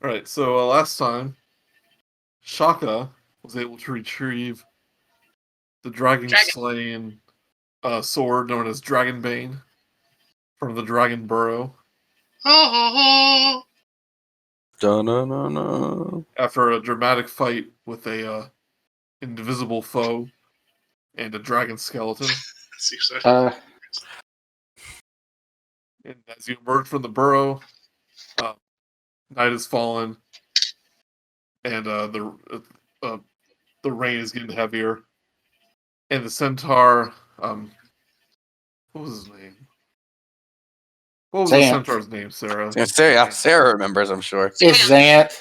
Alright, so last time, Chaka was able to retrieve the dragon-slaying sword known as Dragonbane from the Dragon Burrow. After a dramatic fight with a invisible foe and a dragon skeleton. And as you emerge from the burrow, night has fallen, and the rain is getting heavier. And the Centaur, what was his name? What was the Centaur's name, Sarah? Sarah remembers, I'm sure. It's Xanth.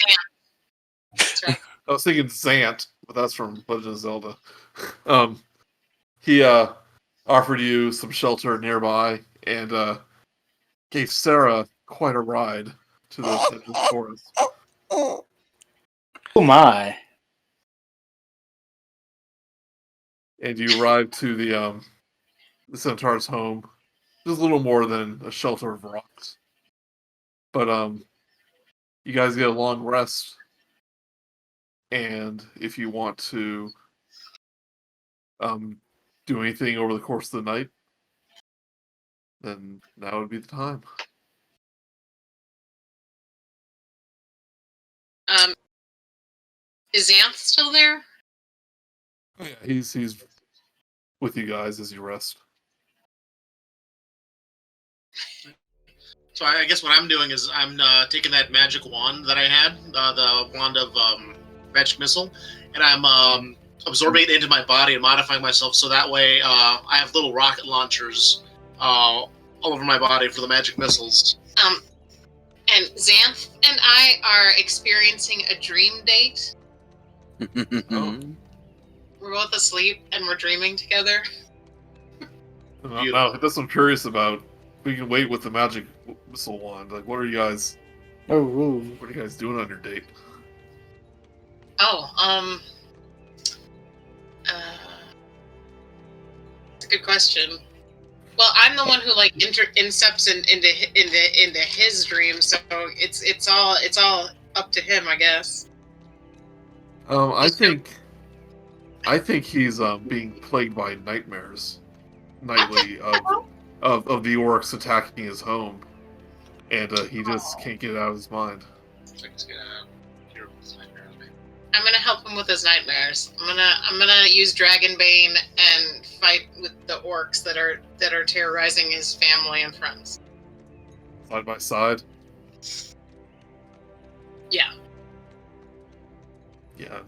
That's right. I was thinking Zant, but that's from Legend of Zelda. He offered you some shelter nearby and gave Sarah quite a ride to the edge of the forest. Oh my. And you arrive to the Centaur's home. Just a little more than a shelter of rocks. But you guys get a long rest. And if you want to do anything over the course of the night, then now would be the time. Is Xanth still there? Oh, yeah, he's with you guys as you rest. So I guess what I'm doing is I'm taking that magic wand that I had, the wand of magic missile, and I'm absorbing it into my body and modifying myself so that way I have little rocket launchers all over my body for the magic missiles. And Xanth and I are experiencing a dream date. Oh. We're both asleep and we're dreaming together. Now, that's what I'm curious about. We can wait with the magic missile wand. Like, what are you guys doing on your date? That's a good question. Well, I'm the one who like incepts into his dream, so it's all up to him, I guess. I think he's being plagued by nightmares nightly of the orcs attacking his home, and he just can't get it out of his mind. I'm gonna help him with his nightmares. I'm gonna use Dragonbane and fight with the orcs that are terrorizing his family and friends. Side by side. Yeah. Yeah.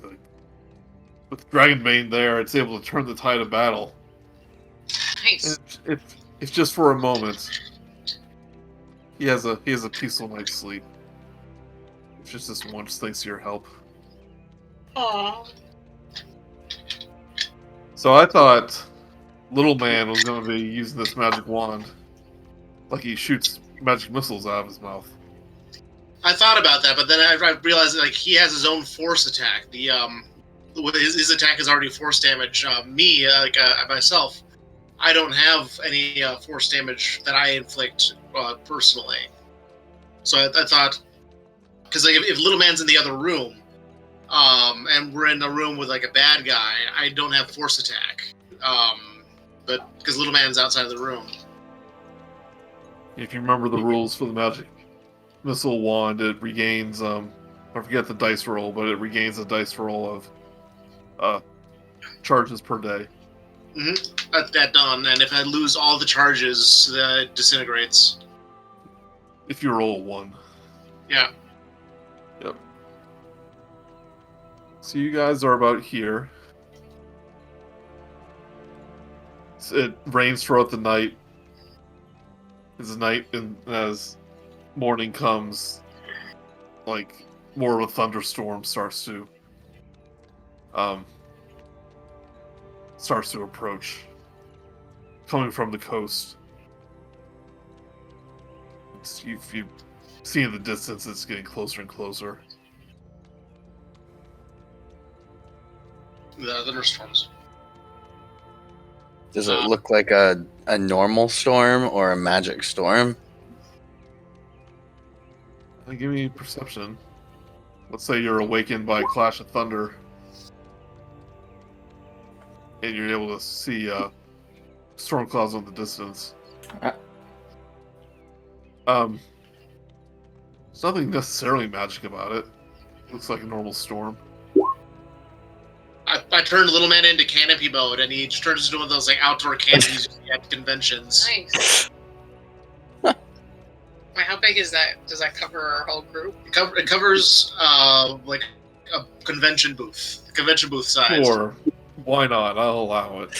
With Dragonbane there, it's able to turn the tide of battle. Nice. If just for a moment, he has a peaceful night's sleep. It's just this once thanks to your help. Aww. So I thought Little Man was going to be using this magic wand, like he shoots magic missiles out of his mouth. I thought about that, but then I realized that, like, he has his own force attack. His attack is already force damage. Myself, I don't have any force damage that I inflict personally. So I thought, because like, if Little Man's in the other room, and we're in a room with like a bad guy, I don't have force attack. But because Little Man's outside of the room. If you remember the rules for the magic missile wand, it regains I forget the dice roll, but it regains a dice roll of charges per day. Mm-hmm. That done, and if I lose all the charges, it disintegrates. If you roll a 1. Yeah. Yep. So you guys are about here. It rains throughout the night. As morning comes, like more of a thunderstorm starts to approach, coming from the coast. If you see in the distance, it's getting closer and closer. The thunderstorms. Does it look like a normal storm or a magic storm? Give me perception. let's say you're awakened by a clash of thunder, and you're able to see storm clouds in the distance. There's nothing necessarily magic about it. Looks like a normal storm. I turned Little Man into canopy mode, and he just turns into one of those like outdoor canopies at conventions. Nice. Wait, how big is that? Does that cover our whole group? It covers like a convention booth size. Or why not? I'll allow it.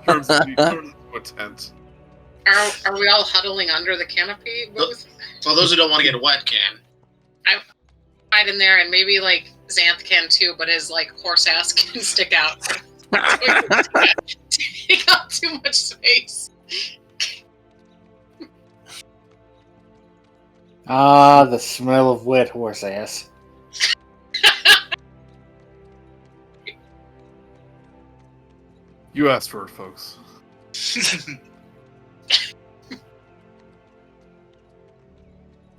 Turn into a tent. Are we all huddling under the canopy booth? For those who don't want to get wet, can. Hide in there, and maybe like Xanth can too, but his like horse ass can stick out. Take up too much space. Ah, the smell of wet horse ass. You asked for it, folks.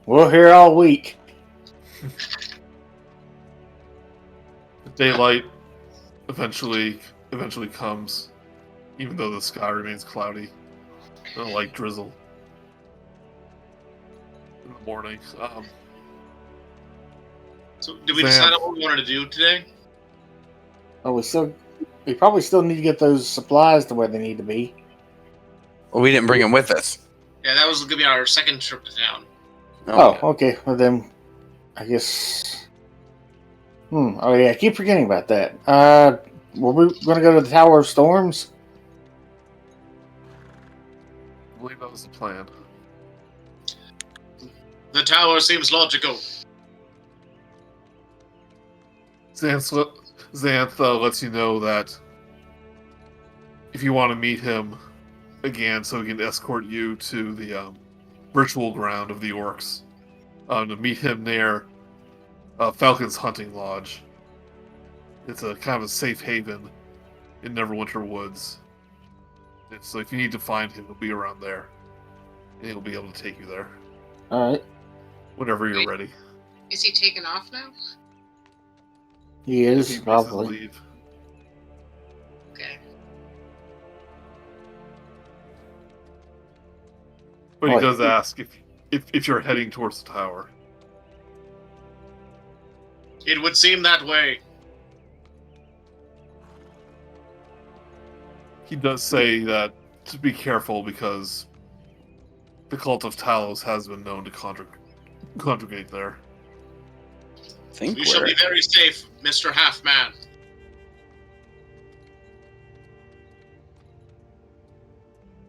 We're here all week. The daylight eventually comes, even though the sky remains cloudy and a light drizzle in the morning. So, did we decide on what we wanted to do today? Oh, we probably still need to get those supplies to where they need to be. Well, we didn't bring him with us. Yeah, that was going to be our second trip to town. Oh, okay. Well then, I guess. Oh yeah, I keep forgetting about that. Were we going to go to the Tower of Storms? I believe that was the plan. The tower seems logical. Xanth lets you know that if you want to meet him again, so he can escort you to the virtual ground of the orcs, to meet him near Falcon's Hunting Lodge. It's a kind of a safe haven in Neverwinter Woods. And so if you need to find him, he'll be around there. And he'll be able to take you there. Alright. Whenever you're Wait. ready. Is he taking off now? He is, He makes his probably. leave. Okay. But he Oh, does ask if you're heading towards the tower. It would seem that way. He does say that to be careful because the Cult of Talos has been known to congregate there. Think We shall be very safe, Mr. Half-Man.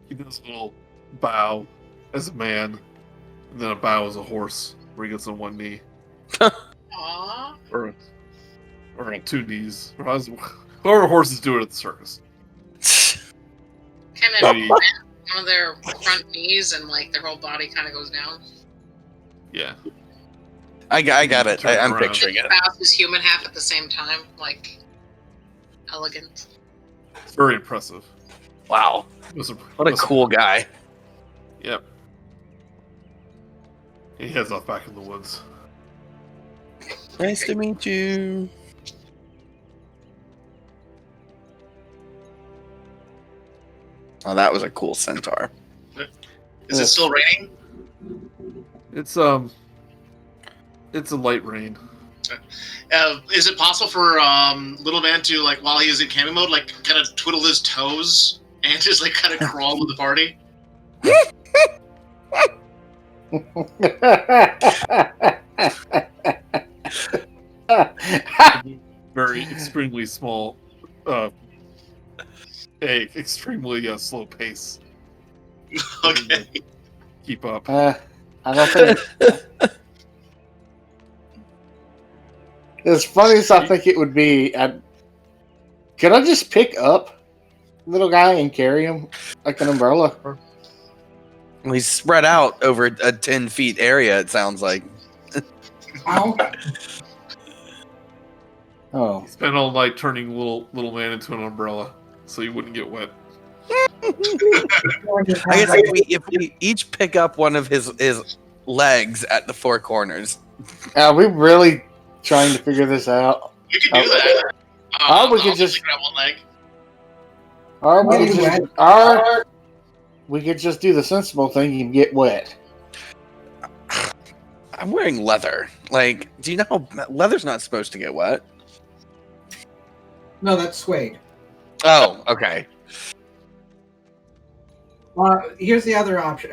He does a little bow as a man, and then a bow as a horse, where he gets on one knee. Aww. Or on two knees. Or however horses do it at the circus. Kind of Maybe- one of their front knees and like their whole body kind of goes down. Yeah. I got it. Turn I'm around. picturing it. Bows his human half at the same time, like elegant. It's very impressive. Wow. What a cool guy. Yep. He heads off back in the woods. Nice to meet you. Oh, that was a cool centaur. Is it still raining? It's a light rain. Is it possible for Little Man to, like, while he is in camping mode, like, kind of twiddle his toes and just, like, kind of crawl with the party? Very extremely small, extremely slow pace. Okay. Keep up. I don't think. As funny as I think it would be, could I just pick up little guy and carry him like an umbrella? Well, he's spread out over a 10 feet area, it sounds like. Oh, Spent all night turning little man into an umbrella, so you wouldn't get wet. I guess if we each pick up one of his legs at the four corners. we really trying to figure this out. You can do that. Or we could I'll just grab one leg. or we Well, could just you- or we could just do the sensible thing and get wet. I'm wearing leather. Like, do you know leather's not supposed to get wet? No, that's suede. Oh, okay. Here's the other option.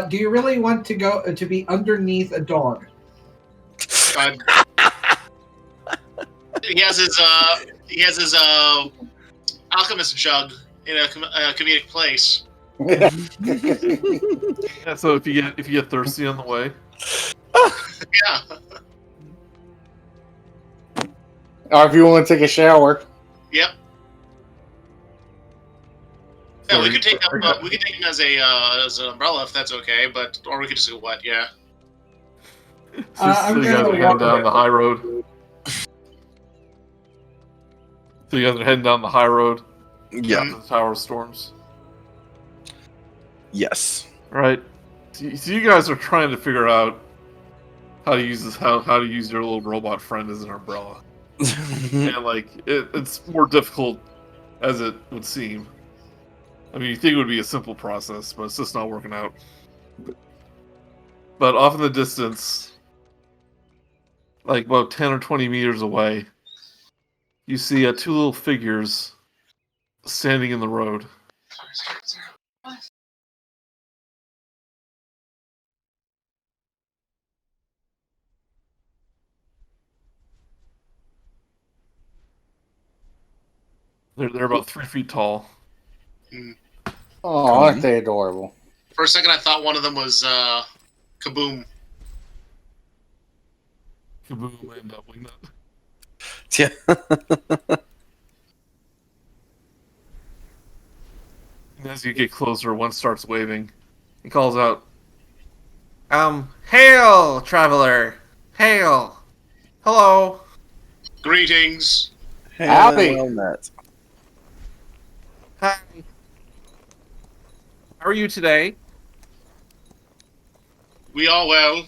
Do you really want to go to be underneath a dog? He has his alchemist jug in a comedic place. Yeah, so if you get thirsty on the way, Yeah. Or if you want to take a shower. Yep. Yeah, we could take him. We could take him as an umbrella if that's okay, or we could just go wet. Yeah. so I'm you guys gonna are heading walk down away. the high road. So you guys are heading down the high road Yeah. to the Tower of Storms. Yes. Right. So you guys are trying to figure out how to use this, how to use your little robot friend as an umbrella, and like it's more difficult as it would seem. I mean, you think it would be a simple process, but it's just not working out. But off in the distance, like about 10 or 20 meters away, you see two little figures standing in the road. They're about 3 feet tall. Oh, aren't they adorable? For a second, I thought one of them was Kaboom. Kaboom and Wingnut. Yeah. And as you get closer, one starts waving. He calls out, "Hail, traveler! Hail! Hello!" Greetings. Howdy. Well met. Hi. How are you today? We all well.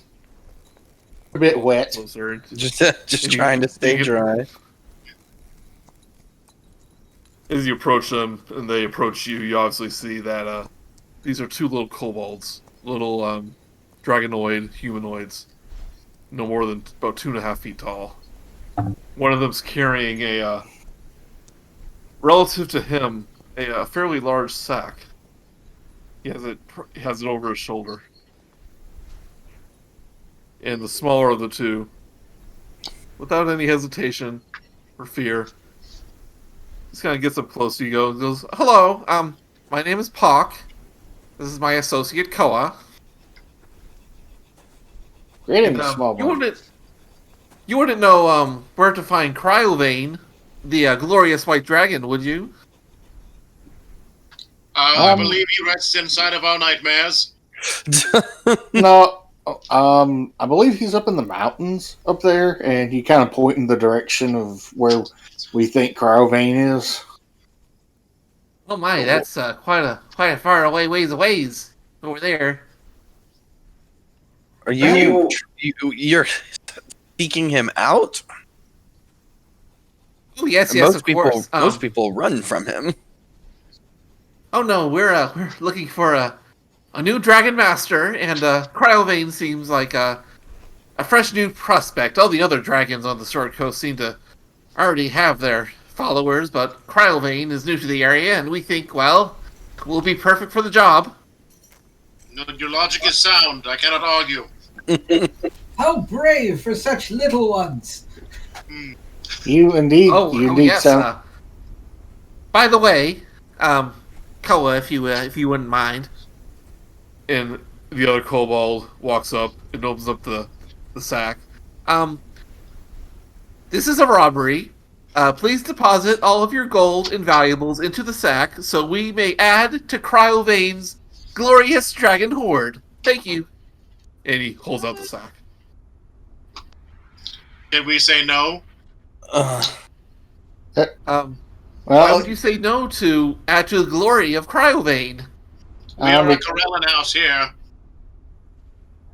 A bit wet. Closer. Just trying to stay dry. As you approach them and they approach you, you obviously see that these are 2 little kobolds, little dragonoid humanoids, no more than about 2.5 feet tall. One of them's carrying a, relative to him, a fairly large sack. He has it over his shoulder. And the smaller of the 2, without any hesitation or fear, just kind of gets up close to you, goes, "Hello, my name is Pock. This is my associate Koa. Greetings, And, small you one. wouldn't know where to find Cryovane, the glorious white dragon, would you?" I believe he rests inside of our nightmares. No, I believe he's up in the mountains up there, and he kind of point in the direction of where we think Cryovane is. Oh my, that's quite a far away ways over there. Are you're seeking him out? Oh yes, yes, Most of people, course. most people run from him. Oh no, we're looking for a new dragon master, and Cryovane seems like a fresh new prospect. All the other dragons on the Sword Coast seem to already have their followers, but Cryovane is new to the area, and we think, well, we'll be perfect for the job. No, your logic is sound. I cannot argue. How brave for such little ones! You indeed, Oh, you indeed yes. sound. By the way, Koa, if you wouldn't mind. And the other kobold walks up and opens up the sack. This is a robbery. Please deposit all of your gold and valuables into the sack so we may add to Cryovane's glorious dragon hoard. Thank you. And he holds out the sack. Did we say no? Why Well, would you say no to add to the glory of Cryovane? We are a Corellan house here.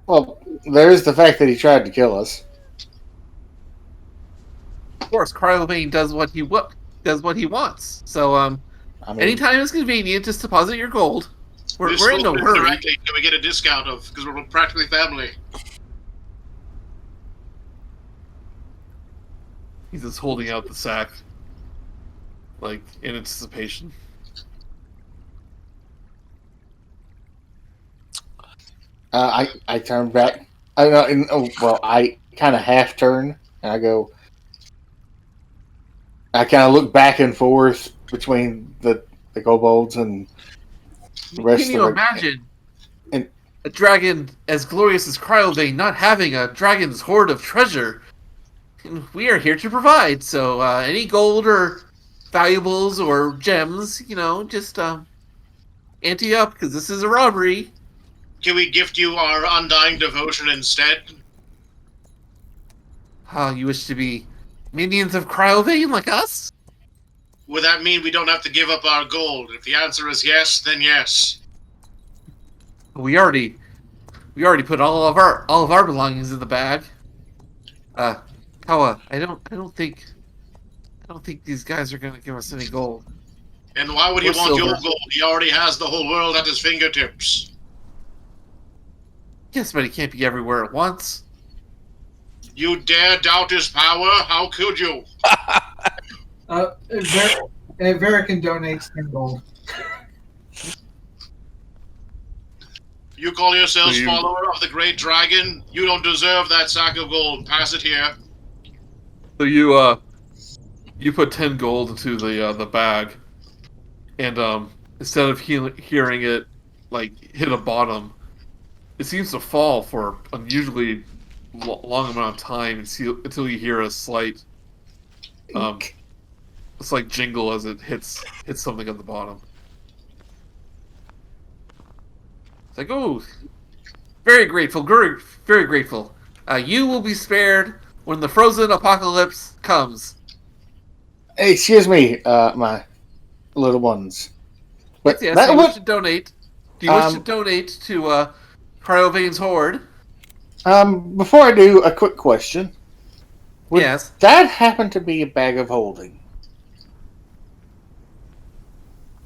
well, there's the fact that he tried to kill us. course, Cryovane does what he wants. So, I mean, anytime it's convenient, just deposit your gold. We're in no hurry. Directly, can we get a discount of? Because we're practically family. He's just holding out the sack, like in anticipation. I turn back. I kind of half turn, and I go. I kind of look back and forth between the kobolds and the rest Can you imagine a dragon as glorious as Cryovane not having a dragon's hoard of treasure? And we are here to provide. So any gold or valuables or gems, just ante up because this is a robbery. Can we gift you our undying devotion instead? You wish to be minions of Cryovane like us? Would that mean we don't have to give up our gold? If the answer is yes, then yes. We already put all of our belongings in the bag. Kawa, I don't think these guys are gonna give us any gold. And why would he Or want your silver. gold? He already has the whole world at his fingertips. Yes, but he can't be everywhere at once. You dare doubt his power? How could you? Verikan donates 10 gold. You call yourselves So you- follower of the great dragon? You don't deserve that sack of gold. Pass it here. So you put 10 gold into the bag, and instead of hearing it like hit a bottom, it seems to fall for unusually long amount of time until you hear a slight jingle as it hits something at the bottom. It's like, oh, very grateful, very grateful. You will be spared when the frozen apocalypse comes. Hey, excuse me, my little ones. But Yes, that do you would, wish to donate? Do you wish to donate to Cryovane's Horde? before I do, a quick question. Would Yes. that happen to be a bag of holding?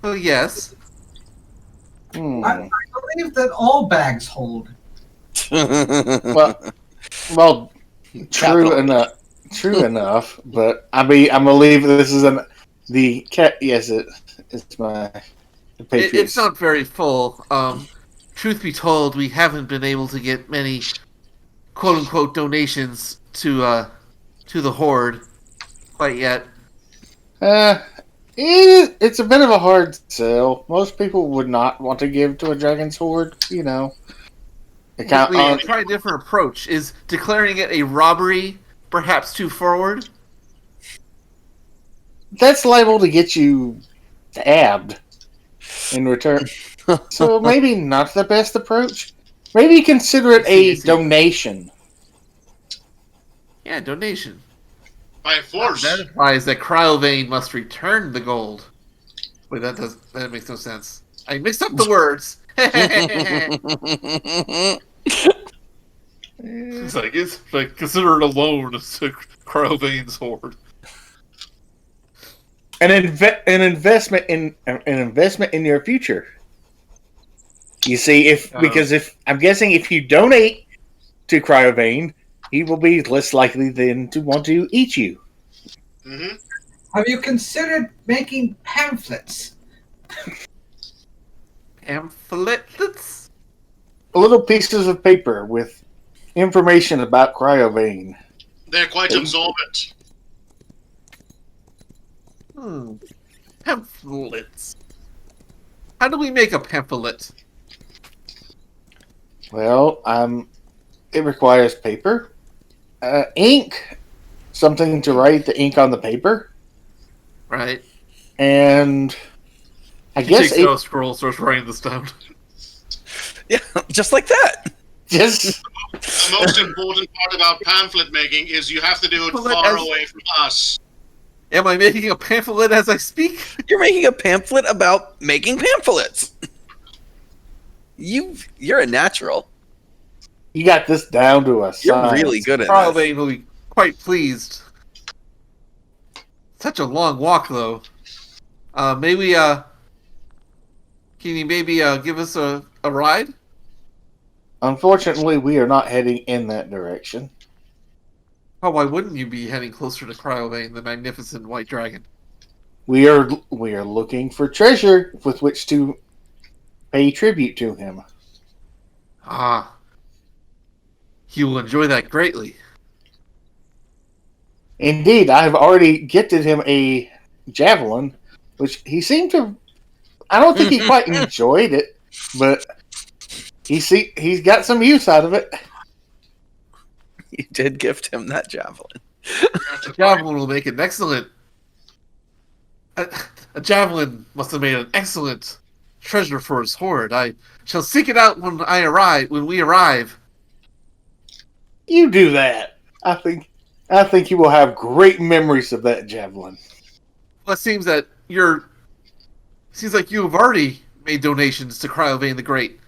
Well, yes. I believe that all bags hold. Well, true Capital. enough. True enough, but I believe this is the cat. Yes, it's my Patriots. It's not very full. Truth be told, we haven't been able to get many quote-unquote donations to the Horde quite yet. It's a bit of a hard sell. Most people would not want to give to a dragon's horde. We try a different approach. Is declaring it a robbery perhaps too forward? That's liable to get you stabbed in return. So maybe not the best approach. Maybe consider it I a see. donation. Yeah, donation. By force. That implies that Cryovane must return the gold. Wait, that makes no sense. I mixed up the words. It's like consider it a loan to Cryovane's Horde. An investment in your future. You see, because I'm guessing if you donate to Cryovane, he will be less likely then to want to eat you. Mm-hmm. Have you considered making pamphlets? Pamphlets? Little pieces of paper with information about Cryovane. They're quite absorbent. Pamphlets. How do we make a pamphlet? Well, it requires paper, ink, something to write the ink on the paper, Right. and I He guess takes out a scroll, starts writing this down. Yeah, just like that. just The most important part about pamphlet making is you have to do it Pamphlet far as- away from us. Am I making a pamphlet as I speak? You're making a pamphlet about making pamphlets. You're a natural. you got this down to a You're science. really good at this. Cryovane will be quite pleased. Such a long walk, though. Maybe, can you maybe give us a ride? Unfortunately, we are not heading in that direction. Oh, why wouldn't you be heading closer to Cryovane, the magnificent white dragon? We are looking for treasure with which to pay tribute to him. Ah, he will enjoy that greatly. Indeed, I have already gifted him a javelin, which he seemed to. I don't think he quite enjoyed it, but he's got some use out of it. You did gift him that javelin. A javelin will make an excellent. A javelin must have made an excellent treasure for his hoard. I shall seek it out when we arrive. You do that. I think you will have great memories of that javelin. Well, it seems that seems like you have already made donations to Cryovane the Great.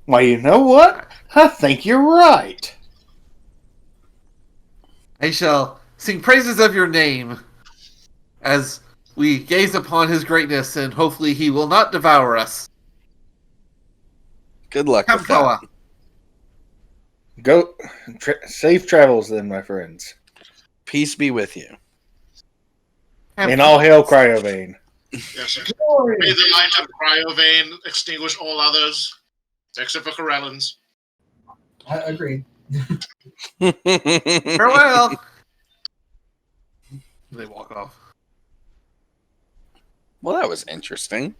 Why, you know what? I think you're right. I shall sing praises of your name as we gaze upon his greatness, and hopefully he will not devour us. Good luck with that. Kamkawa. Go safe travels, then, my friends. Peace be with you. And all hail Cryovane. Yes, sir. Glory. May the light of Cryovane extinguish all others, except for Corellans. Agreed. Farewell. They walk off. Well, that was interesting.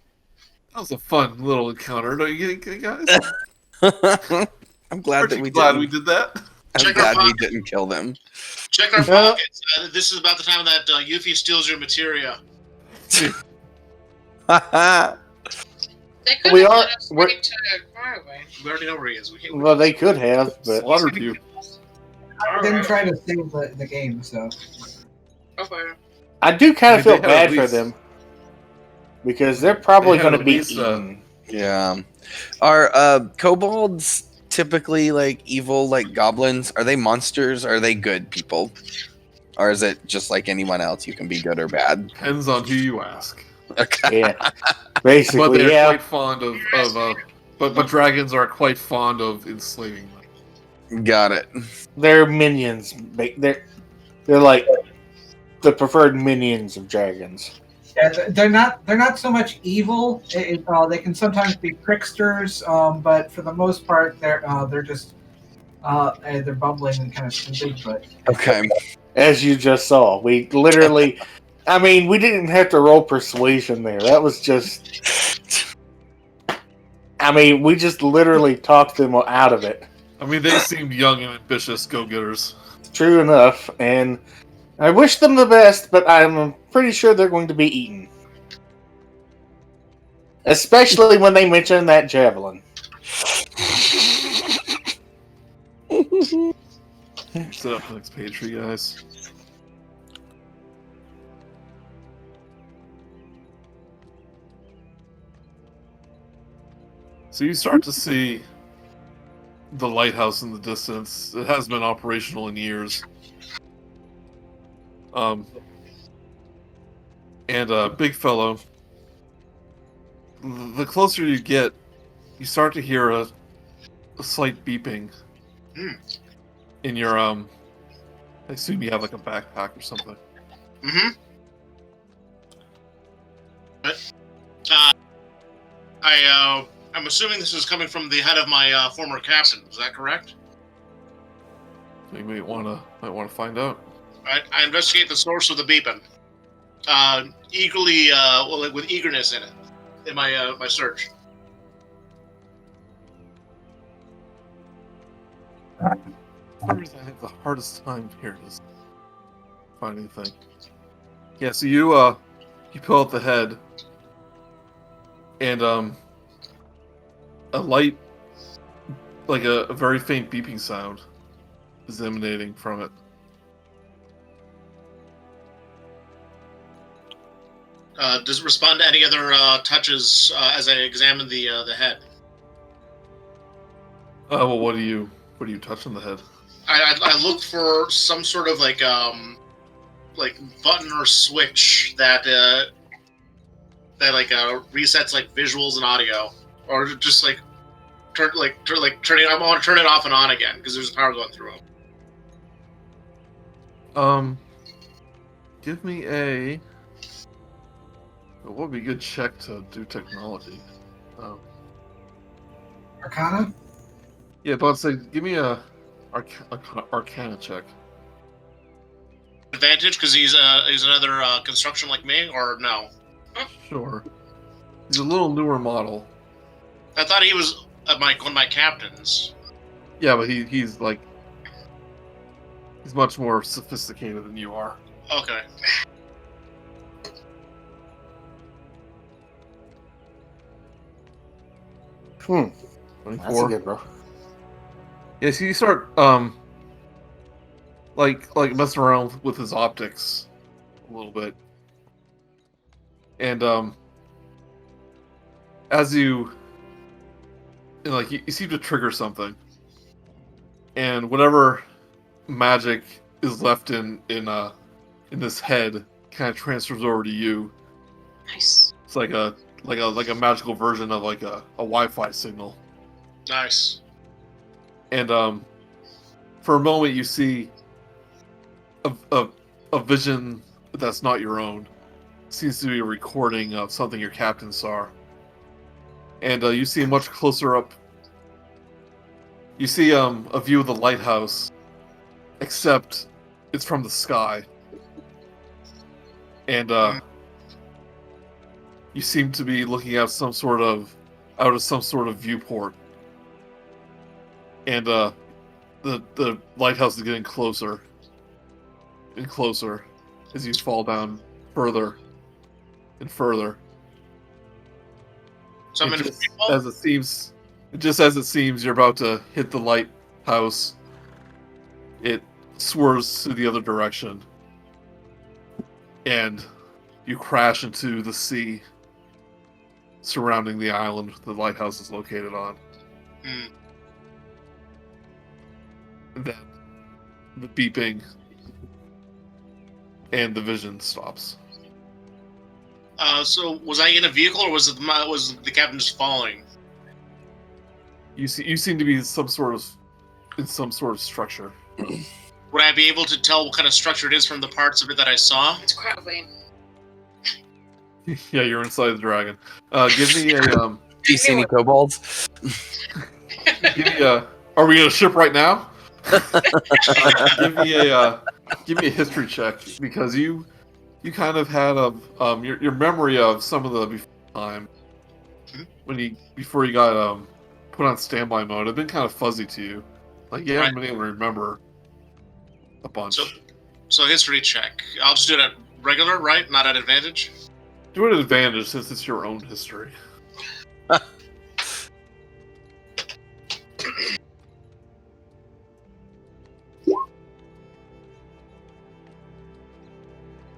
That was a fun little encounter, don't you think, guys? I'm glad Aren't that you we glad didn't. we did that? I'm Check our glad we pockets. didn't kill them. Check our pockets. This is about the time that Yuffie steals your materia. They could We have are- let us we're- wait to Cryovane. We already know where he is. We can't. Well, they could have, but Slaughtered you. I didn't try to save the game, so. Okay. I do kind I of mean, feel they had bad at for least- them because they're probably They had going to at be least, eaten. Yeah. Are kobolds typically like evil like goblins? Are they monsters? Are they good people? Or is it just like anyone else? You can be good or bad. Depends on who you ask. Okay. Yeah, But basically, they're yeah. quite fond of but dragons are quite fond of enslaving them. Got it. They're minions. They're like the preferred minions of dragons. Yeah, they're not so much evil. They can sometimes be tricksters, but for the most part, they're just they're bumbling and kind of stupid. But Okay. As you just saw, we literally. I mean, we didn't have to roll persuasion there. That was just. I mean, we just literally talked them out of it. I mean, they seemed young and ambitious go-getters. True enough, and I wish them the best, but I'm pretty sure they're going to be eaten. Especially when they mention that javelin. Set up the next page for you guys. So you start to see the lighthouse in the distance. It has been operational in years. And BigFellow, the closer you get, you start to hear a slight beeping in your I assume you have like a backpack or something. Mm-hmm. But, I'm assuming this is coming from the head of my former captain. Is that correct? So you might want to find out. I investigate the source of the beeping. Eagerly, with eagerness in it, in my my search. For some reason, I have the hardest time here to find anything. Yeah, so you pull out the head, and a light, like a very faint beeping sound, is emanating from it. Does it respond to any other touches as I examine the head? Well, what do you touch on the head? I look for some sort of like button or switch that resets like visuals and audio, or just turning. I want to turn it off and on again because there's power going through them. Give me a. What would be a good check to do technology? Arcana? Yeah, but I'd say give me a Arcana check. Advantage because he's another construction like me, or no? Sure. He's a little newer model. I thought he was one of my captains. Yeah, but he's much more sophisticated than you are. Okay. That's a 24. good, bro. Yeah, so you start like messing around with his optics a little bit, and as you seem to trigger something, and whatever magic is left in this head kind of transfers over to you. Nice. It's like a magical version of like a Wi-Fi signal. Nice. And for a moment you see a vision that's not your own. It seems to be a recording of something your captain saw. And you see much closer up. You see a view of the lighthouse, except it's from the sky. And you seem to be looking at out of some sort of viewport. And the lighthouse is getting closer and closer as you fall down further and further. So I'm in Just as it seems you're about to hit the lighthouse, it swerves to the other direction, and you crash into the sea surrounding the island the lighthouse is located on. And then the beeping and the vision stops. So was I in a vehicle, or was the captain just falling? You seem to be in some sort of structure. Would I be able to tell what kind of structure it is from the parts of it that I saw? It's Crowley. Yeah, you're inside the dragon. Give me a Do you see any kobolds? give me a. Are we gonna ship right now? Give me a history check, because you kind of had your memory of some of the before time before you got put on standby mode had been kind of fuzzy to you. Like you haven't been able to remember a bunch. So history check. I'll just do it at regular, right? Not at advantage. Do it at advantage since it's your own history.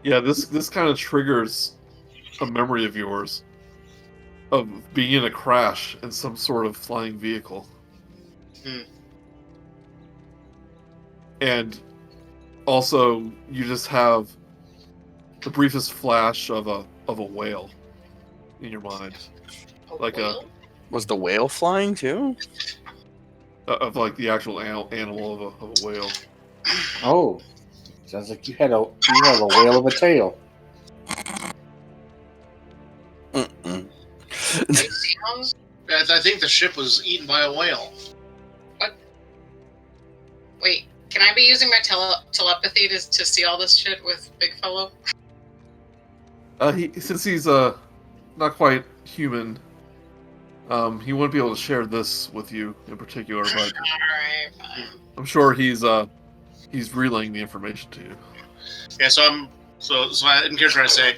Yeah, this kind of triggers a memory of yours of being in a crash in some sort of flying vehicle. And also, you just have the briefest flash of a whale in your mind, Was the whale flying too? Of like the actual animal of a whale. Oh, sounds like you have a whale of a tail. Sounds. I think the ship was eaten by a whale. What? Wait, can I be using my telepathy to see all this shit with BigFellow? Since he's not quite human, he wouldn't be able to share this with you in particular, but Alright, fine. I'm sure he's relaying the information to you. Yeah, so in case I say,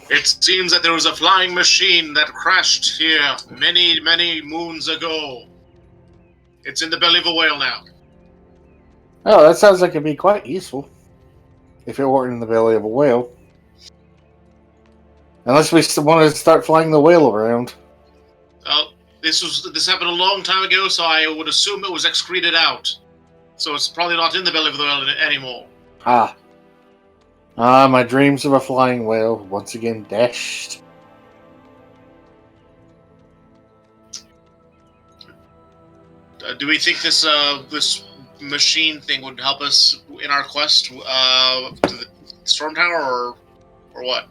it seems that there was a flying machine that crashed here many, many moons ago. It's in the belly of a whale now. Oh, that sounds like it'd be quite useful if it weren't in the belly of a whale. Unless we wanted to start flying the whale around. This happened a long time ago, so I would assume it was excreted out. So it's probably not in the belly of the whale anymore. Ah. Ah, my dreams of a flying whale once again dashed. Do we think this machine thing would help us in our quest to the storm tower, or what?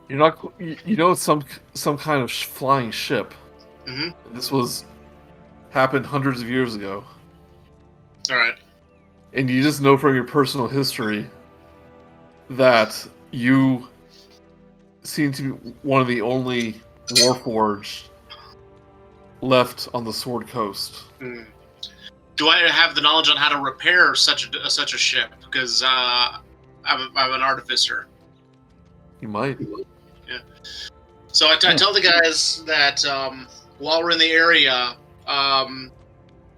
You're not. You know, it's some kind of flying ship. Mm-hmm. This happened hundreds of years ago, All right. and you just know from your personal history that you seem to be one of the only Warforged left on the Sword Coast. Hmm. Do I have the knowledge on how to repair such a ship? Because I'm an artificer. You might. Yeah. So I tell the guys that while we're in the area,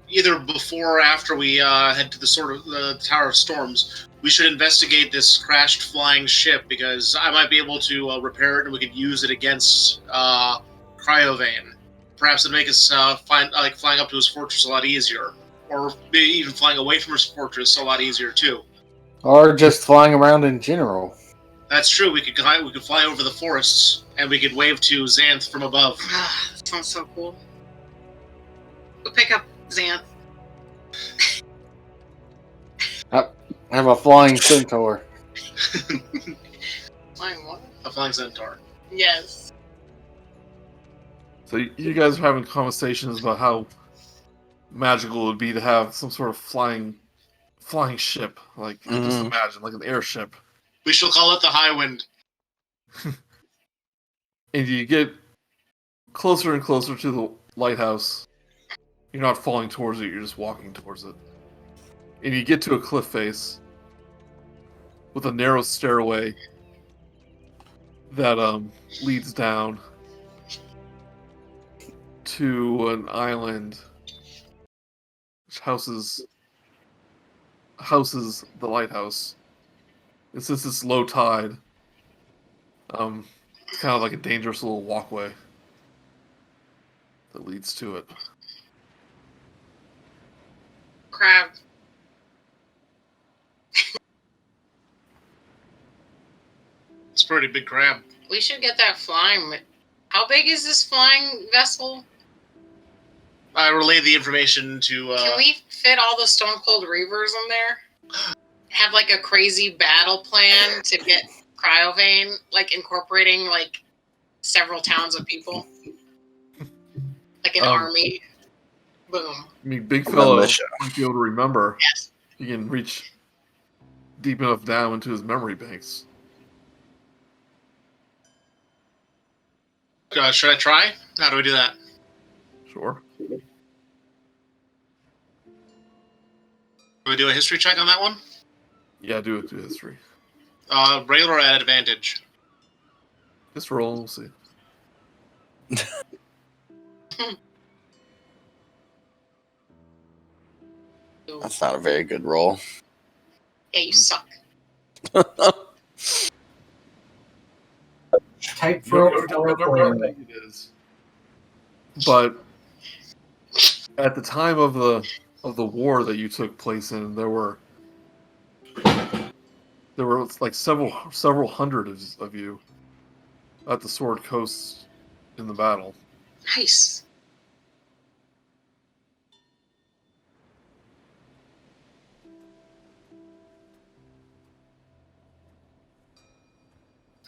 either before or after we head to the Tower of Storms, we should investigate this crashed flying ship, because I might be able to repair it, and we could use it against Cryovane. Perhaps it'd make us flying up to his fortress a lot easier, or maybe even flying away from his fortress a lot easier too. Or just flying around in general. That's true. We could fly over the forests, and we could wave to Xanth from above. That sounds so cool. Go pick up Xanth. I have a flying centaur. Flying what? A flying centaur. Yes. So you guys are having conversations about how magical it would be to have some sort of flying ship. Like, just imagine, like an airship. We shall call it the High Wind. And you get closer and closer to the lighthouse. You're not falling towards it, you're just walking towards it. And you get to a cliff face with a narrow stairway that leads down to an island which houses the lighthouse. And since it's low tide, it's kind of like a dangerous little walkway that leads to it. Crab. It's a pretty big crab. We should get that flying. How big is this flying vessel? I relay the information to. Can we fit all the Stone Cold Reavers in there? Have like a crazy battle plan to get Cryovane, like incorporating like several towns of people, like an army. Boom. I mean, BigFellow Militia. might be able to remember. Yes. He can reach deep enough down into his memory banks. Should I try? How do we do that? Sure. Do we do a history check on that one? Yeah, do it to history. Regular or at advantage? Just roll and we'll see. That's not a very good roll. Yeah, you suck. Type You'll for never know how big it is. But at the time of the war that you took place in, there were like several hundred of you at the Sword Coast in the battle. Nice.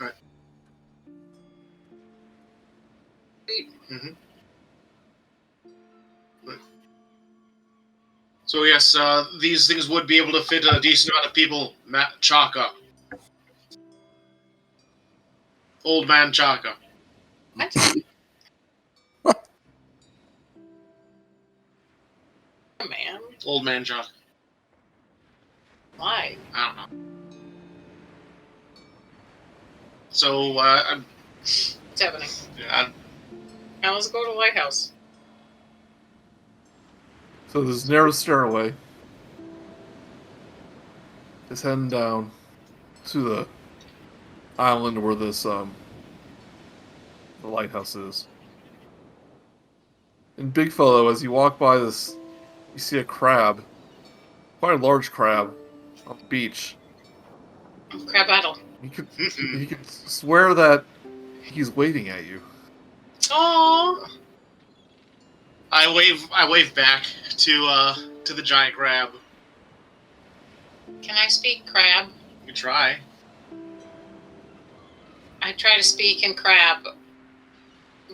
Right. Mm-hmm. Right. So yes, these things would be able to fit a decent amount of people. Chaka. Old man Chaka. What? Man, Old man Chaka. why? I don't know. So, What's happening? I, Now let's go to the lighthouse. So this narrow stairway is heading down to the island where this the lighthouse is. And BigFellow, as you walk by this, you see a crab, quite a large crab, on the beach. Crab battle. You could swear that he's waving at you. Oh. I wave back to the giant crab. Can I speak crab? You try. I try to speak in crab.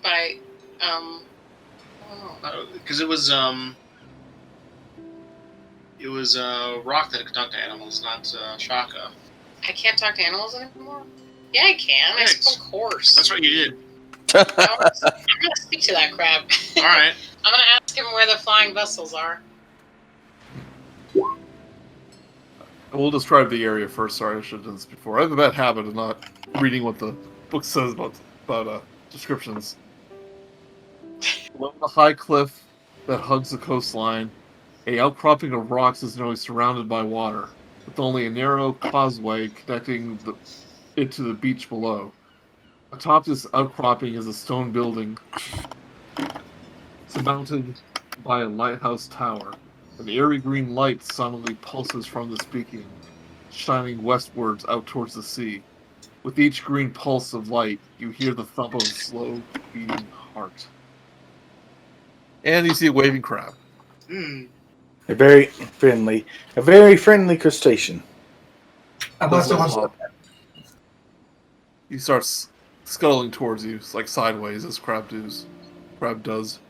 By Because it was Rock that could talk to animals, not Chaka. I can't talk to animals anymore? Yeah, I can. I Thanks. spoke horse. That's what you did. I'm going to speak to that crab. All right. I'm going to ask him where the flying vessels are. We'll describe the area first. Sorry, I should have done this before. I have a bad habit of not reading what the book says about descriptions. Below the high cliff that hugs the coastline, a outcropping of rocks is noised surrounded by water, with only a narrow causeway connecting it to the beach below. Atop this outcropping is a stone building surmounted by a lighthouse tower. An eerie green light suddenly pulses from this beacon, shining westwards out towards the sea. With each green pulse of light, you hear the thump of a slow beating heart. And you see a waving crab. A very friendly crustacean. Unless it wants to. He starts scuttling towards you, like sideways, as crab does.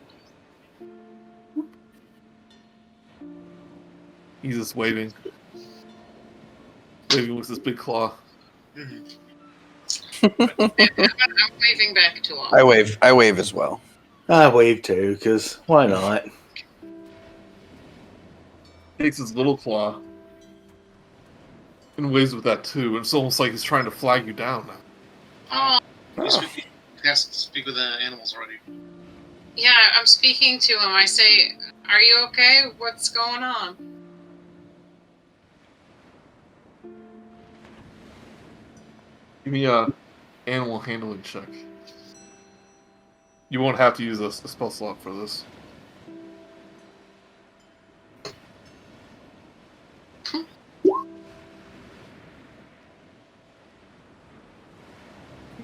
He's just waving with his big claw. I'm waving back to all. I wave as well. I wave too, because why not? Takes his little claw and waves with that too. It's almost like he's trying to flag you down now. Oh, He has to speak with the animals already. yeah, I'm speaking to him. I say, are you okay? What's going on? Give me a animal handling check. You won't have to use a spell slot for this.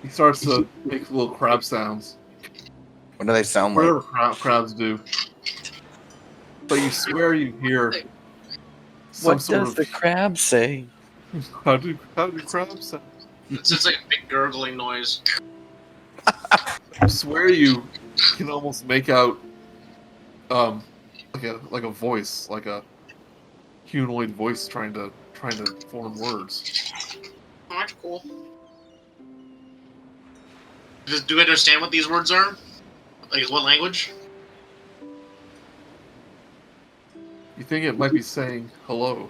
He starts to make little crab sounds. What do they sound like? Whatever crabs do. But you swear you hear some What sort does of... the crab say? How do crabs sound? It's just like a big gurgling noise. I swear you can almost make out like a voice, like a humanoid voice trying to form words. Oh, that's cool. Do we understand what these words are? Like what language? You think it might be saying hello.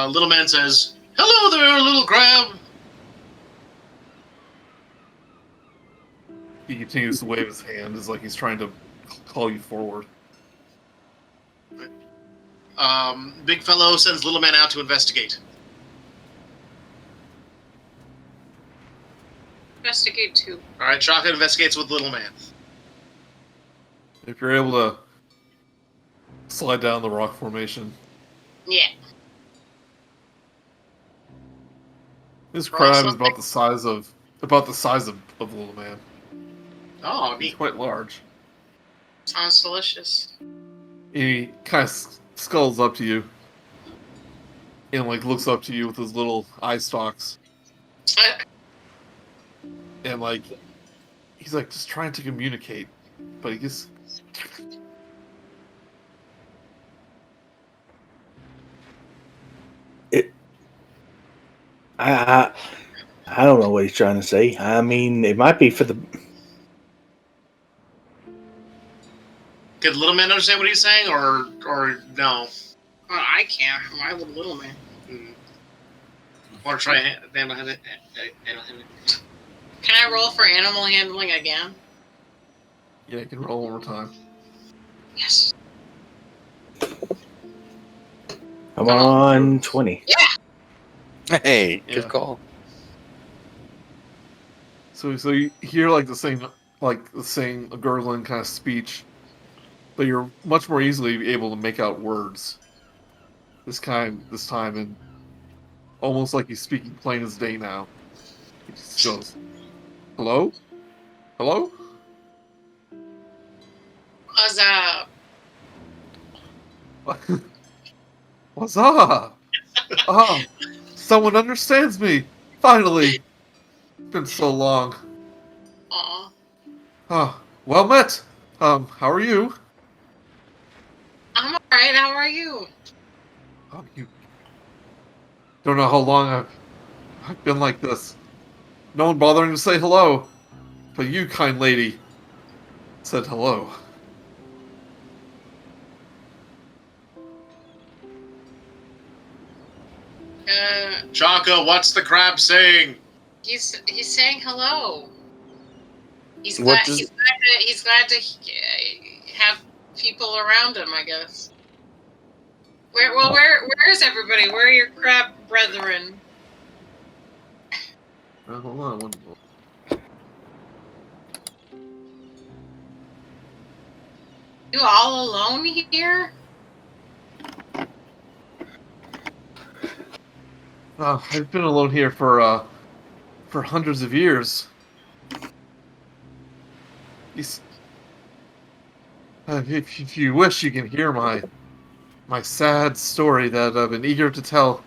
Little man says, "Hello there, little crab." He continues to wave his hand as like he's trying to call you forward. BigFellow sends little man out to investigate. Investigate too. All right, Chaka investigates with little man. If you're able to slide down the rock formation, Yeah. this crab is about the size of little man. Oh, He's neat. quite large. Sounds delicious. He kind of scuttles up to you and like looks up to you with his little eye stalks, and like he's like just trying to communicate, but he just I don't know what he's trying to say. I mean, it might be for the. Could little man understand what he's saying, or no? Well, I can't. Why would little man? Or try handle him. Can I roll for animal handling again? yeah, you can roll one more time. Yes. I'm on 20. Hey, Yeah. good call. So you hear like the same like saying a gurgling kind of speech, but you're much more easily able to make out words. This time, and almost like he's speaking plain as day now. He just goes, "Hello, hello." What's up? What's up? Ah, someone understands me. Finally. It's been so long. Aw. Ah, well met. How are you? I'm alright, how are you? Oh, you don't know how long I've been like this. No one bothering to say hello. But you, kind lady, said hello. Chaka, what's the crab saying? He's saying hello. He's What glad does- he's glad to have people around him, I guess. Where is everybody? Where are your crab brethren? Hold on one moment. You all alone here? I've been alone here for hundreds of years. If you wish, you can hear my sad story that I've been eager to tell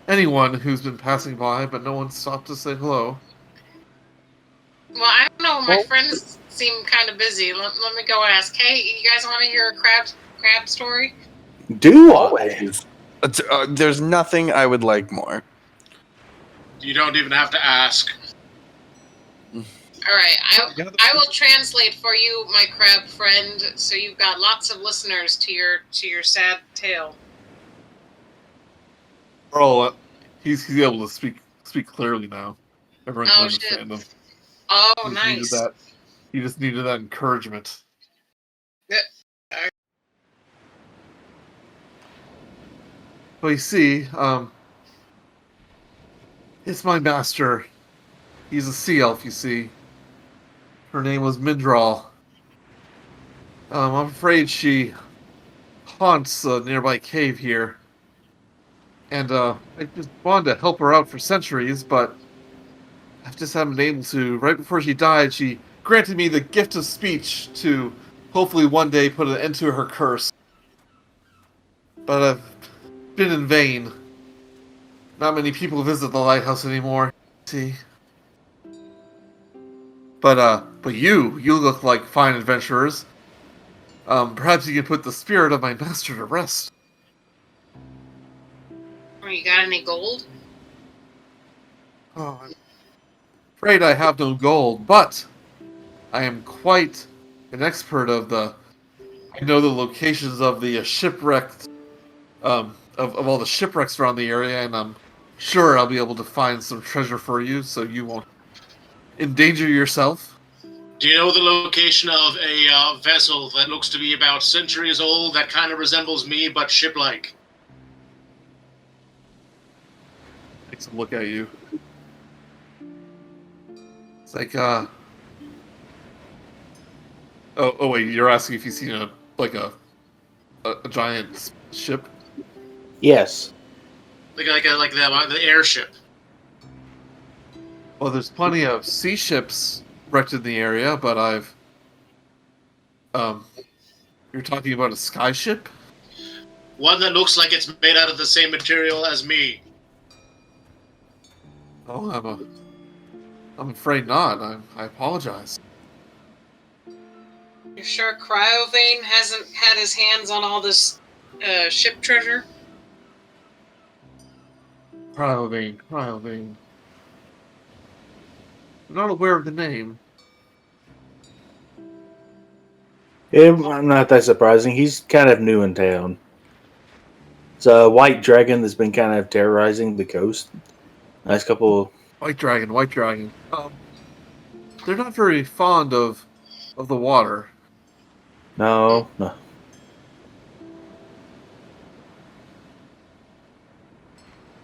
anyone who's been passing by, but no one stopped to say hello. Well, I don't know. My friends seem kind of busy. Let me go ask. Hey, you guys want to hear a crab story? Do I? Always. There's nothing I would like more. You don't even have to ask. All right, I will translate for you, my crab friend. So you've got lots of listeners to your sad tale. Oh, he's able to speak clearly now. Everyone can understand him. Oh, He just nice. needed that. He just needed that encouragement. But you see, it's my master. He's a sea elf, you see. Her name was Mindral. I'm afraid she haunts a nearby cave here. And I just wanted to help her out for centuries, but I just haven't been able to. Right before she died, she granted me the gift of speech to hopefully one day put an end to her curse. But I've been in vain. Not many people visit the lighthouse anymore, see. But you look like fine adventurers. Perhaps you can put the spirit of my master to rest. Oh, you got any gold? Oh, I'm afraid I have no gold, but I am quite an expert I know the locations of the shipwrecked, of all the shipwrecks around the area, and I'm sure I'll be able to find some treasure for you, so you won't endanger yourself. Do you know the location of a vessel that looks to be about centuries old that kind of resembles me, but ship-like? Takes a look at you. It's like, Oh wait, you're asking if you've seen a giant ship? Like Yes. the airship. Well, there's plenty of sea ships wrecked in the area, but you're talking about a sky ship? One that looks like it's made out of the same material as me. Oh, I'm afraid not. I apologize. You sure Cryovane hasn't had his hands on all this ship treasure? Cryovane. I'm not aware of the name. I'm not that surprising. He's kind of new in town. It's a white dragon that's been kind of terrorizing the coast. Last couple. White dragon. They're not very fond of the water. No.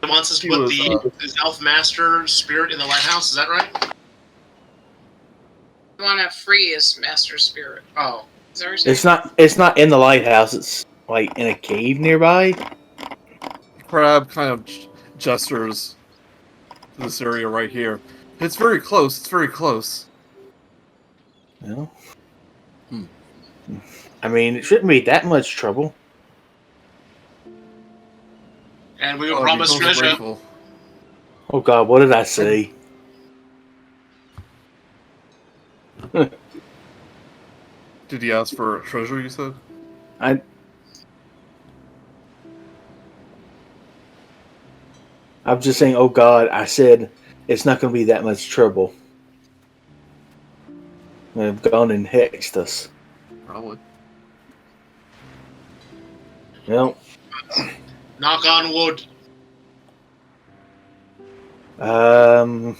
He wants us to put the elf master spirit in the lighthouse, is that right? You want to free his master spirit. Oh, Is that what you're It's saying? not. It's not in the lighthouse. It's like in a cave nearby. Crab kind of gestures to this area right here. It's very close. It's very close. Well, Hmm. I mean, it shouldn't be that much trouble. and we were Oh, promised I'd be most treasure. grateful. Oh God, what did I say? Did he ask for a treasure, you said? I'm just saying. Oh God, I said it's not going to be that much trouble. They've gone and hexed us. Probably. Well, Knock on wood. well,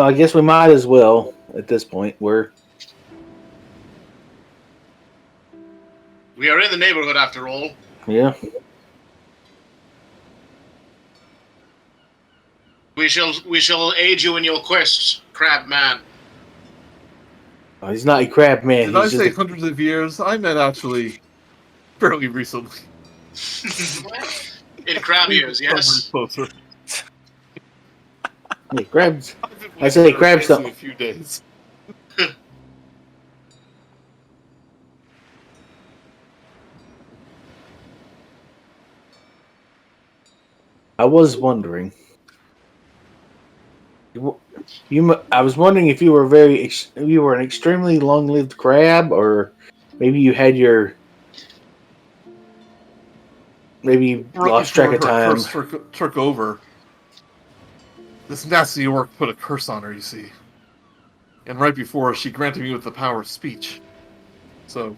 I guess we might as well at this point. We are in the neighborhood after all. Yeah. We shall aid you in your quest, Crab Man. Oh, he's not a crab man. Did I He's just say a, hundreds of years? I meant actually fairly recently. In crab years, yes. Closer. yeah, crabs. I've been I say waiting crabs for don't- a few days. I was wondering. I was wondering if you were you were an extremely long-lived crab, or maybe you had maybe you Right lost before track of her time. curse took over, this nasty orc put a curse on her, you see. And right before, she granted me with the power of speech. So,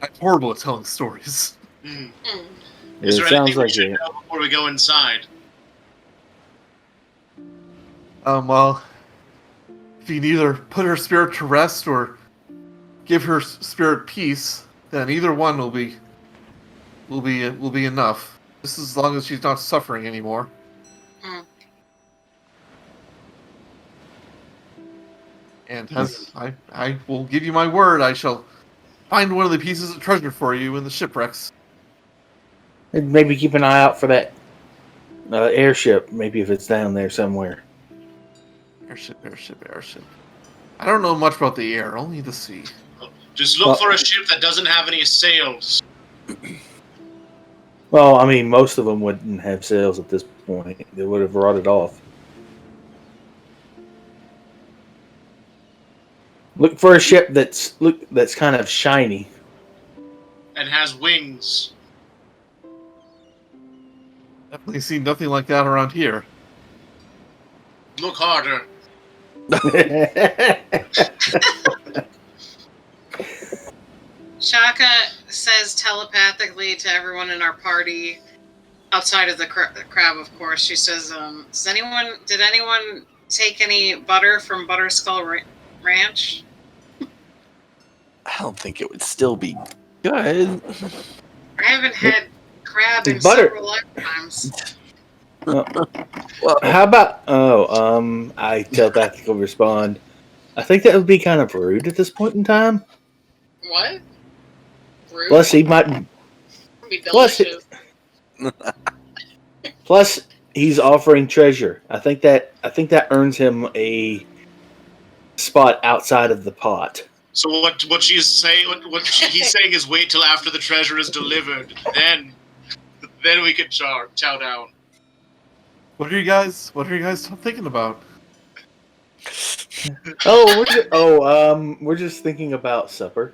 I'm horrible at telling stories. Hmm. Hmm. Is It there sounds anything we like should it. know before we go inside? Well, if you can either put her spirit to rest or give her spirit peace, then either one will be enough. Just as long as she's not suffering anymore. Hmm. And as I will give you my word, I shall find one of the pieces of treasure for you in the shipwrecks. And maybe keep an eye out for that airship. Maybe if it's down there somewhere. Airship. I don't know much about the air, only the sea. Just look Well- for a ship that doesn't have any sails. Well, I mean, most of them wouldn't have sails at this point. They would have rotted off. Look for a ship that's kind of shiny. And has wings. Definitely seen nothing like that around here. Look harder. Chaka says telepathically to everyone in our party, outside of the crab, of course. She says, did anyone take any butter from Butterskull Ranch? I don't think it would still be good. I haven't had crab in Butter. several lifetimes. Well, How about? I telepathically respond. I think that would be kind of rude at this point in time. What? Rude? Plus, he might. It'd be plus- delicious. Plus, he's offering treasure. I think that earns him a spot outside of the pot. So what she's saying, he's saying is wait till after the treasure is delivered, then we can chow down. What are you guys thinking about? We're just thinking about supper.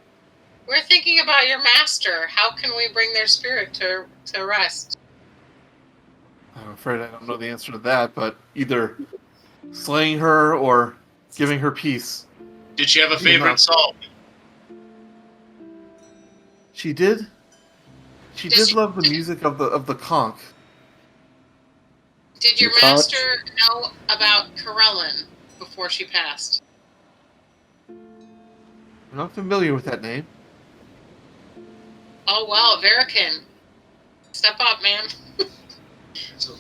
We're thinking about your master. How can we bring their spirit to rest? I'm afraid I don't know the answer to that, but either slaying her or giving her peace. Did she have a favorite song? She did. She Does did she- love the music of the conch. Did your The conch? master know about Corellin before she passed? I'm not familiar with that name. Oh well, Verikan. Step up, man. So,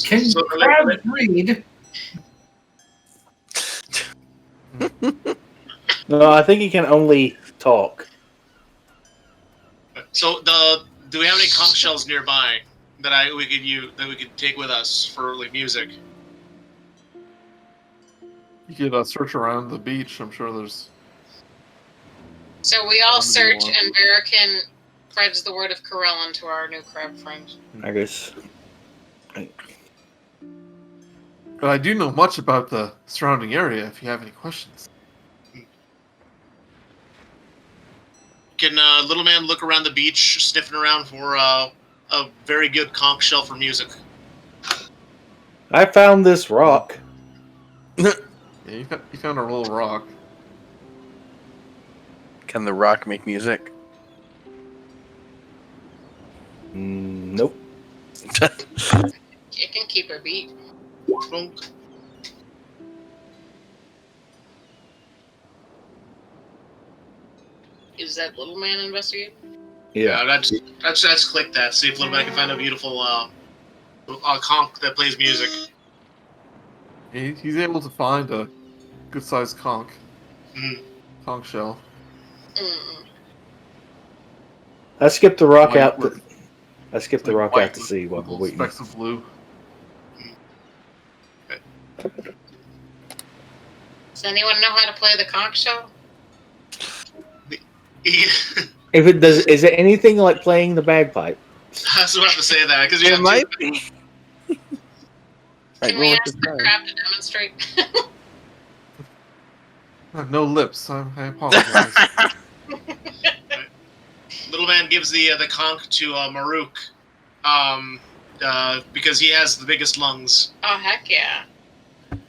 Can so crabs read? No, I think he can only talk. So do we have any conch shells nearby that we could take with us for like music? You could search around the beach. I'm sure there's. So we all Maybe search, one. and Verikan spreads the word of Corellan to our new crab friend. I guess. But I do know much about the surrounding area. If you have any questions. Can little man look around the beach, sniffing around for a very good conch shell for music? I found this rock. Yeah, you found a little rock. Can the rock make music? Nope. It can keep a beat. Bonk. Is that little man investigate? Yeah. Let's click that. See if little man can find a beautiful conch that plays music. He's able to find a good-sized conch. Mm. Conch shell. Mm. I skipped the rock White out. with- I skipped the like rock white out to with see while we're little waiting. specks of blue. Does anyone know how to play the conch shell? If it does, is it anything like playing the bagpipe? I was about to say that because you It have might be. Like, Can we roll ask with the the crab to demonstrate? I have no lips. I apologize. little man gives the conch to Murook, because he has the biggest lungs. Oh, heck yeah.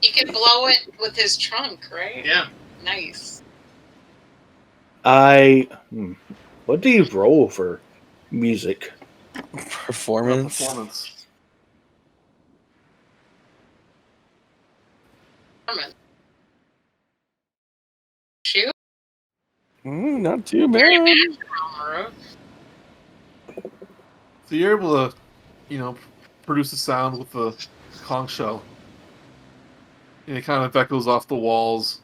He can blow it with his trunk, right? Yeah. Nice. What do you roll for music? Performance. Performance. Shoot. Not too Very bad. natural, Murook. So you're able to, produce a sound with the conch shell. And it kind of echoes off the walls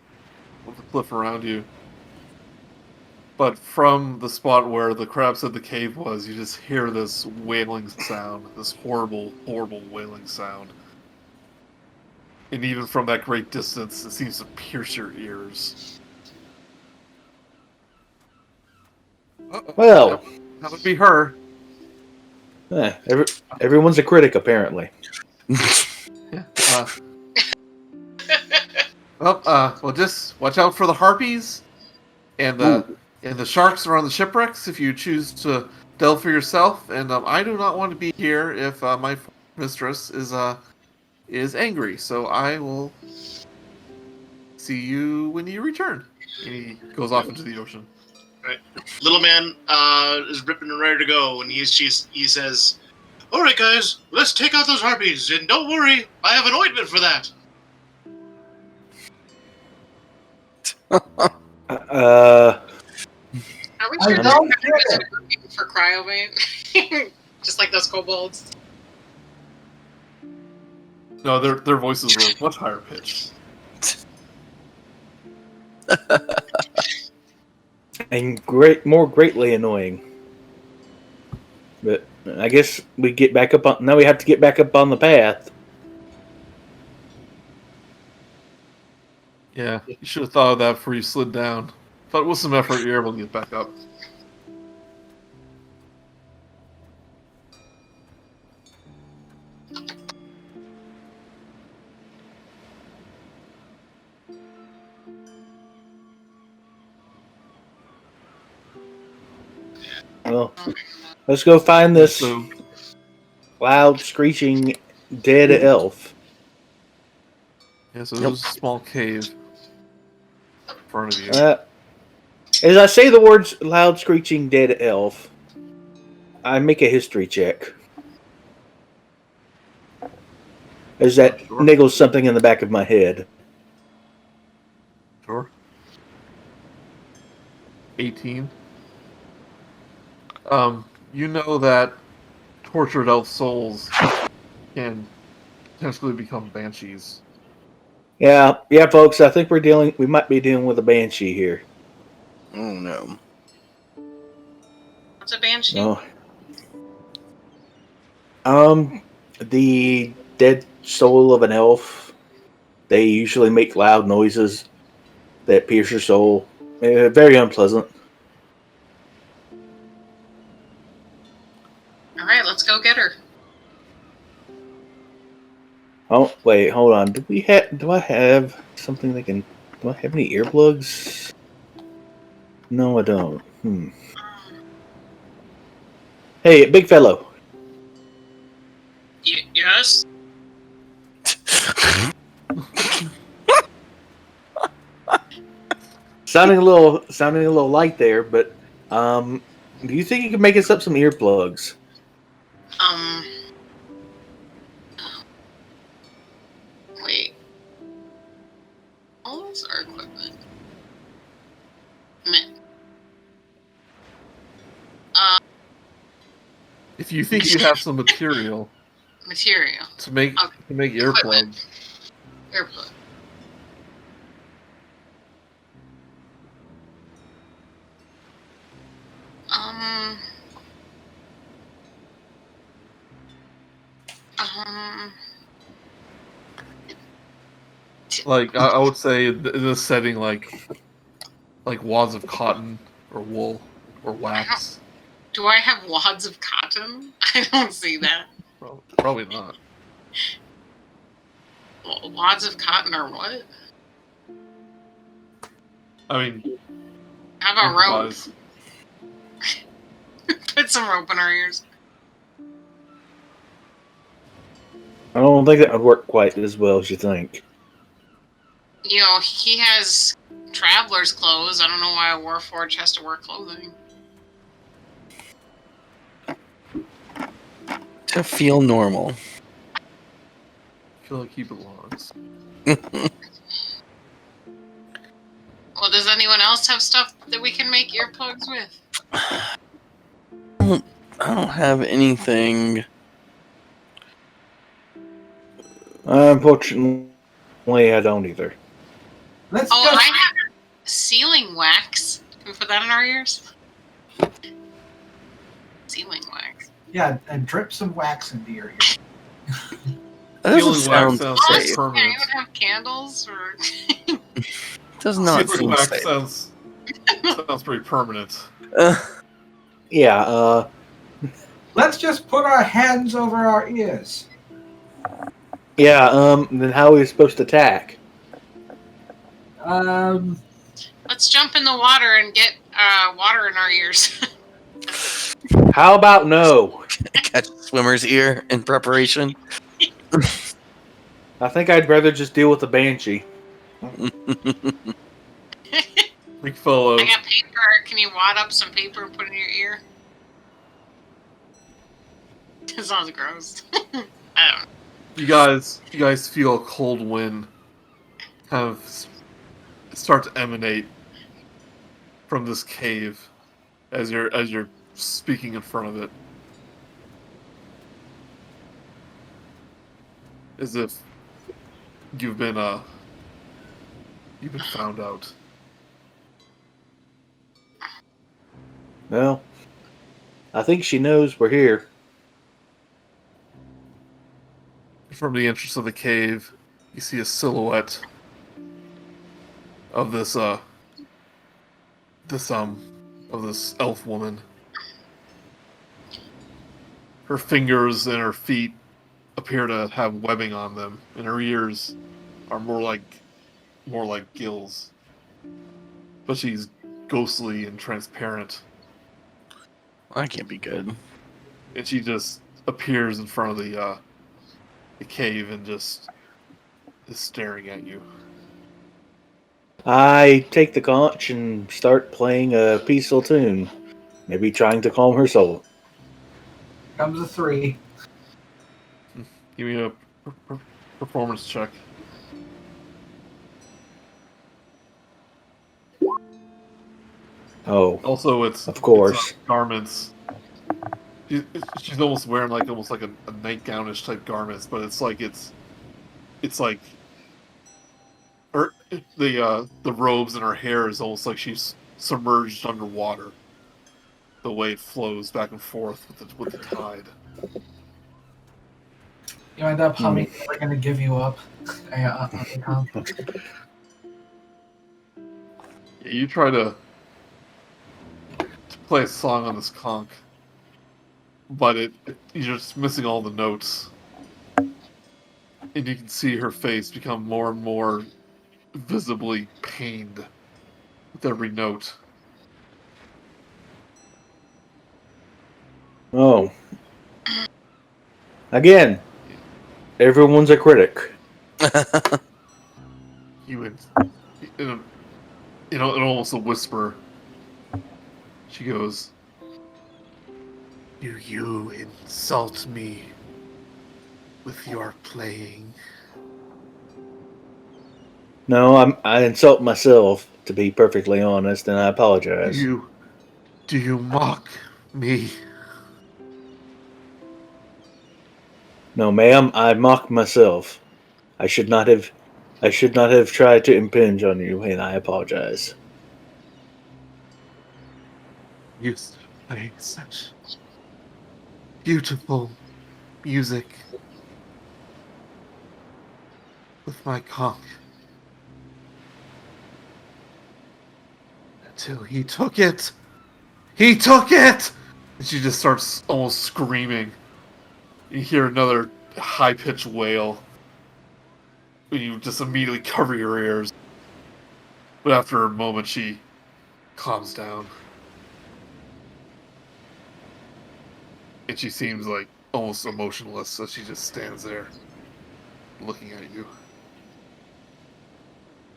of the cliff around you. But from the spot where the crab said the cave was, you just hear this wailing sound. This horrible, horrible wailing sound. And even from that great distance, it seems to pierce your ears. Uh-oh. Well, Yep, that would be her. Everyone's a critic apparently. Yeah. Well, just watch out for the harpies and the sharks around the shipwrecks if you choose to delve for yourself. And I do not want to be here if my mistress is angry. So I will see you when you return. And he goes off into the ocean. Right. Little man is ripping and ready to go, and he says, "All right, guys, let's take out those harpies, and don't worry, I have an ointment for that." Are we I sure don't that get it. looking for cryovane? Just like those kobolds. No, their voices were much higher pitched. And more greatly annoying. But I guess we get back up on. Now we have to get back up on the path. Yeah, you should have thought of that before you slid down. But with some effort, you're able to get back up. Well, let's go find this So, loud, screeching, dead elf. yeah, so there's a small cave in front of you. As I say the words loud, screeching, dead elf, I make a history check. As that Sure. niggles something in the back of my head. Sure. 18. You know that tortured elf souls can potentially become banshees. Yeah, folks. I think we might be dealing with a banshee here. Oh no. What's a banshee? No. The dead soul of an elf. They usually make loud noises that pierce your soul. Very unpleasant. All right, let's go get her. Oh wait, hold on. Do I have something that can? Do I have any earplugs? No, I don't. Hey, big fellow. Yes. Sounding a little light there, but do you think you can make us up some earplugs? Wait. All those are equipment. Meh. If you think you have some material Material. to make earplugs, Earplug. like I would say in this setting, like wads of cotton or wool or wax. Do I have wads of cotton? I don't see that. Probably not. Wads of cotton or what? I mean, How about rope? improvise. Put some rope in our ears. I don't think that would work quite as well as you think. You know, he has traveler's clothes. I don't know why a Warforged has to wear clothing. To feel normal. I feel like he belongs. Well, does anyone else have stuff that we can make earplugs with? I don't have anything. Unfortunately, I don't either. Let's Oh, just I have sealing wax. Can we put that in our ears? Sealing wax. and drip some wax into your ear. That doesn't Sealing wax sound sounds safe. Can permanent. anyone have candles or? Does not Sealing seem wax safe. sounds pretty permanent. Yeah. Let's just put our hands over our ears. Yeah. Then how are we supposed to attack? Let's jump in the water and get water in our ears. How about no? Catch a swimmer's ear in preparation. I think I'd rather just deal with the banshee. Big fellow. I got paper. Can you wad up some paper and put it in your ear? That sounds gross. I don't know. You guys feel a cold wind kind of start to emanate from this cave as you're speaking in front of it. As if you've been found out. Well, I think she knows we're here. From the entrance of the cave, you see a silhouette of this elf woman. Her fingers and her feet appear to have webbing on them, and her ears are more like gills. But she's ghostly and transparent, That can't be good. and she just appears in front of the cave and just is staring at you. I take the conch and start playing a peaceful tune, maybe trying to calm her soul. Comes a 3. Give me a performance check. Oh, Also, it's of course. it's, garments. She's almost wearing like a nightgownish type garments, but it's like the robes in her hair is almost like she's submerged underwater. The way it flows back and forth with the tide. You end up humming, "We're gonna give you up." Yeah, you try to play a song on this conch, but you're just missing all the notes. And you can see her face become more and more visibly pained with every note. Oh. Again, everyone's a critic. You in almost a whisper, she goes, "Do you insult me with your playing?" No, I insult myself, to be perfectly honest, and I apologize. Do you mock me? No, ma'am, I mock myself. I should not have tried to impinge on you, and I apologize. You used to play such beautiful music with my conch. Until he took it! He took it! And she just starts almost screaming. You hear another high-pitched wail. And you just immediately cover your ears. But after a moment, she calms down. And she seems like almost emotionless, so she just stands there, looking at you.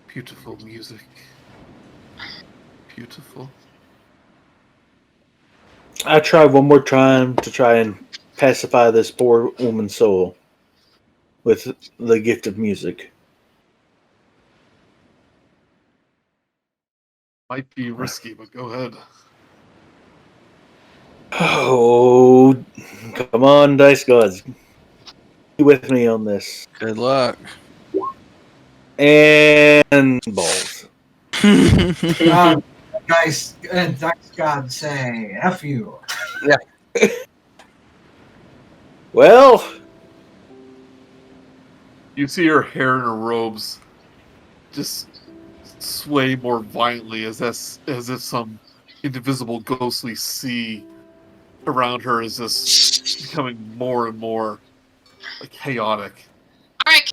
Beautiful music. Beautiful. I try one more time to try and pacify this poor woman's soul with the gift of music. Might be risky, but go ahead. Oh, come on, dice gods. Be with me on this. Good luck. And balls. Dice God say F you. Well, You see her hair and her robes just sway more violently as if some indivisible ghostly sea around her is just becoming more and more chaotic. All right,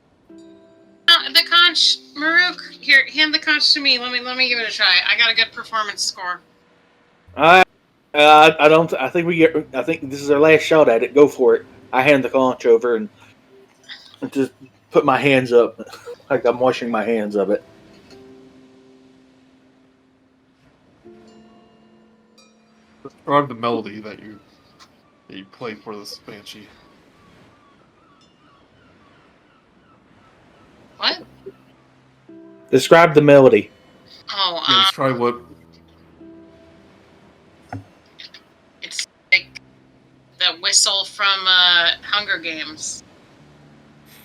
the conch, Murook, here, hand the conch to me. Let me give it a try. I got a good performance score. I think this is our last shot at it. Go for it. I hand the conch over and just put my hands up like I'm washing my hands of it. Describe the melody that you play for this banshee. What? Describe the melody. Oh, Yeah, let's try what. it's like the whistle from Hunger Games.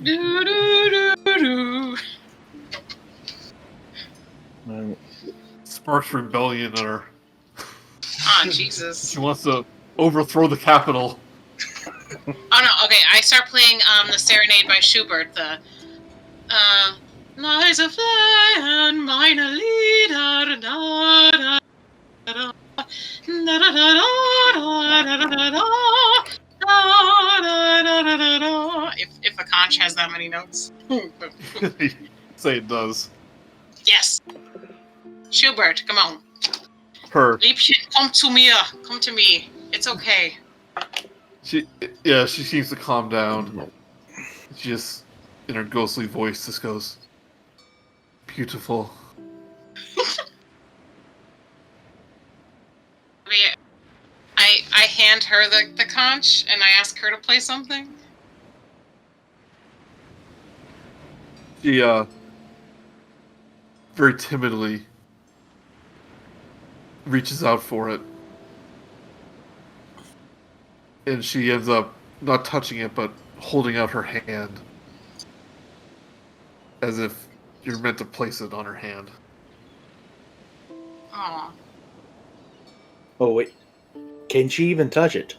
Do do do do. Sparks rebellion in her. Oh, Jesus. She wants to overthrow the capital. Oh no, okay, I start playing the Serenade by Schubert, the Lies a fly and mine a leader, da da da da. If a conch has that many notes. Say it does. Yes. Schubert, come on. Her. Liebchen, come to me. It's okay. She seems to calm down. She just, in her ghostly voice, just goes, "Beautiful." I hand her the conch and I ask her to play something. She very timidly reaches out for it. And she ends up not touching it, but holding out her hand. As if you're meant to place it on her hand. Oh. Oh wait, can she even touch it?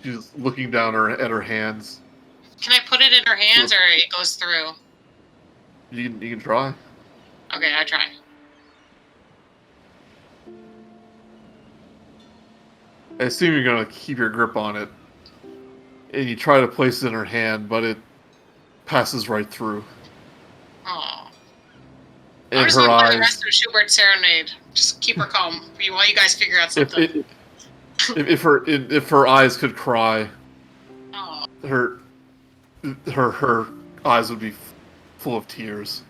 She's looking down at her hands. Can I put it in her hands, or it goes through? You can try. Okay, I try. I assume you're gonna keep your grip on it, and you try to place it in her hand, but it passes right through. Oh. I'm And just her gonna play the eyes. rest of Schubert's Serenade. Just keep her calm while you guys figure out something. If her eyes could cry, Oh. her eyes would be full of tears.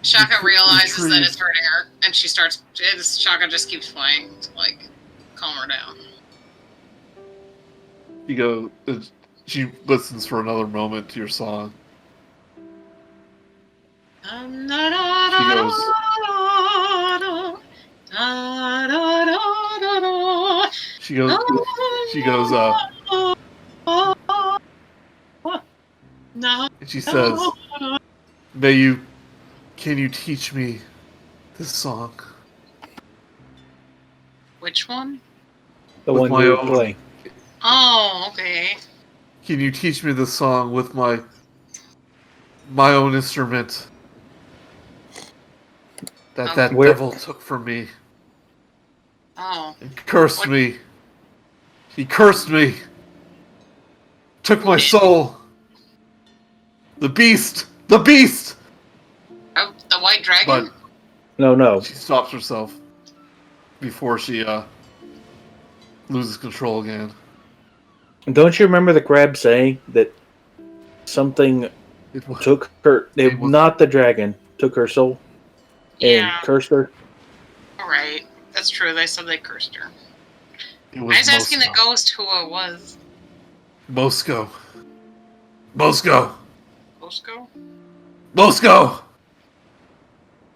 Chaka realizes that retrieve- it's hurting her, and she starts. Chaka just keeps playing to like calm her down. She listens for another moment to your song. She goes. She goes. And she says, can you teach me this song? Which one? The With one my you were own- playing. Oh, okay. Can you teach me this song with my own instrument that Where- devil took from me Oh. and cursed me? He cursed me. Took my soul. The beast. The beast. Oh, the white dragon? But No. she stops herself before she loses control again. Don't you remember the crab saying that something It was, took her? It was- Not the dragon took her soul and Yeah. cursed her. Alright. That's true. They said they cursed her. it I was was asking the Moscow. ghost who it was. Moscow.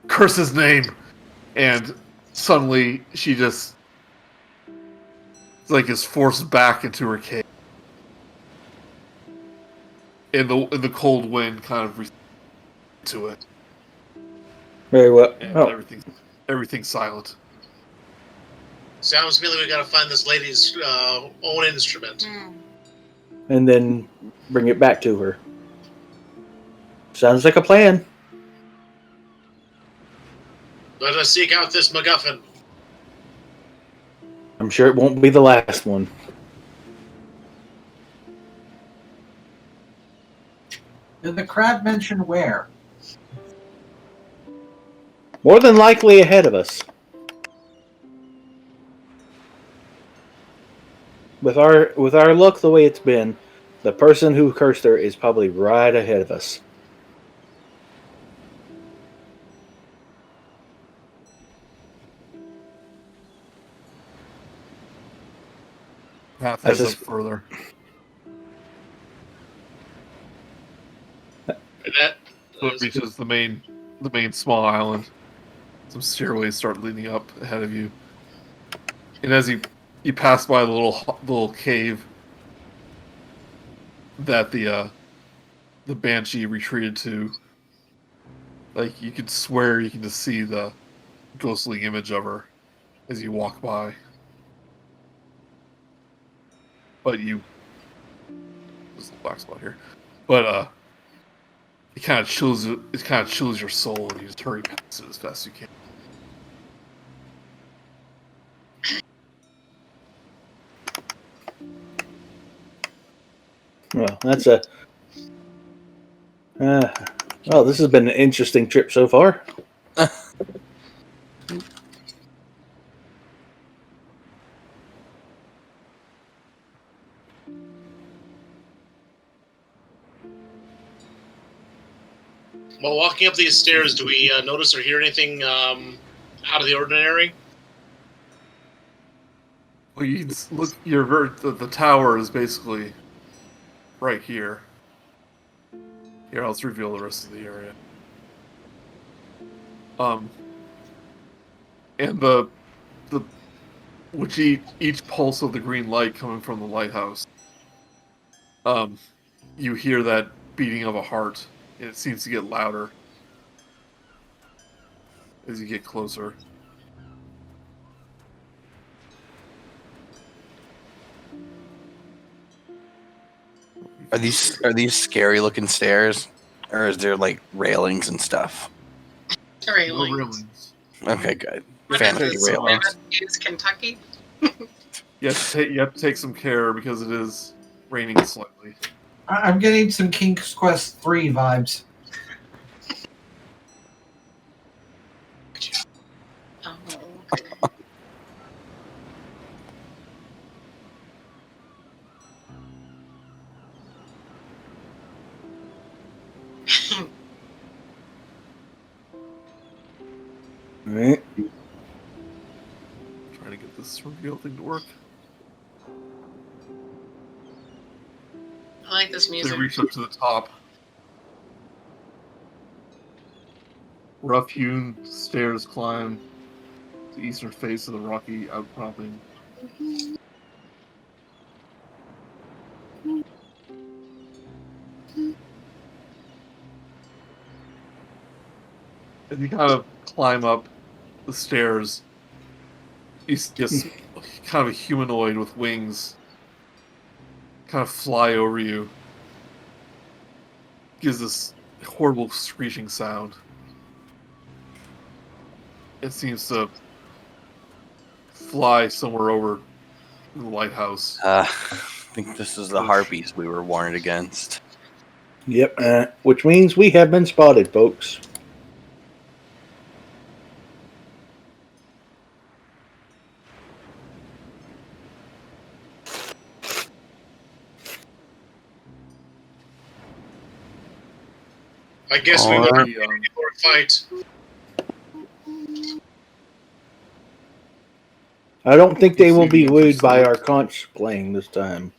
Curse his name. And suddenly she just is forced back into her cave. And the cold wind kind of to it. Very well. And Oh, everything's silent. Sounds to me like we gotta find this lady's own instrument. Hmm. and then bring it back to her. Sounds like a plan. Let us seek out this MacGuffin. I'm sure it won't be the last one. Did the crab mention where? More than likely ahead of us. With our luck the way it's been, the person who cursed her is probably right ahead of us. Path I heads up just- further. And that So it reaches the main small island. Some stairways start leading up ahead of you. And as you pass by the little cave that the Banshee retreated to, like you could swear you can just see the ghostly image of her as you walk by. But there's a black spot here. But it kind of chills your soul, and you just hurry past it as fast as you can. Well, that's a. Well, this has been an interesting trip so far. while walking up these stairs, do we notice or hear anything out of the ordinary? Well, you can look. The tower is basically right here. Here, I'll just reveal the rest of the area. And the which each pulse of the green light coming from the lighthouse, you hear that beating of a heart, and it seems to get louder as you get closer. Are these scary looking stairs, or is there like railings and stuff? Railings. No railings. Okay, good. What Fantasy is this? railings. Is Kentucky? You have to take some care because it is raining slightly. I'm getting some King's Quest 3 vibes. Oh, okay. Right. Trying to get this reveal thing to work. I like this They music. reach up to the top. Rough-hewn stairs climb the eastern face of the rocky outcropping. As you kind of climb up the stairs, you see kind of a humanoid with wings kind of fly over you. Gives this horrible screeching sound. It seems to fly somewhere over the lighthouse. I think this is the harpies we were warned against. Yep. Which means we have been spotted, folks. I guess we All will right. be ready for a fight. I don't think they You will see be the wooed by interest our conch playing this time.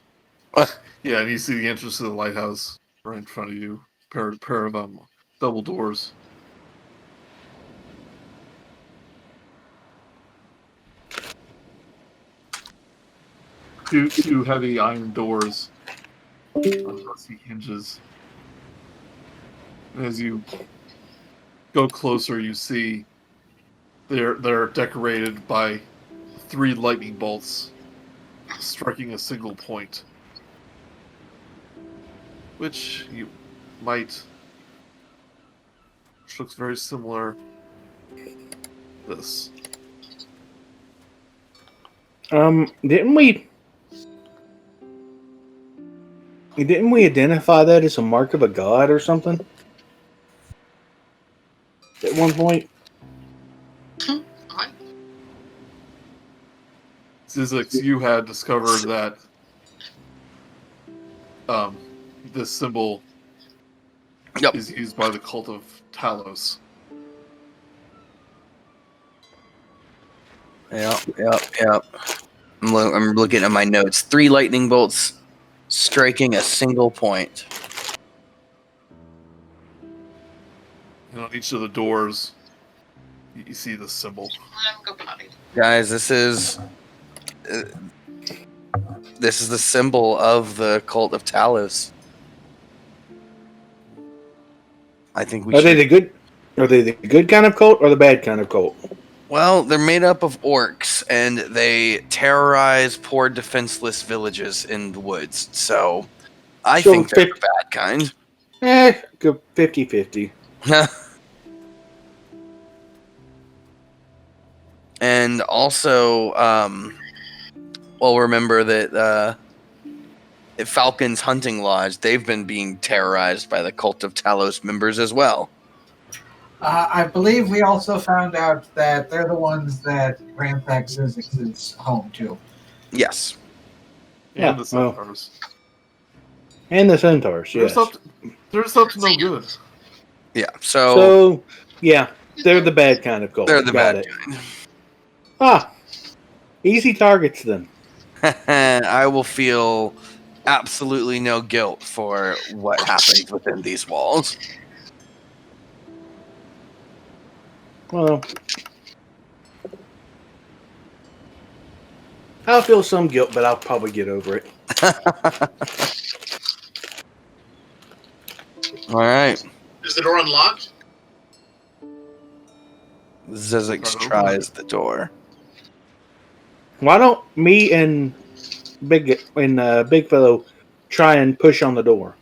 Yeah, and you see the entrance to the lighthouse right in front of you. Pair of double doors. Two heavy iron doors on rusty hinges. And as you go closer, you see they're decorated by 3 lightning bolts striking a single point, which which looks very similar to this. Didn't we identify that as a mark of a god or something? At one point? What? Zyzzyx, you had discovered that this symbol Yep. is used by the Cult of Talos. Yep. I'm looking at my notes. 3 lightning bolts striking a single point. And on each of the doors, you see the symbol. I'm go potty. Guys, this is the symbol of the Cult of Talos. I think we Are should. they the good kind of cult or the bad kind of cult? Well, they're made up of orcs, and they terrorize poor, defenseless villages in the woods. So, I So think they're the bad kind. Go 50-50. And also, remember that at Falcon's Hunting Lodge, they've been being terrorized by the Cult of Talos members as well. I believe we also found out that they're the ones that ransacked Zyzzyx's home, too. Yes. Yeah, And the Centaurs. And the Centaurs, yes. They're up to no good. Yeah, So, yeah, they're the bad kind of cult. they're the Got bad it. kind. Easy targets then. I will feel absolutely no guilt for what happens within these walls. Well, I'll feel some guilt, but I'll probably get over it. All right. Is the door unlocked? Zyzzyx tries the door. Why don't me and BigFellow try and push on the door?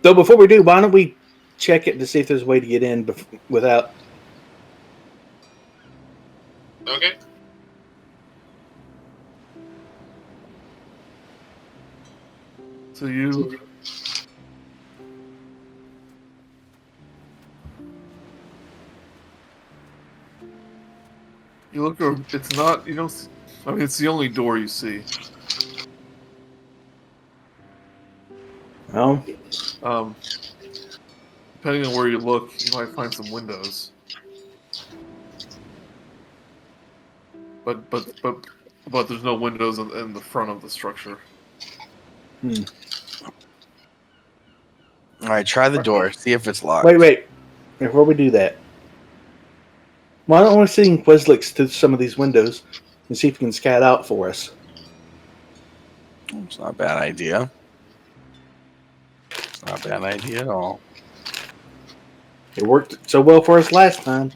So before we do, why don't we check it to see if there's a way to get in without... Okay. So you look over. It's not. You don't. I mean, it's the only door you see. Oh, Depending on where you look, you might find some windows. But there's no windows in the front of the structure. All right, try the door. See if it's locked. wait. Before we do that, why don't we send Quizlix to some of these windows and see if he can scout out for us? It's not a bad idea. It's not a bad idea at all. It worked so well for us last time.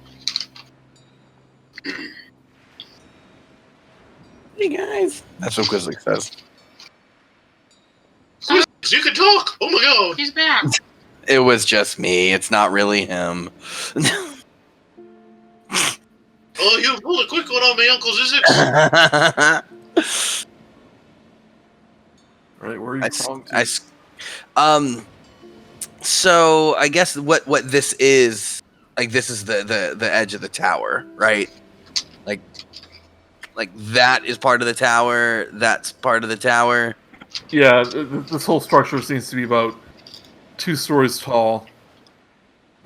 Hey guys, that's what Quizlix says. You can talk. Oh my god. He's back. It was just me. It's not really him. Oh, you pulled a quick one on me, Uncle Zyzzyx. Right, where are you crawling to? So I guess what this is, like, this is the edge of the tower, right? Like that is part of the tower. That's part of the tower. Yeah, this whole structure seems to be about 2 stories tall.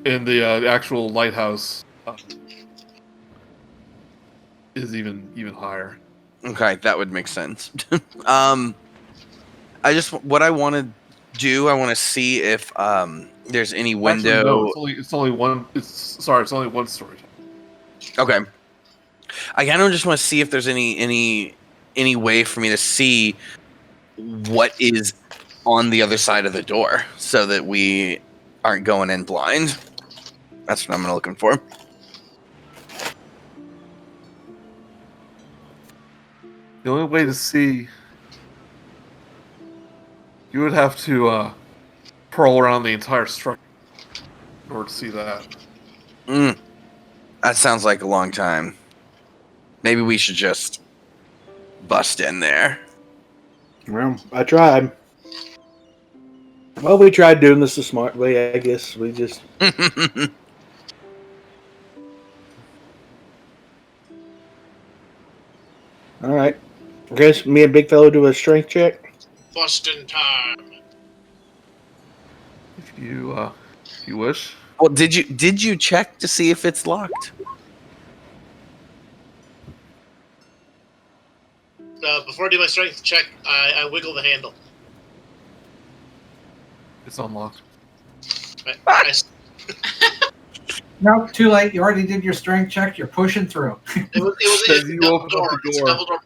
And the actual lighthouse is even higher. Okay, that would make sense. What I want to do, I want to see if there's any window. Actually, no, it's only one. It's only 1 story. Okay. I kind of just want to see if there's any way for me to see what is on the other side of the door, so that we aren't going in blind. That's what I'm looking for. The only way to see, you would have to pearl around the entire structure in order to see that. That sounds like a long time. Maybe we should just bust in there. Well, I tried. Well, we tried doing this the smart way. I guess we just... All right. I guess me and BigFellow do a strength check. Bustin' time. If you wish. Well, did you check to see if it's locked? Before I do my strength check, I wiggle the handle. It's unlocked. No, too late. You already did your strength check. You're pushing through. It was You a double open up door. the It's a door. double door.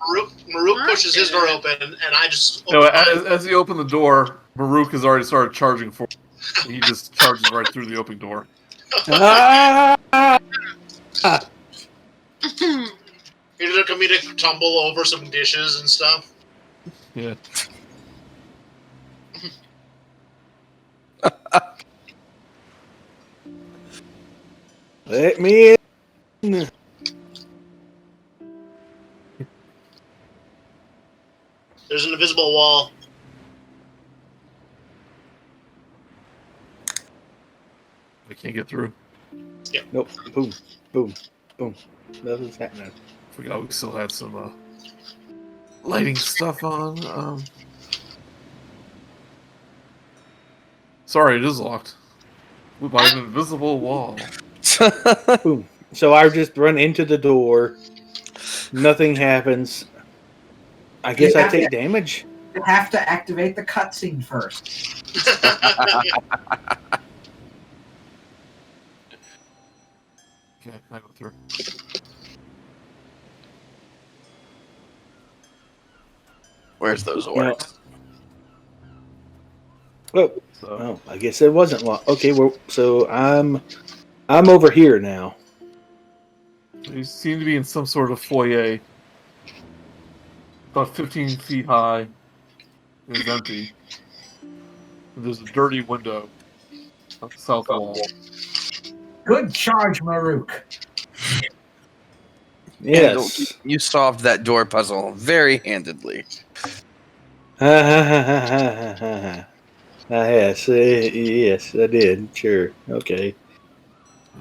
Murook pushes his door open, and I just open No, mine. as you open the door, Murook has already started charging for. He just charges right through the open door. You're looking at me to tumble over some dishes and stuff. Yeah. Let me in. There's an invisible wall. I can't get through. Nope. Boom. Boom. Boom. Nothing's happening. Forgot we still had some lighting stuff on. Sorry, it is locked. By an invisible wall. Boom. So I just run into the door. Nothing happens. I guess I take damage. You have to activate the cutscene first. Okay, I go through. Where's those orcs? Oh, So oh, I guess it wasn't long. Okay, well, so I'm over here now. you seem to be in some sort of foyer, about 15 feet high. It is empty. There's a dirty window on the south wall. Good charge, Murook. Yes. You solved that door puzzle very handedly. Yes, yes, I did. Sure. Okay.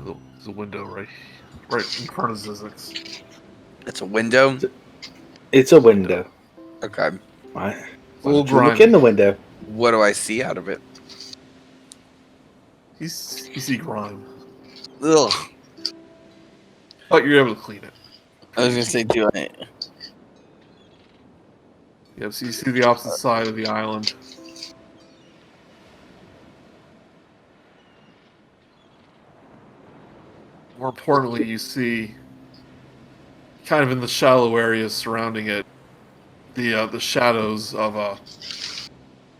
There's a window right in front of Zyzzyx. It's a window. It's a window. Okay. Why It's a little don't you look grimy. in the window? What do I see out of it? You see grime. Ugh. But you're able to clean it. I was gonna say, do I? Yep, so you see the opposite side of the island. More importantly, you see, kind of in the shallow areas surrounding it, the shadows of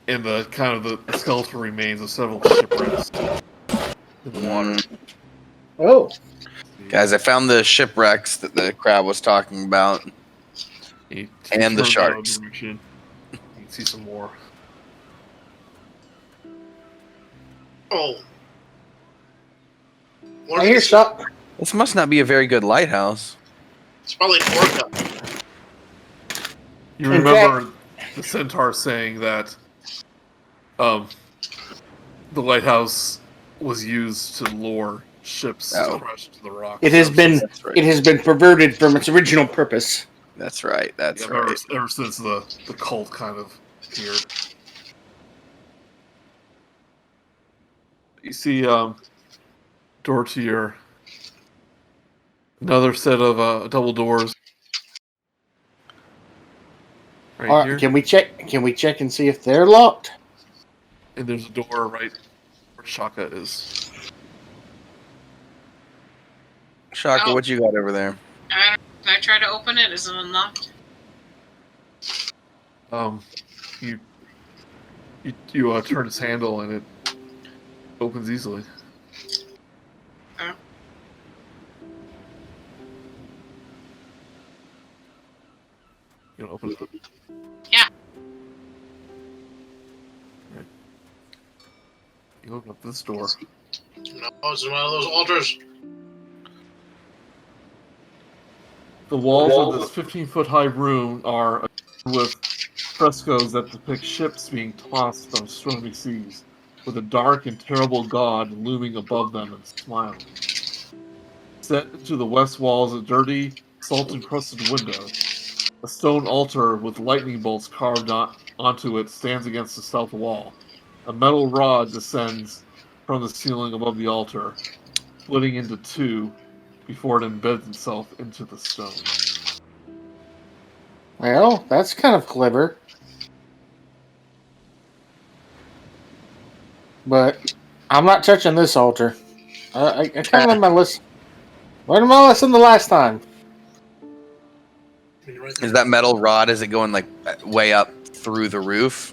in the kind of the skeletal remains of several shipwrecks in the water. Oh, Guys, I found the shipwrecks that the crowd was talking about. You And the turn sharks. that direction, you can see some more. Oh. I hear stop. This must not be a very good lighthouse. It's probably an orca. You In remember the Centaur saying that the lighthouse was used to lure ships to crash into the rocks. It has been That's right. it has been perverted from its original purpose. That's right. That's Yeah, right. ever since the cult kind of appeared. You see door to your another set of double doors. Right here. Can we check? Can we check and see if they're locked? And there's a door right where Chaka is. Chaka, Oh. what you got over there? I don't. Can I try to open it? Is it unlocked? You turn its handle and it opens easily. Oh. You want to open it? Yeah. Right. You open up this door. No, it's one of those altars. The walls of this 15-foot high room are with frescoes that depict ships being tossed on stormy seas, with a dark and terrible god looming above them and smiling. Set into the west wall is a dirty, salt-encrusted window. A stone altar with lightning bolts carved onto it stands against the south wall. A metal rod descends from the ceiling above the altar, splitting into two before it embeds itself into the stone. Well, that's kind of clever. But I'm not touching this altar. I kind of learned my lesson. Learned my lesson the last time. Is that metal rod? Is it going like way up through the roof?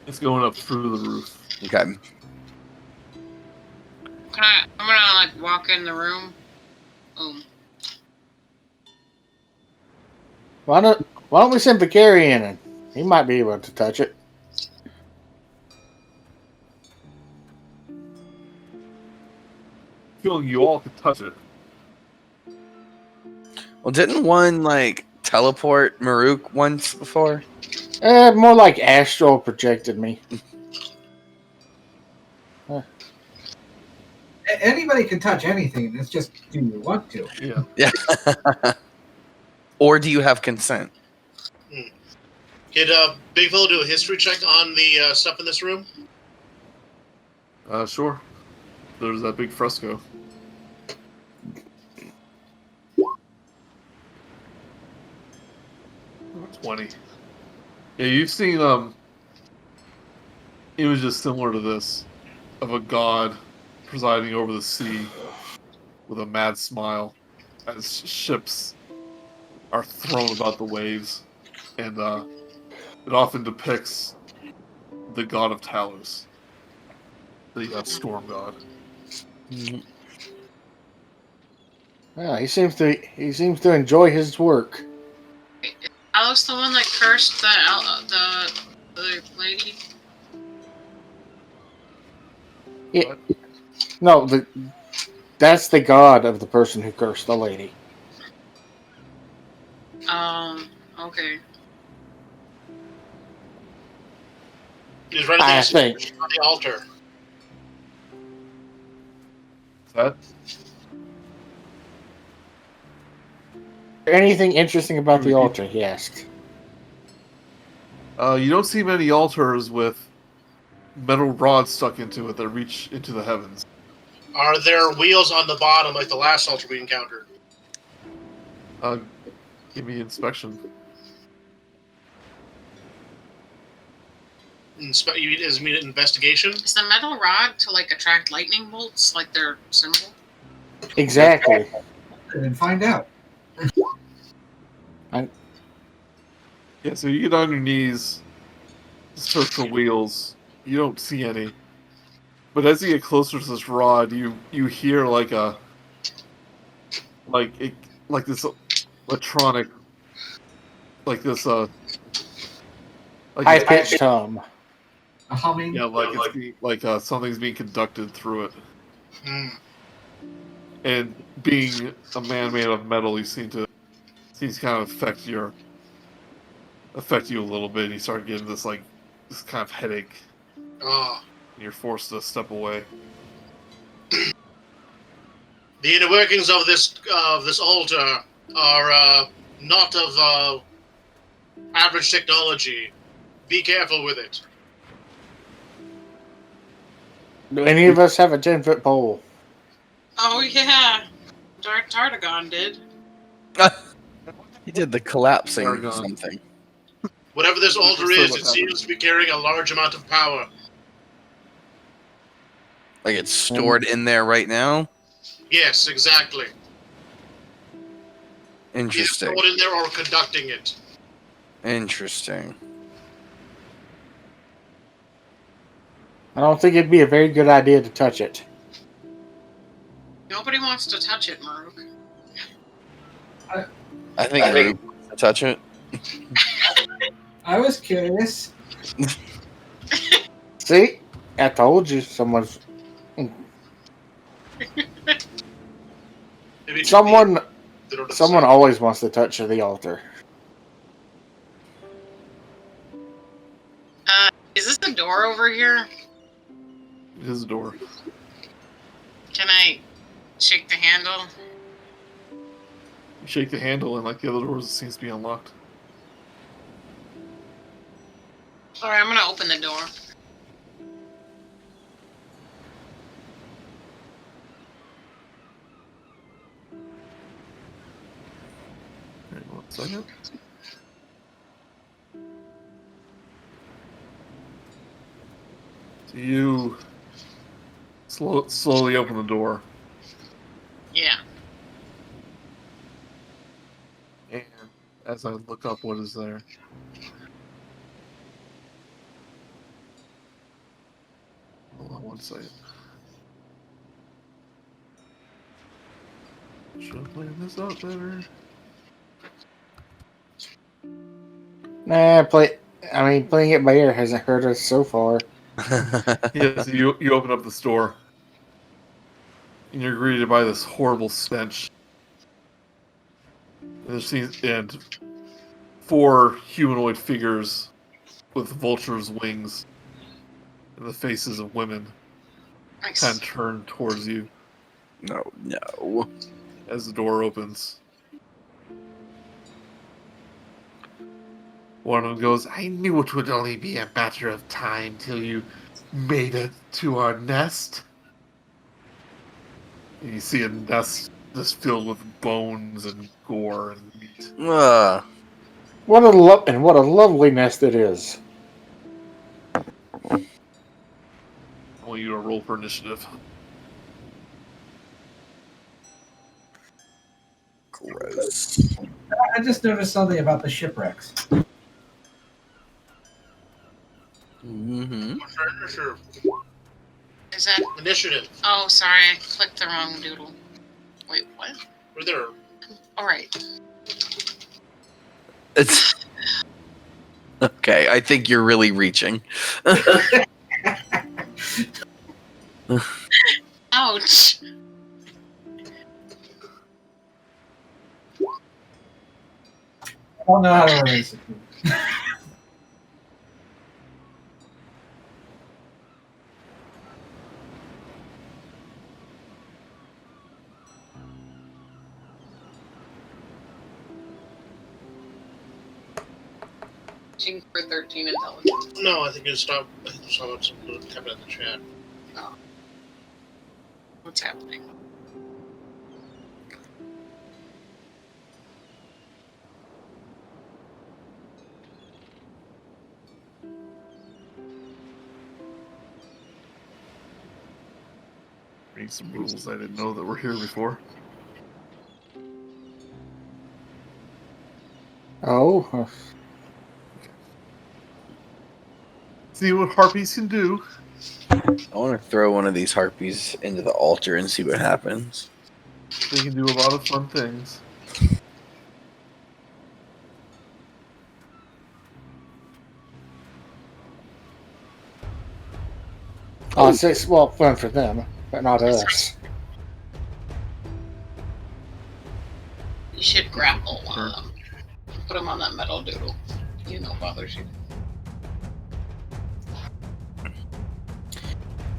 It's going up through the roof. Okay. I'm gonna like walk in the room. Why don't we send Vicarian in? He might be able to touch it. Feel you all could touch it. Well, didn't one like teleport Murook once before? More like astral projected me. Anybody can touch anything. It's just, do you want to? Yeah. Yeah. Or do you have consent? Could BigFellow do a history check on the stuff in this room? Sure. There's that big fresco. 20. Yeah, you've seen images similar to this of a god presiding over the sea with a mad smile as ships are thrown about the waves, and it often depicts the god of Talos, the storm god. Yeah, he seems to enjoy his work. Talos the one that cursed the lady? Yeah. No, that's the god of the person who cursed the lady. Okay. He's right I at think. on the altar. Is that Anything interesting about the altar? He asked. you don't see many altars with metal rods stuck into it that reach into the heavens. Are there wheels on the bottom like the last altar we encountered? Give me inspection. Is mean investigation? Is the metal rod to like attract lightning bolts, like their symbol? Exactly. And find out. Yeah, so you get on your knees, search for wheels. You don't see any. But as you get closer to this rod, you hear like this electronic, like this like High pitched hum. A humming. yeah, something's being conducted through it. Hmm. And being a man made of metal, seems to kind of affect you a little bit. You start getting this kind of headache. Oh. And you're forced to step away. The inner workings of this altar are not of average technology. Be careful with it. Do any of us have a 10-foot pole? Oh yeah, Tartagon did. He did the collapsing Paragon. something. Whatever this altar So is, what it seems to be carrying a large amount of power. Like it's stored in there right now. Yes, exactly. Either Interesting. stored in there or conducting it. Interesting. I don't think it'd be a very good idea to touch it. Nobody wants to touch it, Murook. I think Murook wants to touch it. I was curious. See? I told you someone's... Maybe it should Someone be the Lord of someone Sight. always wants to touch the altar. Is this the door over here? It is a door. Can I shake the handle? You shake the handle, and like the other doors, it seems to be unlocked. Alright, I'm gonna open the door. Hang on 1 second. So you slowly open the door, Yeah. and as I look up what is there, hold on 1 second. Should have planned this out better. Nah, playing it by ear hasn't hurt us so far. Yes, you open up the store, and you're greeted by this horrible stench. And 4 humanoid figures with vultures' wings and the faces of women Nice. kind of turn towards you No. as the door opens. One of them goes, "I knew it would only be a matter of time till you made it to our nest." And you see a nest just filled with bones and gore and meat. What a lovely nest it is. roll for initiative. Gross. I just noticed something about the shipwrecks. Mm-hmm. Sure. Is that? Initiative. Oh, sorry, I clicked the wrong doodle. Wait, what? We're there. All right. It's okay. I think you're really reaching. Ouch. I don't know how to erase it. For 13 intelligence. No, I think it's not. I think there's not much happening in the chat. What's happening? Reading some rules I didn't know that were here before. Oh. See what harpies can do. I want to throw one of these harpies into the altar and see what happens. They can do a lot of fun things. Oh, it's well fun for them, but not us. You should grapple one of them. Put them on that metal doodle. You know, bothers you.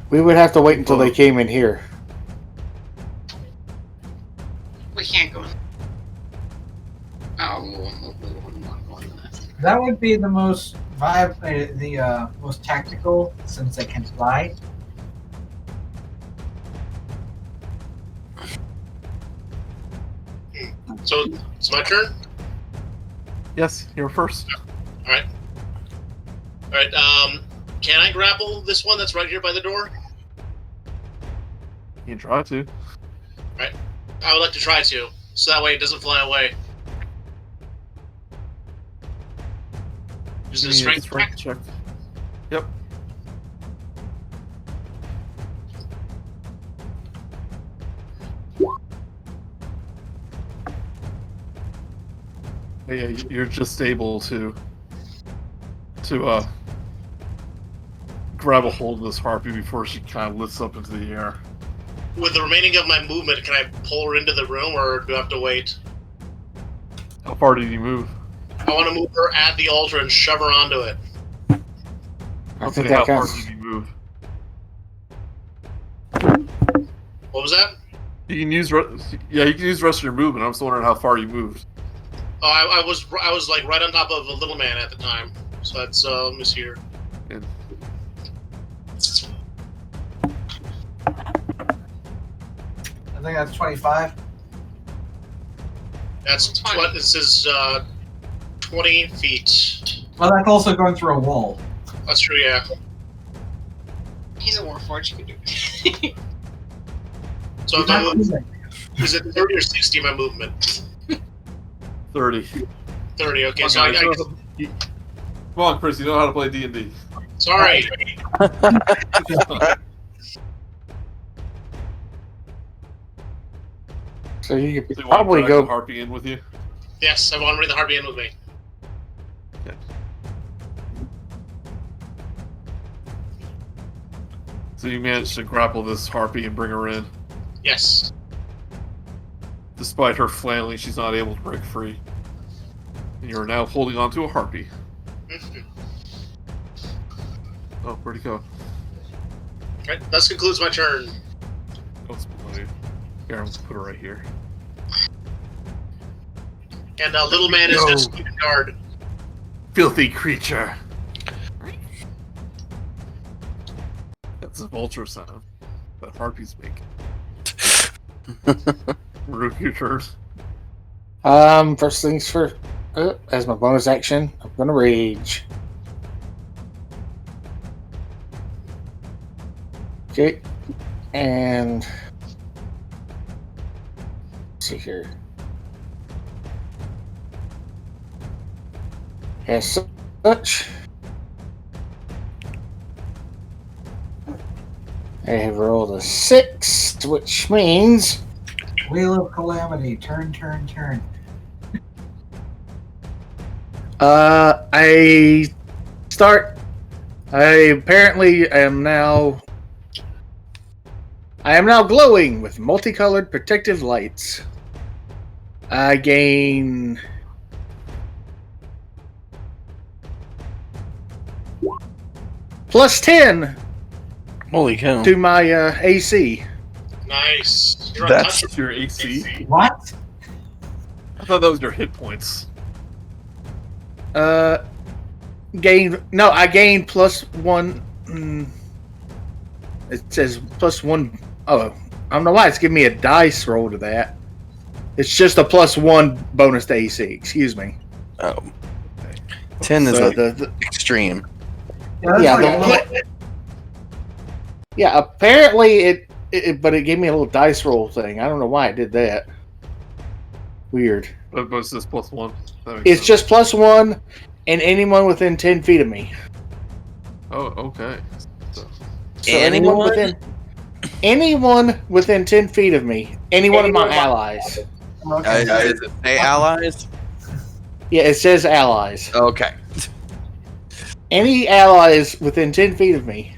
We would have to wait until they came in here. We can't go in. Oh, we wouldn't want to go in that. That would be the most most tactical, since they can fly. So it's my turn. Yes, you're first. All right. Can I grapple this one that's right here by the door? You can try to. I would like to try to, so that way it doesn't fly away. Is it a strength check? Yep. Yeah, you're just able to grab a hold of this harpy before she kind of lifts up into the air. With the remaining of my movement, can I pull her into the room, or do I have to wait? How far did you move? I want to move her at the altar and shove her onto it. I think Okay, how that far counts. did you move? What was that? You can use you can use the rest of your movement. I'm just wondering how far you moved. Oh, I was like right on top of a little man at the time. So that's let me see here. And I think that's 25. That's what this is. 20 feet. Well, that's also going through a wall. That's true. Yeah. He's a Warforged. You can do it. So if I move, is it 30 or 60 my movement? 30. 30. Okay. Come So on, guys, come on, Chris. You know how to play D&D. sorry. So you could So you want to probably drag the go. harpy in with you. Yes, I want to bring the harpy in with me. So you managed to grapple this harpy and bring her in. Yes. Despite her flailing, she's not able to break free. And you are now holding on to a harpy. Oh, where'd he go? Right. That concludes my turn. Oh, it's below you. Here, I'm gonna put her right here. And little man is Yo. just keeping guard. Filthy creature! That's a vulture sound that harpies make. Murook, your turn. First things first. As my bonus action, I'm gonna rage. Okay. And let's see here. As such, I have rolled a 6, which means Wheel of Calamity. Turn, turn, turn. I apparently am now glowing with multicolored protective lights. I gain +10 Holy cow! to my AC. Nice. You're That's- untouchable. Your AC? What? I thought that was your hit points. I gained +1. It says +1. Oh, I don't know why it's giving me a dice roll to that. It's just a +1 bonus to AC. Excuse me. Oh. 10 is So the extreme. Yeah, yeah, that's like a little- yeah. Apparently but it gave me a little dice roll thing. I don't know why it did that. Weird. But it's just +1. That makes It's sense. just +1, and anyone within 10 feet of me. Oh, okay. So, So Anyone? anyone within 10 feet of me, any one of my allies. Okay. Does it say allies? Yeah, it says allies. Okay. Any allies within 10 feet of me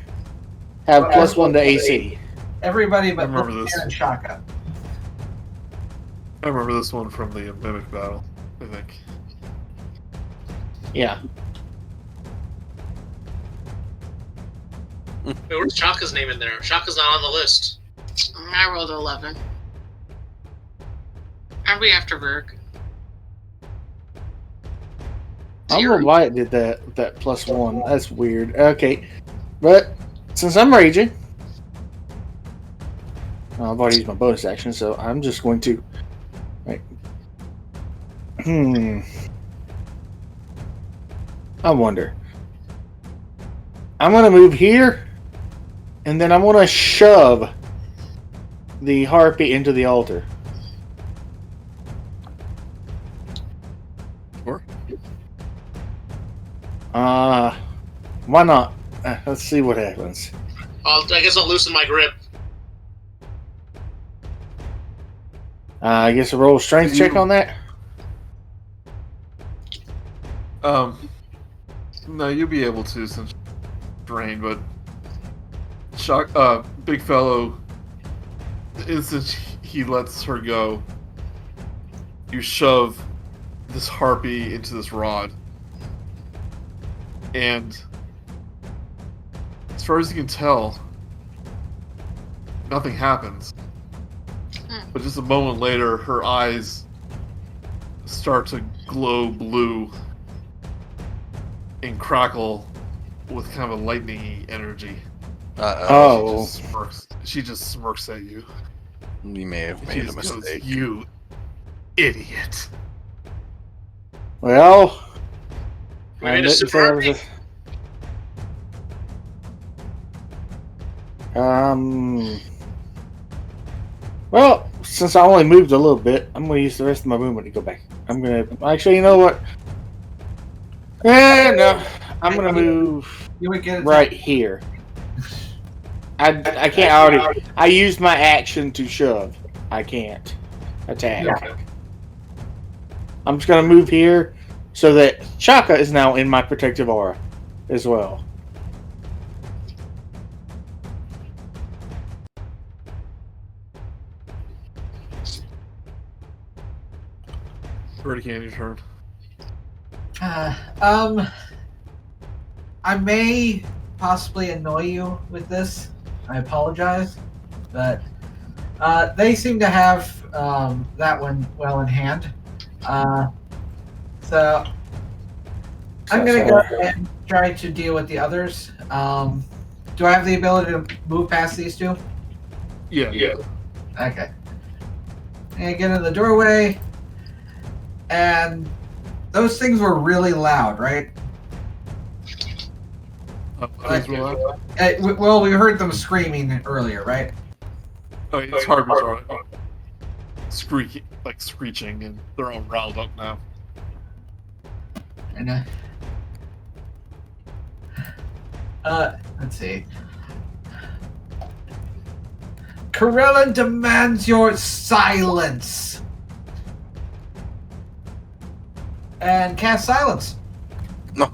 have +1 to AC. Everybody but I remember this. Brice and Chaka. I remember this one from the Mimic battle, I think. Yeah. Wait, where's Chaka's name in there? Chaka's not on the list. I rolled 11. Are we after Verikan? I don't know why it did that +1. That's weird. Okay. But since I'm raging, I've already used my bonus action, so I'm just going to. Right. I wonder. I'm going to move here, and then I'm going to shove the harpy into the altar. Sure. Why not? Let's see what happens. I guess I'll loosen my grip. I guess a roll a strength check on that. No, you'll be able to since drain, but BigFellow, the instant he lets her go, you shove this harpy into this rod, and as far as you can tell, nothing happens. But just a moment later, her eyes start to glow blue and crackle with kind of a lightning-y energy. Uh-oh. She just smirks at you. You may have She made a just goes, mistake. "You idiot." Well, We made a didn't super say I was harpy. Well, since I only moved a little bit, I'm going to use the rest of my movement to go back. I'm going to... Actually, you know what? No. I'm going to move You would get it right here. I can't already... I used my action to shove. I can't attack. Yeah. I'm just going to move here so that Chaka is now in my protective aura as well. Verikan, your turn. I may possibly annoy you with this. I apologize, but they seem to have that one well in hand. So I'm gonna go ahead and try to deal with the others. Do I have the ability to move past these two? Yeah. Okay. And get in the doorway. And those things were really loud, right? Please roll out. Well, we heard them screaming earlier, right? Oh, it's Harbor's alright. Screeching, and they're all riled up now. And let's see. Corella demands your silence. And cast silence. No.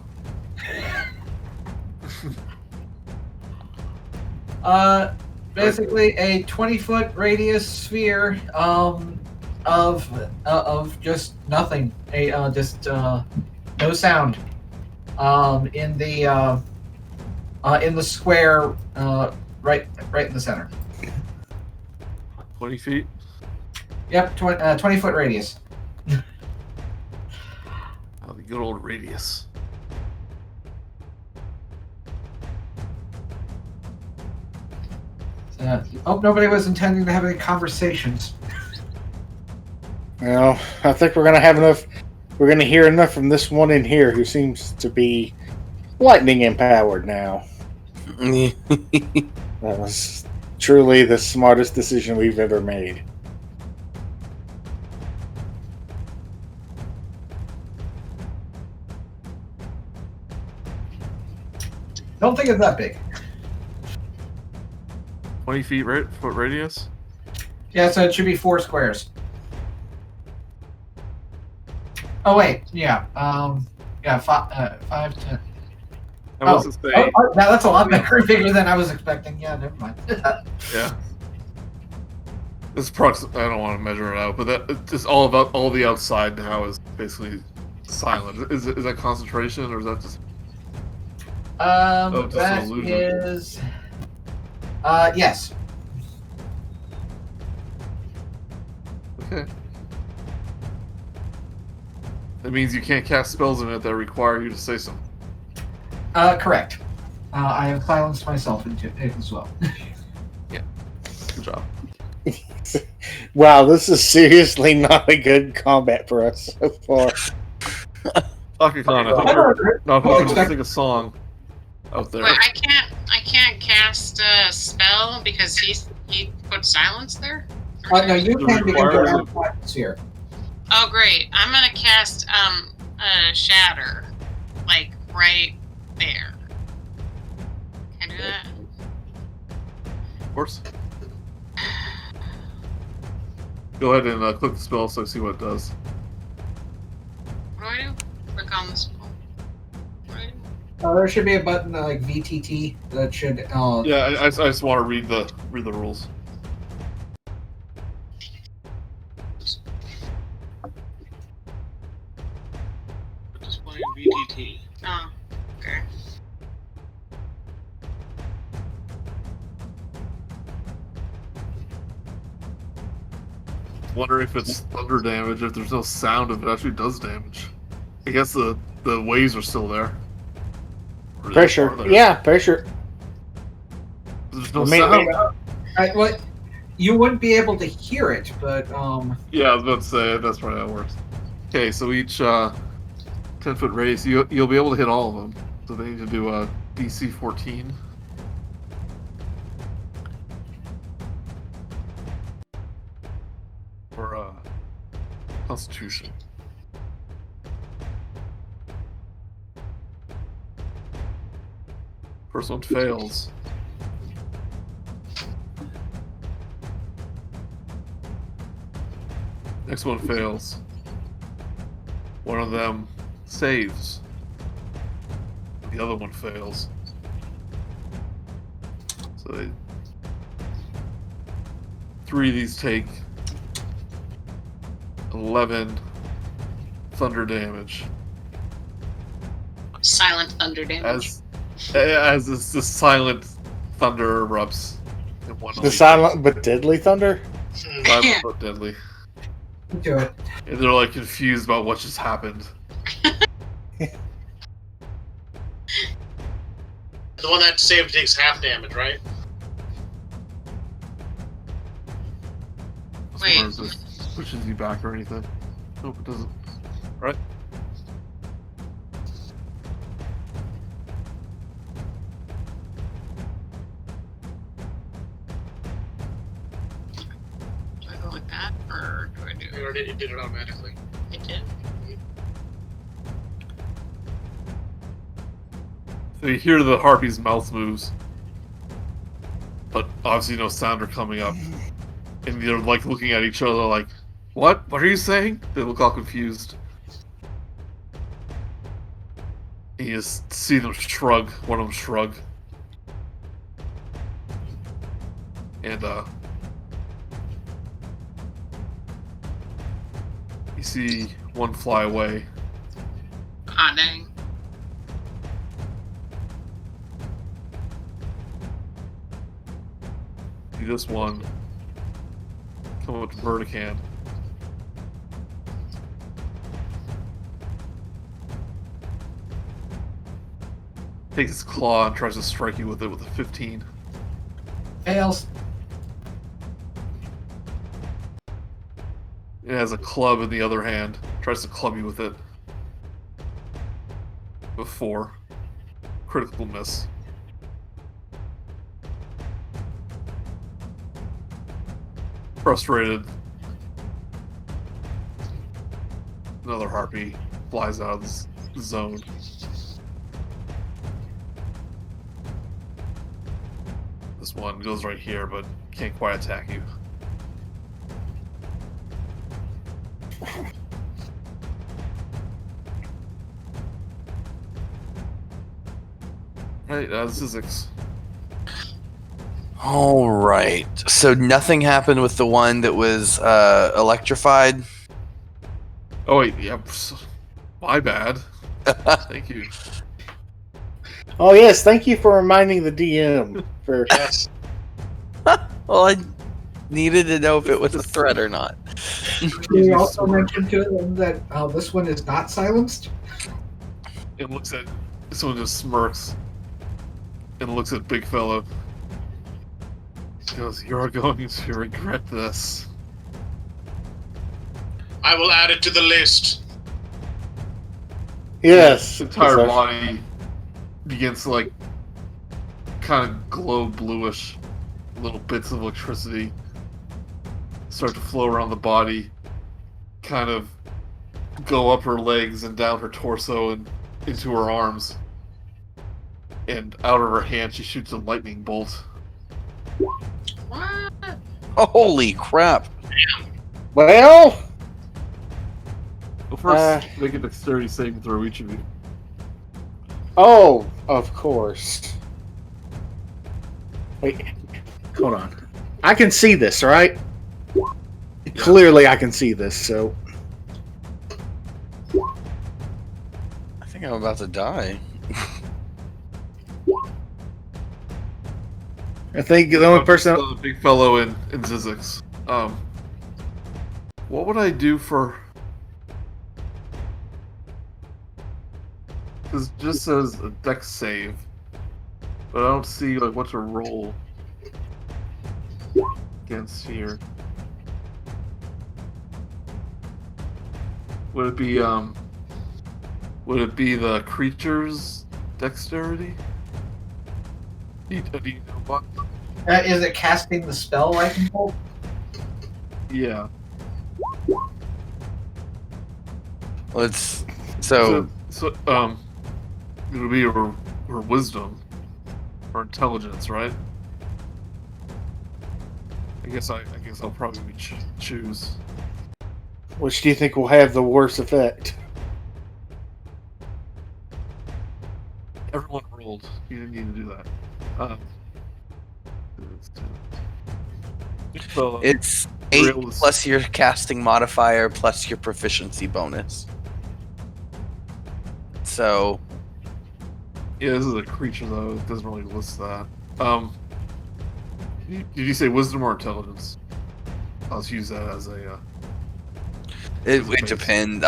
Basically a 20-foot radius sphere of just nothing. Just no sound. In the square, right in the center. 20 feet. Yep, 20-foot radius. Oh, the good old radius. Hope nobody was intending to have any conversations. Well, I think we're gonna have enough. We're gonna hear enough from this one in here who seems to be lightning empowered now. That was truly the smartest decision we've ever made. Don't think it's that big. 20 feet foot radius? Yeah, so it should be 4 squares. Oh wait, yeah, yeah, 5 to. I wasn't saying. Now that's a lot bigger than I was expecting. Yeah, never mind. Yeah. This I don't want to measure it out, but it's just all the outside now is basically silent. Is that concentration or is that just? Just that an illusion? is. Yes. Okay. That means you can't cast spells in it that require you to say something. Correct. I have silenced myself into it as well. Yeah. Good job. Wow, this is seriously not a good combat for us so far. Chaka Kahn, I think we're not hoping to sing a song out there. Wait, I can't cast a spell because he put silence there? No, you Does it can require begin it? to atmosphere. Oh great. I'm gonna cast a shatter. Like right there. Can I do that? Of course. Go ahead and click the spell so I see what it does. What do I do? Click on the spell. What do I do? There should be a button like VTT that should. Yeah, I just want to read the rules. Display VTT. Oh, okay. Wonder if it's thunder damage. If there's no sound, if it actually does damage. I guess the waves are still there. Or they are Pressure. there. Yeah, pressure. There's no I mean, sound. Well, you wouldn't be able to hear it, but Yeah, I was about to say that's probably how it works. Okay, so each 10-foot radius, you'll be able to hit all of them. So they need to do a DC 14. Or Constitution. First one fails. Next one fails. One of them saves. The other one fails. So 3 of these take 11 thunder damage. Silent thunder damage. As this silent thunder erupts in one of the these. silent but deadly thunder. Silent Yeah. but deadly. do it. And they're like confused about what just happened. The one that saved takes half damage, right? Wait. Or is this pushes you back or anything? Nope, it doesn't. Right? Or do I do it? It did it automatically. It did. So you hear the harpy's mouth moves, but obviously no sound are coming up. And they're like looking at each other like, what? What are you saying? They look all confused. And you just see them shrug, one of them shrug. And you see one fly away. Ah, dang. See this one come up to Verikan. Takes its claw and tries to strike you with it with a 15. Fails. It has a club in the other hand. Tries to club you with it. With 4. Critical miss. Frustrated. Another harpy flies out of this zone. This one goes right here, but can't quite attack you. Right, Zyzzyx. All right. So nothing happened with the one that was electrified. Oh wait, yeah. My bad. Thank you. Oh yes, thank you for reminding the DM. For Yes. Well, I needed to know if it was a threat or not. We also mentioned to them that this one is not silenced. It looks at someone, just smirks and looks at BigFellow. He goes, "You're going to regret this." I will add it to the list. yes, His entire yes, body begins to like kind of glow bluish. Little bits of electricity start to flow around the body, kind of go up her legs and down her torso and into her arms. And out of her hand, she shoots a lightning bolt. What? Holy crap! Well, Well, first, make a dexterity saving throw, each of you. oh, of course. Wait, hold on. I can see this, right? Clearly, I can see this. So, I think I'm about to die. I think the only person. The BigFellow and Zyzzyx. What would I do for? Because it just says a dex save, but I don't see like what to roll against here. Would it be the creature's dexterity? Do you know what? Is it casting the spell lightning bolt? Yeah. Let's. So it'll be her wisdom or intelligence, right? I guess I'll probably choose. Which do you think will have the worst effect? Everyone rolled. You didn't need to do that. So, it's 8 Realism. plus your casting modifier plus your proficiency bonus. So yeah, this is a creature though. It doesn't really list that. Did you say wisdom or intelligence? I'll just use that as a. it depends.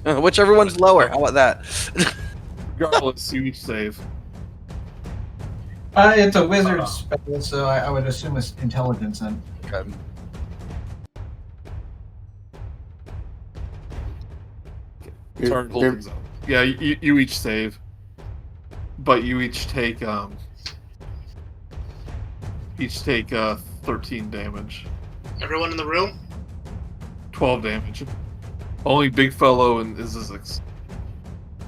Whichever one's lower. How about that? Regardless, you each save. It's a wizard spell, so I would assume it's intelligence then. Okay. Turn pull things out. Yeah, you each save, but you each take 13 damage. Everyone in the room? 12 damage. Only BigFellow and Zyzzyx.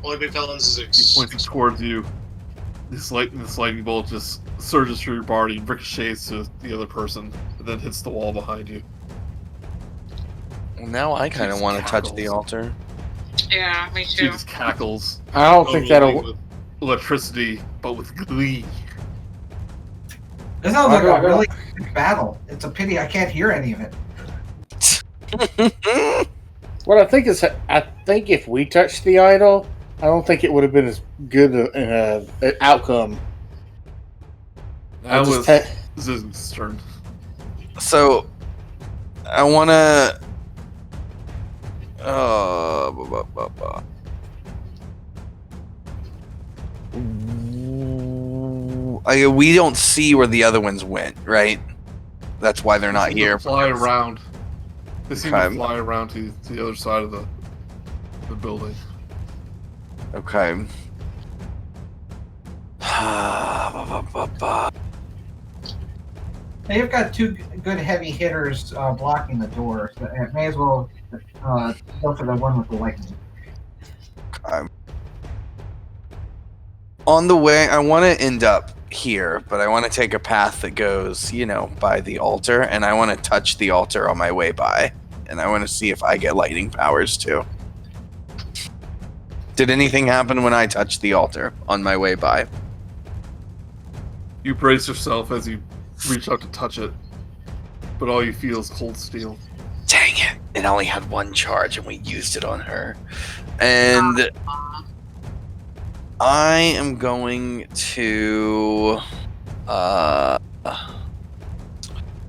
Only BigFellow and He Zyzzyx. points it towards you. This lightning bolt just surges through your body and ricochets to the other person, and then hits the wall behind you. Well, now I kind of Just want to touch the cackles. altar. Yeah, me She too. just cackles. I don't think totally that'll. with electricity, but with glee. This sounds like a really big battle. It's a pity I can't hear any of it. What I think is, I think if we touched the idol, I don't think it would have been as good an outcome. That I was just Zyzzyx's turn. So, I want to. We don't see where the other ones went, right? That's why they're not They seem to here. Fly around. They seem to Okay. fly around to the other side of the building. Okay. Now you've got two good heavy hitters blocking the door. So it may as well go for the one with the lightning. On the way, I want to end up here, but I want to take a path that goes, by the altar, and I want to touch the altar on my way by, and I want to see if I get lightning powers too. Did anything happen when I touched the altar on my way by? You brace yourself as you reach out to touch it, but all you feel is cold steel. Dang it! It only had one charge, and we used it on her. And I am going to,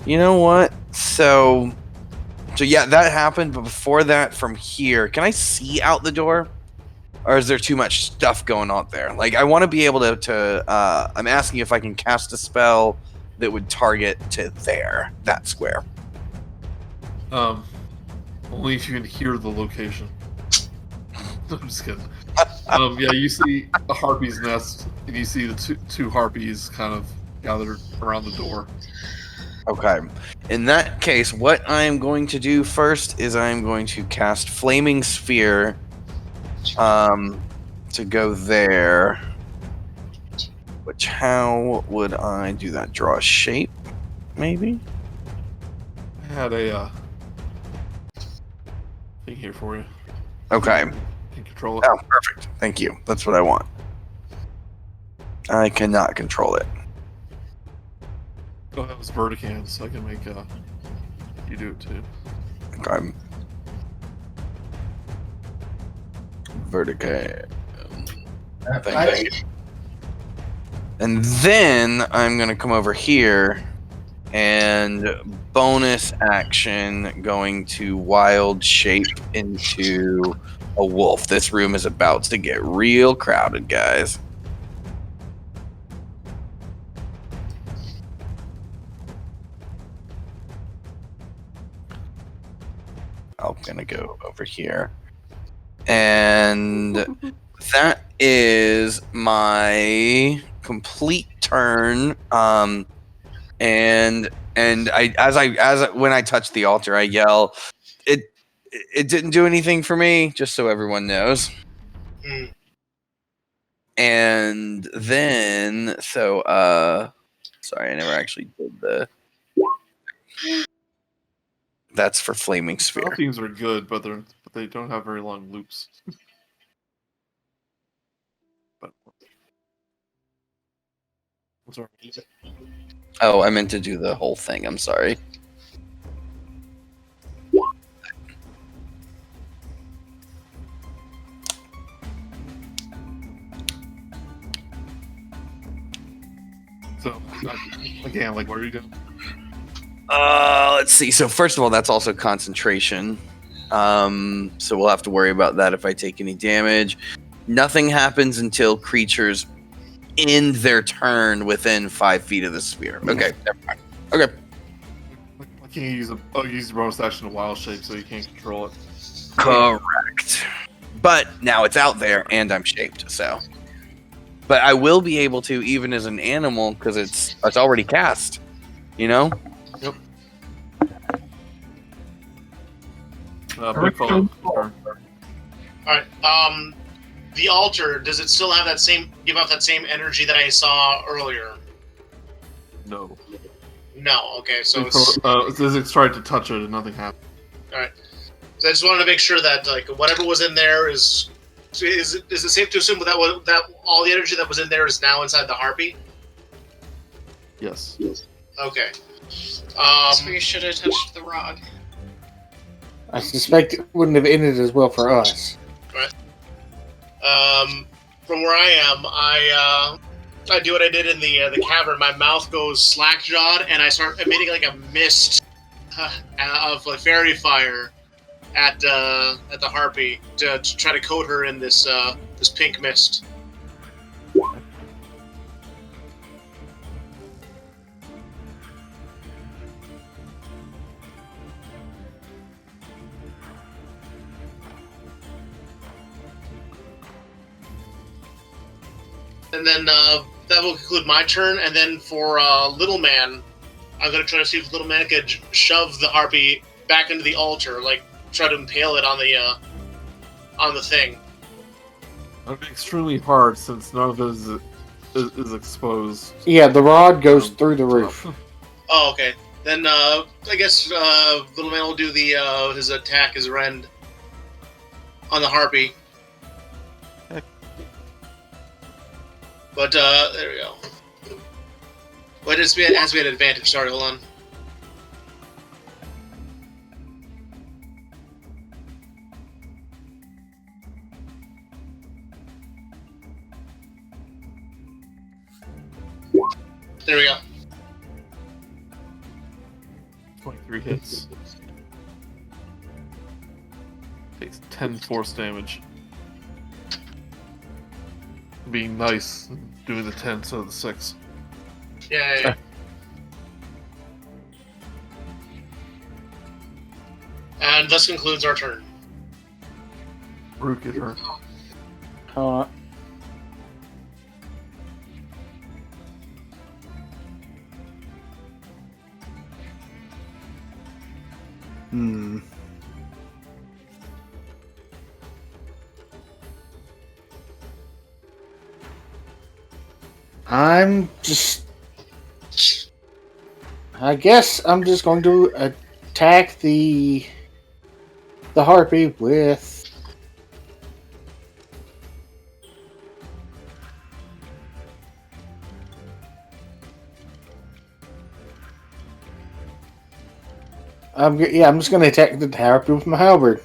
you know what? So yeah, that happened. But before that, from here, can I see out the door, or is there too much stuff going on there? Like, I want to be able to. I'm asking if I can cast a spell that would target to that square. Only if you can hear the location. I'm just kidding. Yeah, you see a harpy's nest, and you see the two harpies kind of gathered around the door. Okay. In that case, what I'm going to do first is I'm going to cast Flaming Sphere to go there. Which, how would I do that? Draw a shape, maybe? I had a thing here for you. Okay. You can control it. Oh, perfect. Thank you. That's what I want. I cannot control it. Oh, that was Verikan, so I can make you do it too. Okay. Verikan. Thank you. And then I'm going to come over here and bonus action going to wild shape into a wolf. This room is about to get real crowded, guys. I'm going to go over here. And that is my complete turn. And when I touch the altar, I yell. It didn't do anything for me, just so everyone knows. Mm. And then, sorry, I never actually did the. That's for Flaming Sphere. All themes are good, but they don't have very long loops. But what's our music? Oh, I meant to do the whole thing. I'm sorry. So again, like, what are you doing? Let's see. So first of all, that's also concentration. So we'll have to worry about that if I take any damage. Nothing happens until creatures end their turn within 5 feet of the sphere. Okay, never mind. Okay. Why can't you use use your bonus action to wild shape so you can't control it? Correct. But now it's out there and I'm shaped, so. But I will be able to even as an animal because it's already cast. You know? Yep. Big fellow. Turn. All right. The altar, does it still have that same, give off that same energy that I saw earlier? No. No. Okay. So Big it's fellow, Zyzzyx tried to touch it and nothing happened. all right. So I just wanted to make sure that like whatever was in there is it safe to assume that all the energy that was in there is now inside the harpy? Yes. Okay. So we should have touched the rod. I suspect it wouldn't have ended as well for us. From where I am, I do what I did in the cavern. My mouth goes slack jawed, and I start emitting like a mist of like fairy fire at the harpy to try to coat her in this this pink mist. And then that will conclude my turn. And then for Little Man, I'm going to try to see if Little Man could shove the harpy back into the altar, like try to impale it on the thing. That'd be extremely hard since none of it is exposed. Yeah, the rod goes through the roof. Oh, okay. Then I guess Little Man will do the his attack, his rend on the harpy. Heck. But there we go. But it has to be an advantage. Sorry, hold on. There we go. 23 hits. Takes 10 force damage. Being nice, doing the 10 instead of the 6. Yeah. And thus concludes our turn. Murook get her. I guess I'm just going to attack the harpy with I'm just going to attack the harpy with my halberd.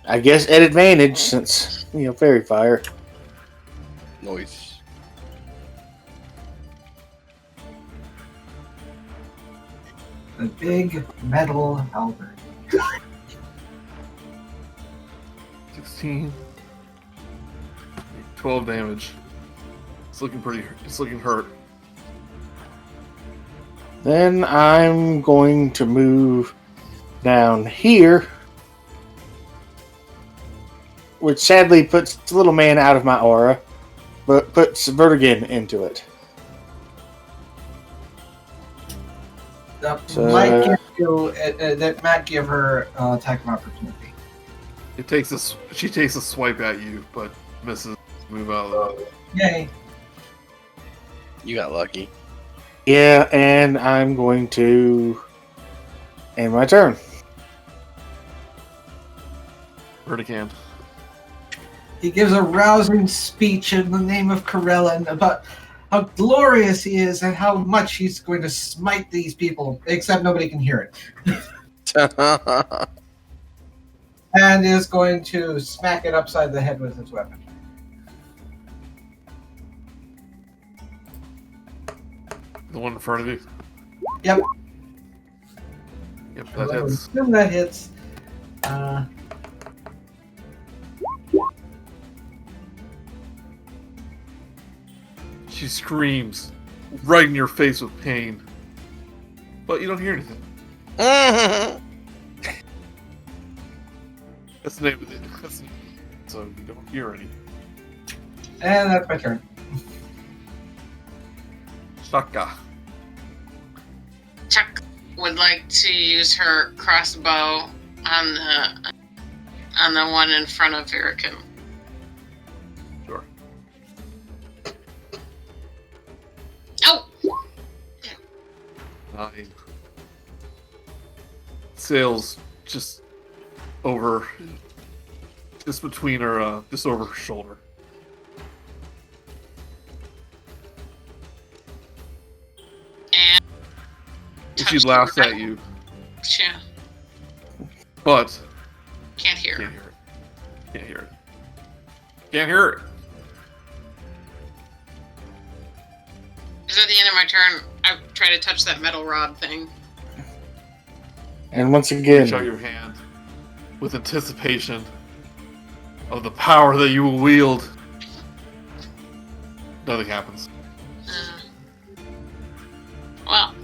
I guess at advantage since fairy fire. Nice. The big metal halberd. 16. 12 damage. It's looking hurt. Then I'm going to move down here, which sadly puts the Little Man out of my aura, but puts Verikan into it. That So- might give her attack of opportunity. She takes a swipe at you, but misses. Move out of the way. Yay! You got lucky. Yeah, and I'm going to end my turn. Verikan. He gives a rousing speech in the name of Corellan about how glorious he is and how much he's going to smite these people, except nobody can hear it. And is going to smack it upside the head with his weapon. The one in front of you? Yep. Yep, I that would hits. assume that hits. She screams right in your face with pain. But you don't hear anything. That's the name of it. So you don't hear anything. And that's my turn. Chaka. Chuck would like to use her crossbow on the one in front of Verikan. Sure. Oh! 9. Sails just over, just between her, just over her shoulder. And She laughs at you, Yeah. but Can't hear. can't hear it. Can't hear it. Can't hear it. Is at the end of my turn, I try to touch that metal rod thing. And once Reach out again, your hand with anticipation of the power that you will wield. Nothing happens. Well,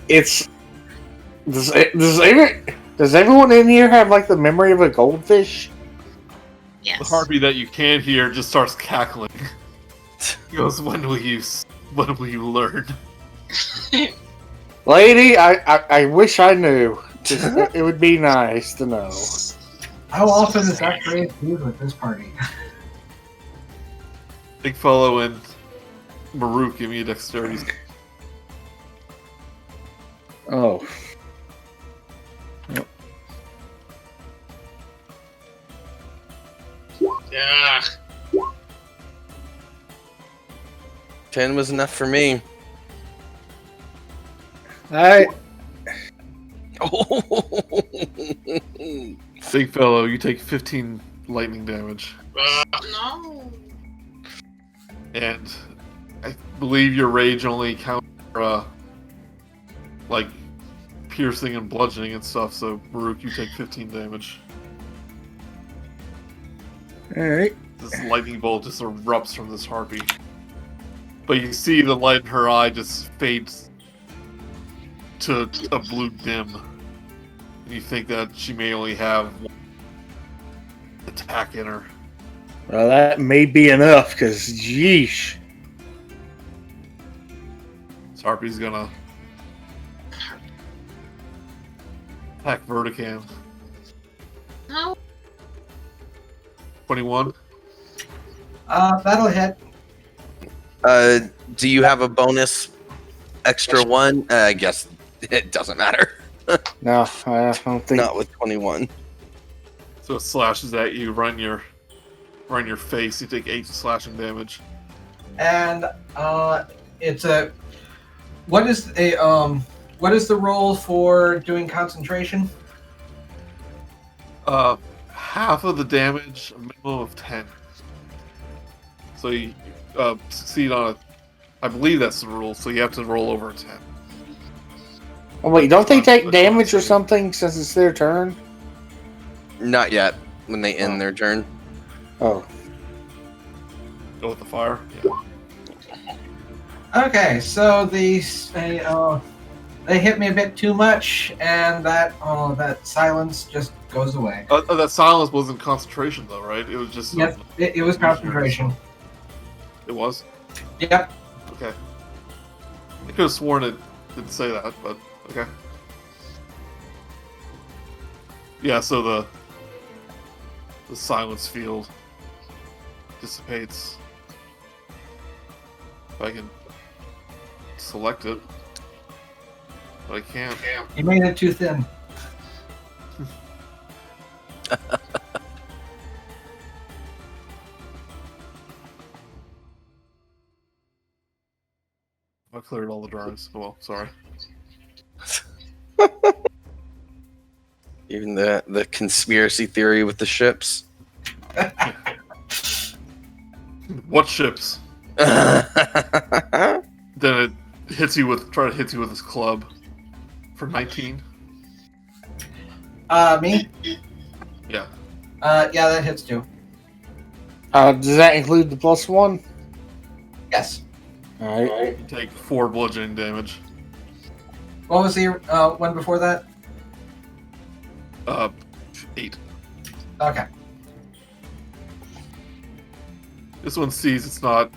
it's does everyone in here have like the memory of a goldfish? yes. The harpy that you can hear just starts cackling. He goes, when will you learn? Lady, I wish I knew. It would be nice to know. How often is that phrase used with this party? BigFellow and Murook, give me a dexterity. Oh. Yeah. 10 was enough for me. BigFellow, you take 15 lightning damage. No. And I believe your rage only counts for, like, piercing and bludgeoning and stuff, so Murook, you take 15 damage. Alright. This lightning bolt just erupts from this harpy. But you see the light in her eye just fades to a blue dim. And you think that she may only have one attack in her. Well, that may be enough, because, yeesh. This harpy's gonna attack Verikan. No. 21. That'll hit. Do you have a bonus extra one? I guess it doesn't matter. No, I don't think. Not with 21. So it slashes at you, right in your face. You take 8 slashing damage. And it's a. What is the roll for doing concentration? Half of the damage, a minimum of 10. So you succeed on a. I believe that's the rule. So you have to roll over a 10. Oh, wait, don't they take damage or something since it's their turn? Not yet. When they end their turn. Oh. Go with the fire. Yeah. Okay, so they hit me a bit too much, and that silence just goes away. That silence wasn't concentration, though, right? It was just. Yep, it was concentration. It was. Yep. Okay. I could have sworn it didn't say that, but okay. Yeah, so the silence field dissipates. If I can select it. But I can't. You made it too thin. I cleared all the drawings. Oh, well, sorry. Even the conspiracy theory with the ships. What ships? Then it hits you with his club for 19. Me? Yeah. Yeah, that hits too. Does that include the +1? Yes. Alright. You take 4 bludgeoning damage. What was the one before that? 8. Okay. This one sees it's not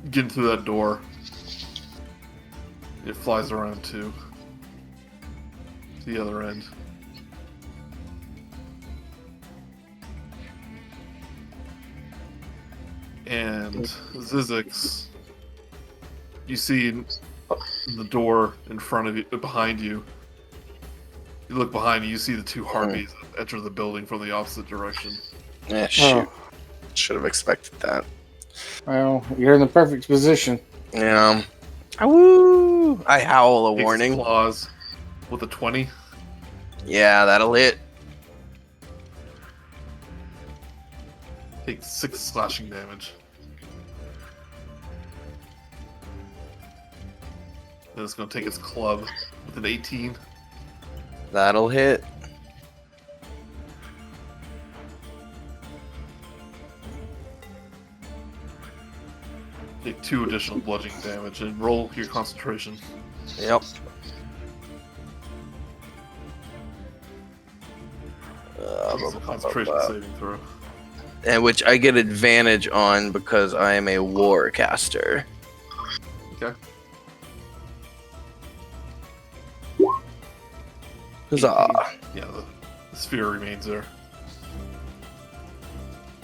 getting through that door. It flies around to the other end. And Zyzzyx, you see in the door in front of you, behind you. You look behind you, you see the two harpies enter the building from the opposite direction. Yeah, shoot. Should have expected that. Well, you're in the perfect position. Yeah. Woo! I howl a Takes warning. claws with a 20. Yeah, that'll hit. Takes 6 slashing damage. Then it's going to take its club with an 18. That'll hit. Take 2 additional bludgeoning damage and roll your concentration. Yep. It's a concentration saving throw. And which I get advantage on because I am a warcaster. Okay. Huzzah. Yeah, the sphere remains there.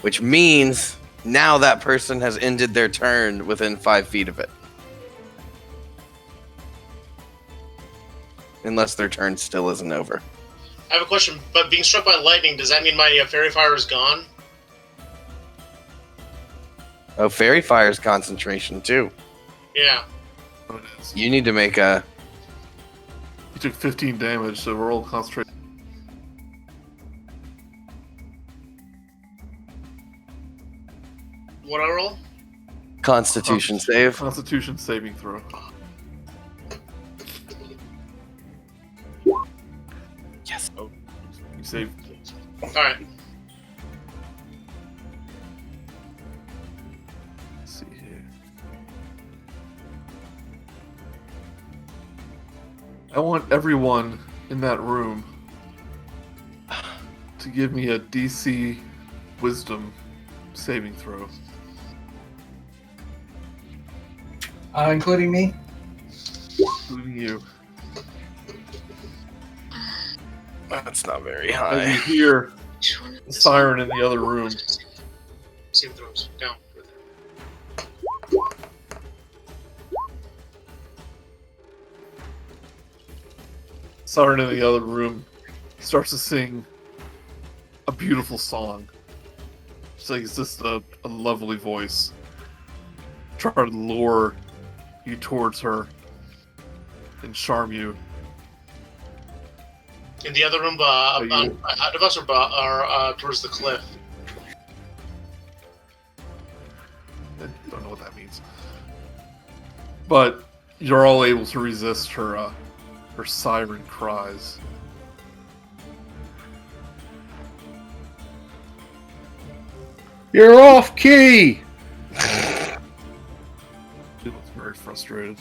Which means now that person has ended their turn within 5 feet of it. Unless their turn still isn't over. I have a question, but being struck by lightning, does that mean my fairy fire is gone? Oh, fairy fire's concentration too. Yeah. Oh, it is. You need to make a... You took 15 damage, so roll concentration. What I roll? Constitution save. Constitution saving throw. Yes. Oh, you saved. Alright. Let's see here. I want everyone in that room to give me a DC Wisdom saving throw. Including me? Including you. That's not very As high. you hear the siren in the other room. Save throws. Down. Siren in the other room starts to sing a beautiful song. It's just a lovely voice. Try to lure you towards her and charm you. In the other room, ahead of us or towards the cliff? I don't know what that means. But you're all able to resist her siren cries. You're off key! She looks very frustrated.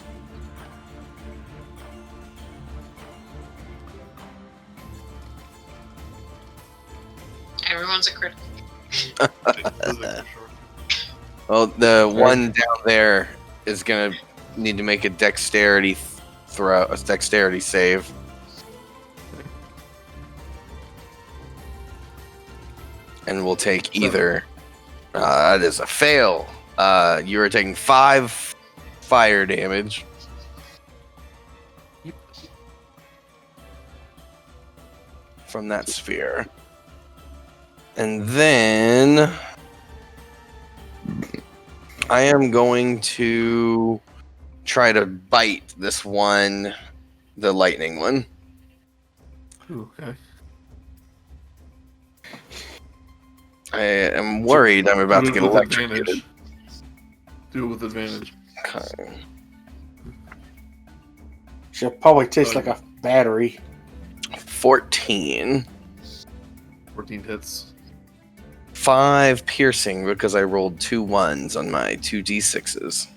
Everyone's a critic. Well, the one down there is gonna need to make a dexterity save. And we'll take either. That is a fail. You are taking 5 fire damage. From that sphere. And then I am going to try to bite this one, the lightning one. Ooh, okay. I am worried I'm about to get with electrocuted. advantage. Do it with advantage. Okay. She'll probably taste like a battery. 14. 14 hits. 5 piercing because I rolled 2 1s on my 2d6s.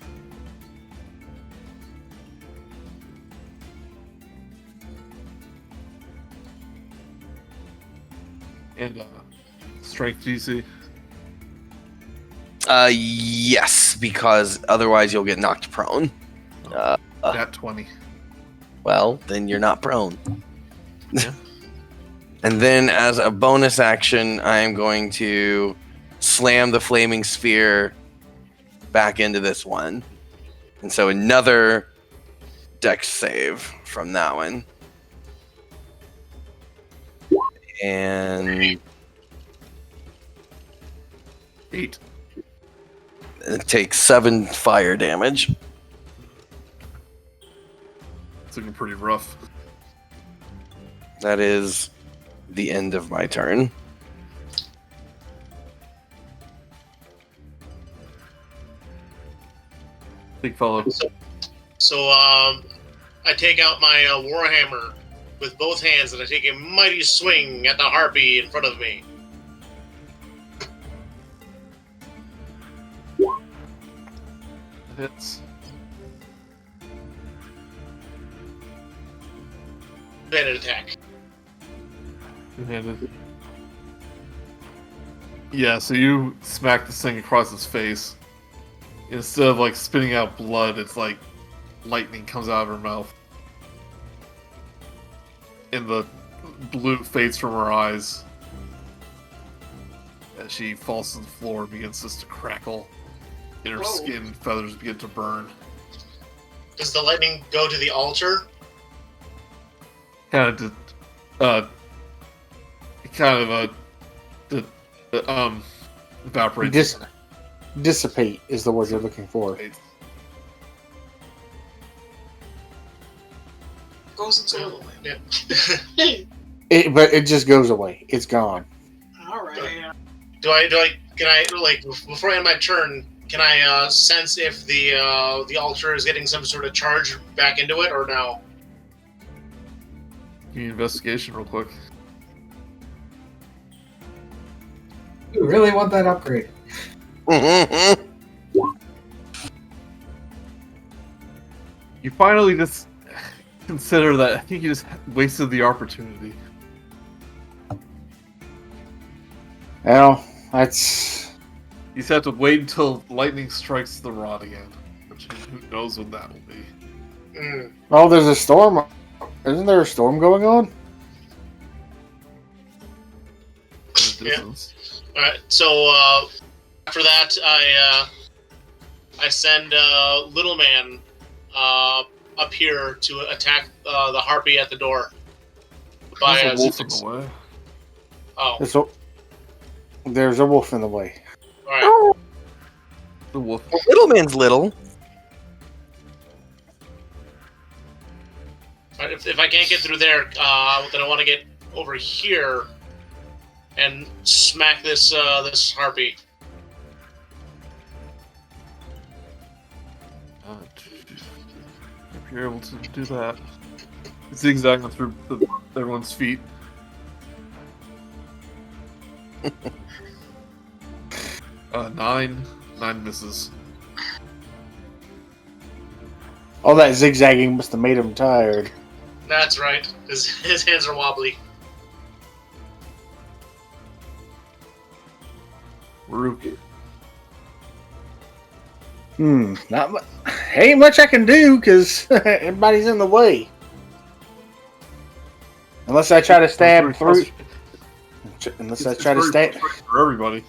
And strength DC. Yes, because otherwise you'll get knocked prone. Nat 20. Well, then you're not prone. And then as a bonus action, I am going to slam the flaming sphere back into this one. And so another dex save from that one. And 8. it takes 7 fire damage. It's looking pretty rough. That is the end of my turn. Big fellow. So I take out my warhammer with both hands and I take a mighty swing at the harpy in front of me. Hits. Banded attack. Two-handed. Yeah, so you smack this thing across his face. Instead of like spitting out blood, it's like lightning comes out of her mouth. And the blue fades from her eyes. As she falls to the floor and begins just to crackle. And her Whoa. skin feathers begin to burn. Does the lightning go to the altar? Kind of evaporates. Dissipate is the word you're looking for. Goes into Yeah. But it just goes away. It's gone. all right. Can I like before I end my turn? Can I sense if the altar is getting some sort of charge back into it or no? Give me an investigation real quick. You really want that upgrade? You finally just consider that I think you just wasted the opportunity. Well, that's You just have to wait until lightning strikes the rod again. Which who knows when that will be. Mm. oh, there's a storm. Isn't there a storm going on? In the Yeah. distance. All right. So after that, I send Little Man up here to attack the harpy at the door. By There's a wolf in Zyzzyx. the way. Oh, There's a wolf in the way. all right. The wolf. Little man's little. All right, if I can't get through there, then I want to get over here and smack this this harpy. If you're able to do that. Zigzagging through everyone's feet. Nine misses. All that zigzagging must have made him tired. That's right. His hands are wobbly. Murook. Not much. Ain't much I can do because everybody's in the way. Unless I try to stab through. Unless I try to stab. For everybody.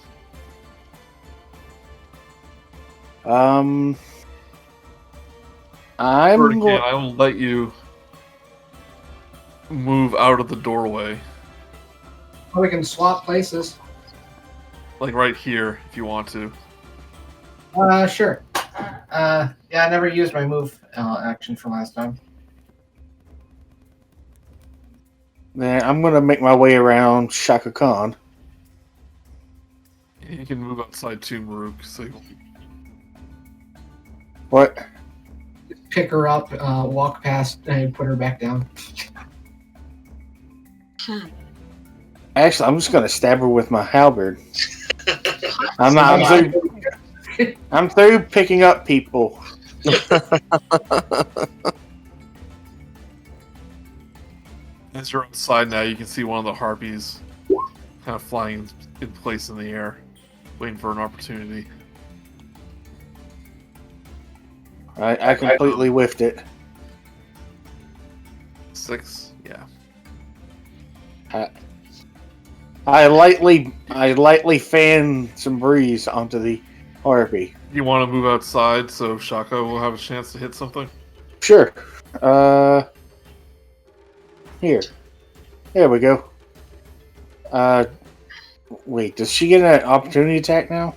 I'm Verikan, going. I will let you move out of the doorway. Or we can swap places. Like right here, if you want to. Sure. Yeah, I never used my move action from last time. Then I'm gonna make my way around Chaka Kahn. You can move outside too, Murook, so you'll... What? Pick her up, walk past, and put her back down. Actually, I'm just gonna stab her with my halberd. I'm through picking up people. As you're outside now, you can see one of the harpies kind of flying in place in the air, waiting for an opportunity. I completely whiffed it. 6, yeah. I lightly fan some breeze onto the harpy. You want to move outside so Chaka will have a chance to hit something? Sure. Here. There we go. Wait, does she get an opportunity attack now?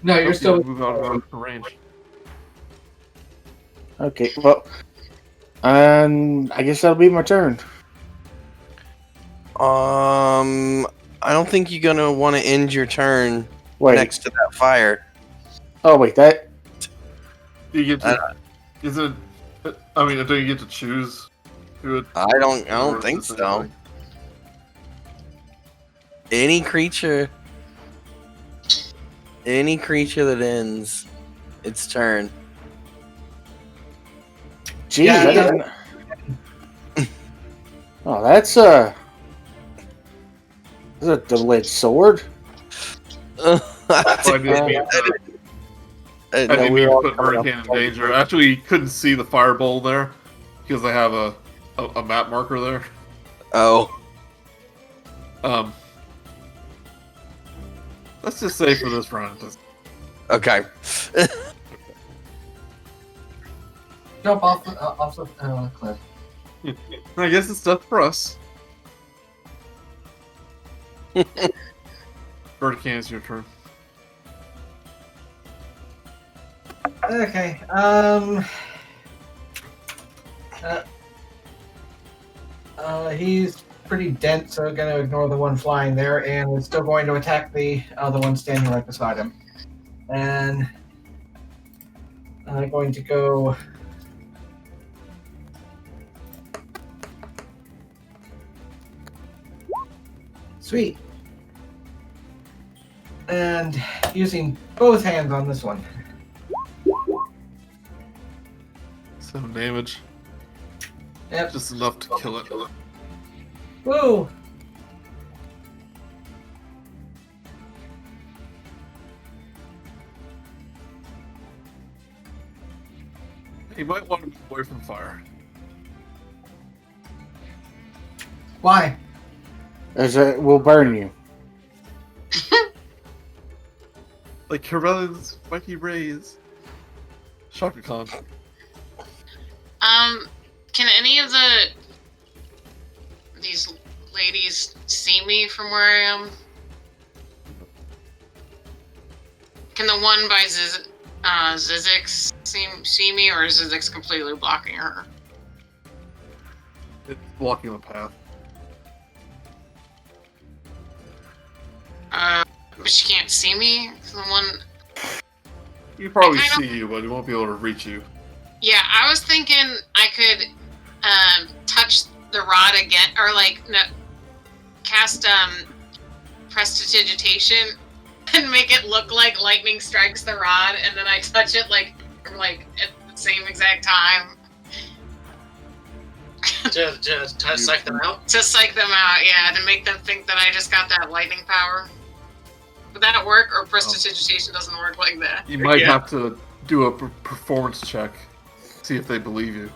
No, you're still. move out of her range. Okay, well, I guess that'll be my turn. I don't think you're gonna want to end your turn Wait. next to that fire. Oh, wait, that. You get to, is it? I mean, do you get to choose who it? I don't think so. Any creature that ends its turn. Jeez, Yeah, I yeah. didn't. Oh, that's a. Is it a double-edged sword? I didn't mean I didn't mean to put Verikan in danger. Actually, you couldn't see the fireball there because I have a map marker there. Oh. Let's just say for this round. Okay. Jump off the cliff. I guess it's death for us. Verikan, it's your turn. Okay. He's pretty dense, so going to ignore the one flying there, and is still going to attack the other one standing right beside him. And I'm going to go. Sweet. And using both hands on this one. 7 damage. Yep. Just enough to kill it. Woo! You might want to move away from fire. Why? As it will burn you. Like Corellian's mighty rays. Chaka Khan. Can any of these ladies see me from where I am? Can the one by Zyzzyx see me, or is Zyzzyx completely blocking her? It's blocking the path. But she can't see me? The one... You probably I see you, but he won't be able to reach you. Yeah, I was thinking I could touch the rod again, or cast prestidigitation and make it look like lightning strikes the rod, and then I touch it like at the same exact time. to psych them out? To psych them out, yeah, to make them think that I just got that lightning power. Would that work, or prestidigitation doesn't work like that? You might have to do a performance check. See if they believe you.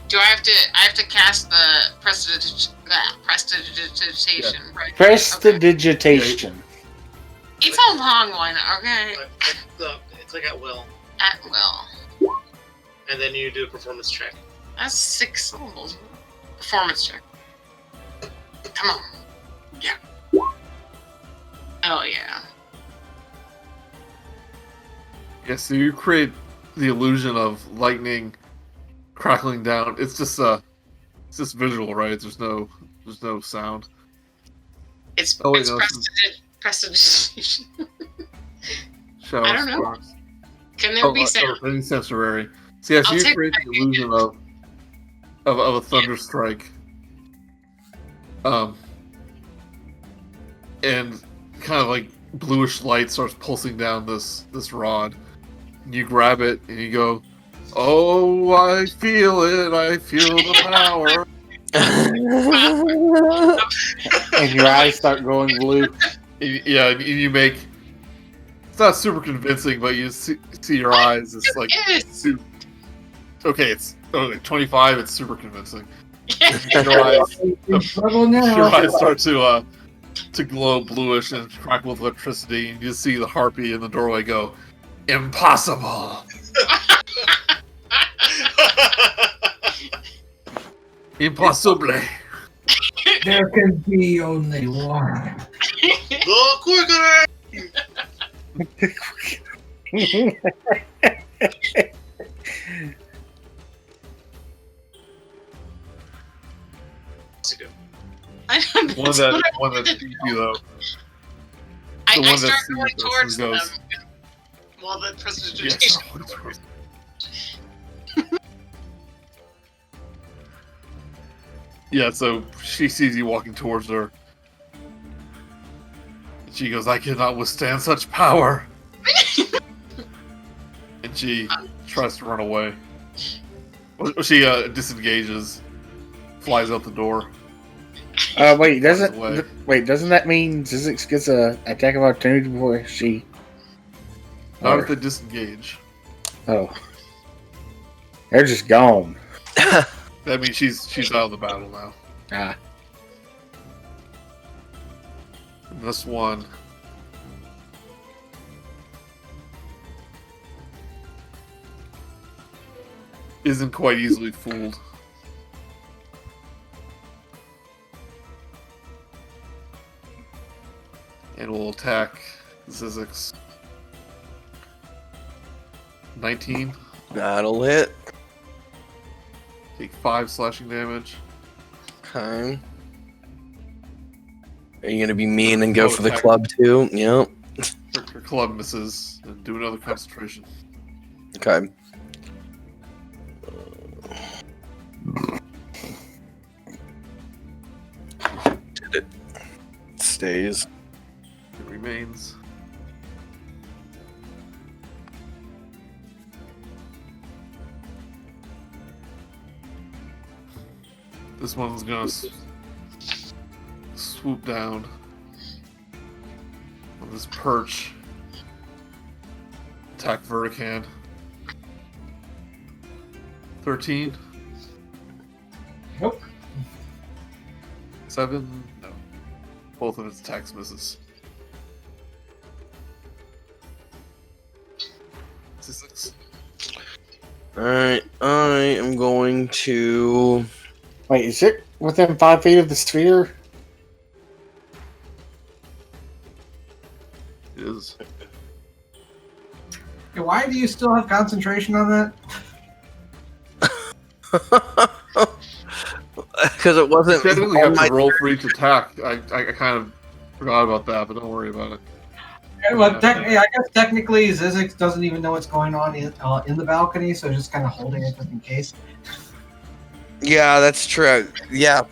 Do I have to cast the prestidigitation, right? Prestidigitation. Okay. It's a long one, okay? It's like at will. At will. And then you do a performance check. That's 6 syllables. Performance check. Come on. Yeah. Oh, yeah. Yeah, so you create the illusion of lightning crackling down. It's just visual, right? There's no sound. It's no, prestidigitation. Shower I don't know. stars. Can there be sound? Any sensory. So yeah, so you create the illusion of a thunder strike. And kind of like bluish light starts pulsing down this rod. And you grab it and you go, "Oh, I feel it! I feel the power!" And your eyes start going blue. Yeah, and you make. It's not super convincing, but you see your eyes. It's like. Okay, it's 25. It's super convincing. Your eyes start to glow bluish and crackle with electricity, and you see the harpy in the doorway go, Impossible. Impossible. There can be only one. Go quicker! I don't know. One that sees you though. I one that start sees going us towards and them goes, while the Yes. prestidigitation. Yeah, so she sees you walking towards her. And she goes, I cannot withstand such power. And she tries to run away. She disengages, flies out the door. Wait, doesn't away. doesn't that mean Zyzzyx gets a attack of opportunity before she? Not Or- if they disengage. Oh, they're just gone. That means she's out of the battle now. Ah, And this one isn't quite easily fooled. And will attack Zyzzyx. 19. That'll hit. Take 5 slashing damage. Okay. Are you gonna be mean and go Oh, for the attack. club too? Yep. Her club misses. And do another concentration. Okay. Did it. Stays. It remains. This one's gonna swoop down on this perch. Attack Verikan. 13. Nope. 7. No. Both of its attacks misses. 6. Alright, I am going to. wait, is it within 5 feet of the sphere? It is. Hey, why do you still have concentration on that? Because it wasn't. Technically on have my- to roll for each attack. I kind of forgot about that, but don't worry about it. Well, I guess technically Zyzzyx doesn't even know what's going on in the balcony, so just kind of holding it just in case. Yeah, that's true. Yeah.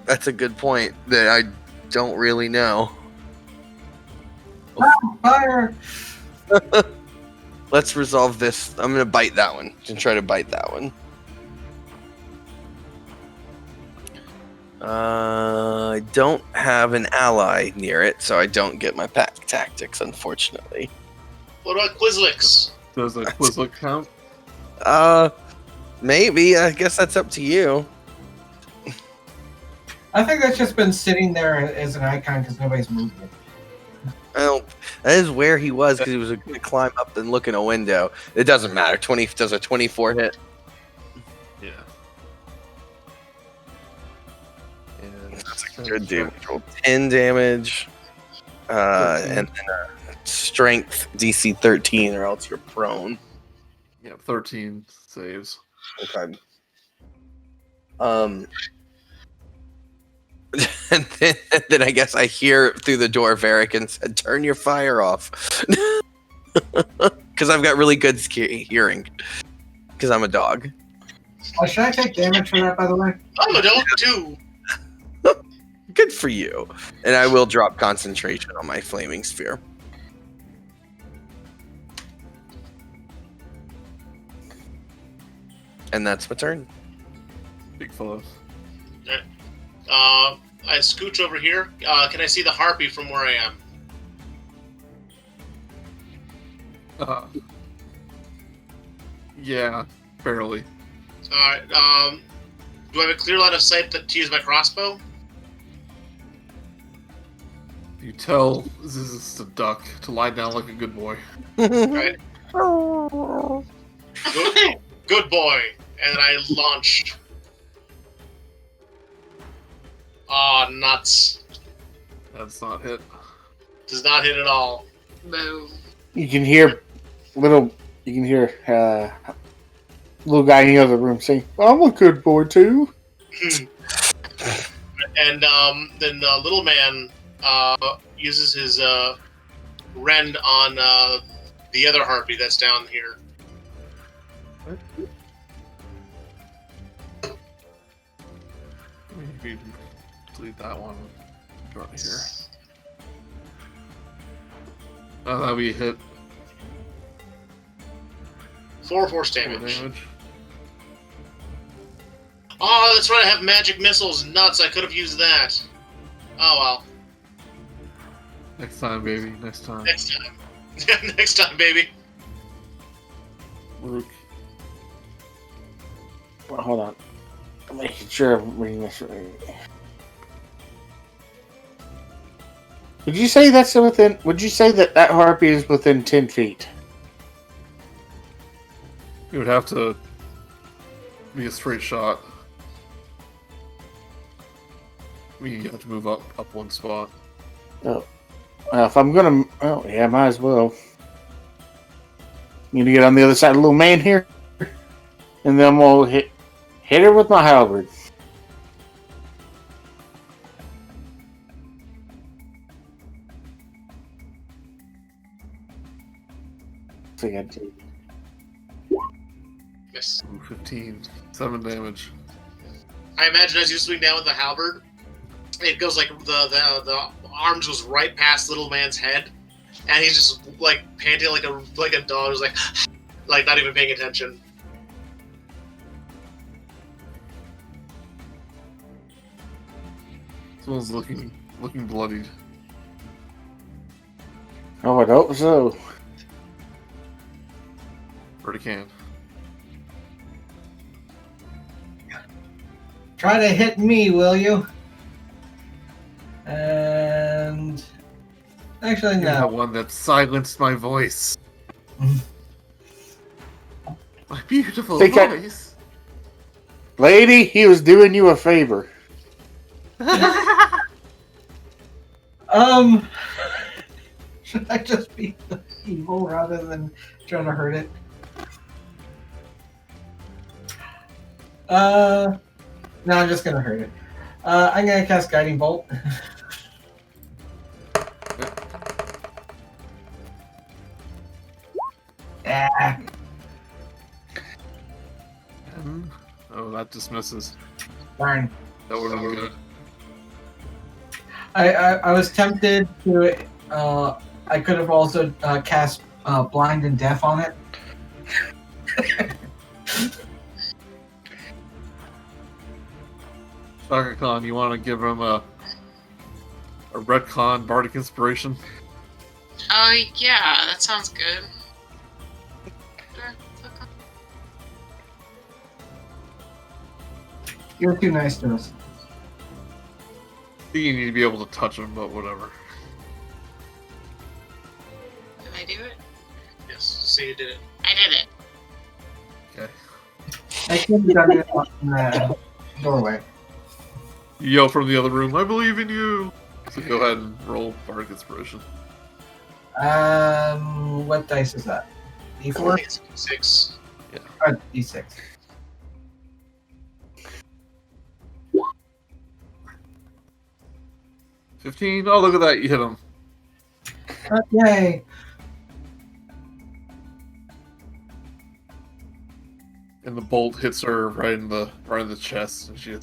That's a good point that I don't really know. Fire! Let's resolve this. I'm going to bite that one and try to bite that one. I don't have an ally near it, so I don't get my pack tactics, unfortunately. What about Quizlix? Does a Quizlet count? Maybe. I guess that's up to you. I think that's just been sitting there as an icon because nobody's moved it. Well, that is where he was because he was going to climb up and look in a window. It doesn't matter. 20 does a 24 hit. Yeah. And That's a good damage roll. 10 damage. And then a strength DC 13, or else you're prone. Yeah, 13 saves. Okay. And then I guess I hear through the door Verikan said, "Turn your fire off," because I've got really good hearing. Because I'm a dog. Should I take damage for that, by the way? I'm a dog too. Good for you. And I will drop concentration on my flaming sphere. And that's my turn. Big fellows. I scooch over here. Can I see the harpy from where I am? Yeah, barely. Alright, do I have a clear line of sight to use my crossbow? If You tell Zyzzyx to duck, to lie down like a good boy. Right. Good boy. And I launch. Aw, nuts. That's not hit. Does not hit at all. Boo. You can hear little guy in the other room saying, "I'm a good boy too." And then the little man uses his rend on the other harpy that's down here. Maybe delete that one. Draw it here. Oh, that'll be a hit. 4 force 4 damage. damage. Oh, that's right, I have magic missiles. Nuts, I could have used that. Oh well. Next time, baby. Next time. Next time. Next time, baby. Murook. Well, hold on. I'm making sure I'm reading this right. Would you say that's within? Would you say that harpy is within 10 feet? You would have to be a straight shot. You have to move up one spot. If I'm gonna, oh yeah, might as well. Need to get on the other side of the little man here, and then we'll hit her with my halberd. So I got to. Miss. Ooh, 15. 7 damage. I imagine as you swing down with the halberd, it goes like the arms goes right past little man's head, and he's just like panting like a dog, who's like not even paying attention. Someone's looking bloodied. Oh, I hope so. Verikan. Try to hit me, will you? And actually, You're the no. one that silenced my voice. My beautiful Think voice. Lady, he was doing you a favor. Should I just be evil rather than trying to hurt it? No, I'm just gonna hurt it. I'm gonna cast Guiding Bolt. Ah, Oh, that just misses. darn. That would have been good. I was tempted to. I could have also cast Blind and Deaf on it. Chaka Kahn, you want to give him a retcon bardic inspiration? Oh, yeah, that sounds good. You're too nice to us. I think you need to be able to touch him, but whatever. Did I do it? Yes, say you did it. I did it. Okay. I could have done it in the doorway. You yell from the other room, I believe in you! So go ahead and roll bardic inspiration. What dice is that? D4? It's 6. Or D6. $15. Oh, look at that! You hit him. Okay. And the bolt hits her right in the chest, and she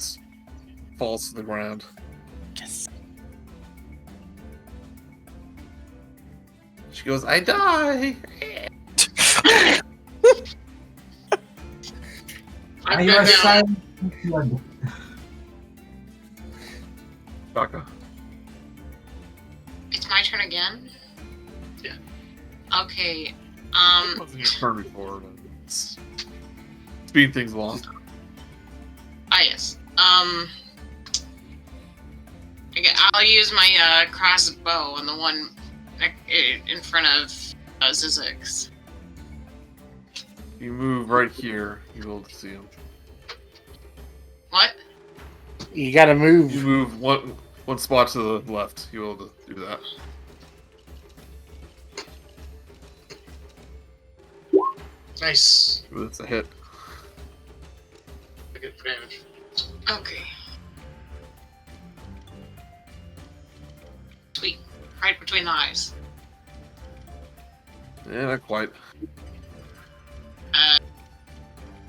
falls to the ground. Yes. She goes, I die! Are I'm you back a down. silent? Chaka. It's my turn again? Yeah. Okay, It wasn't your turn before, but it's speeding things along. ah, yes. I'll use my crossbow on the one in front of Zyzzyx. You move right here, you'll be able to see him. What? You gotta You move. move one spot to the left, you'll be able to do that. Nice. That's a hit. I get damage. Okay. Sweet. Right between the eyes. Yeah, not quite. Uh,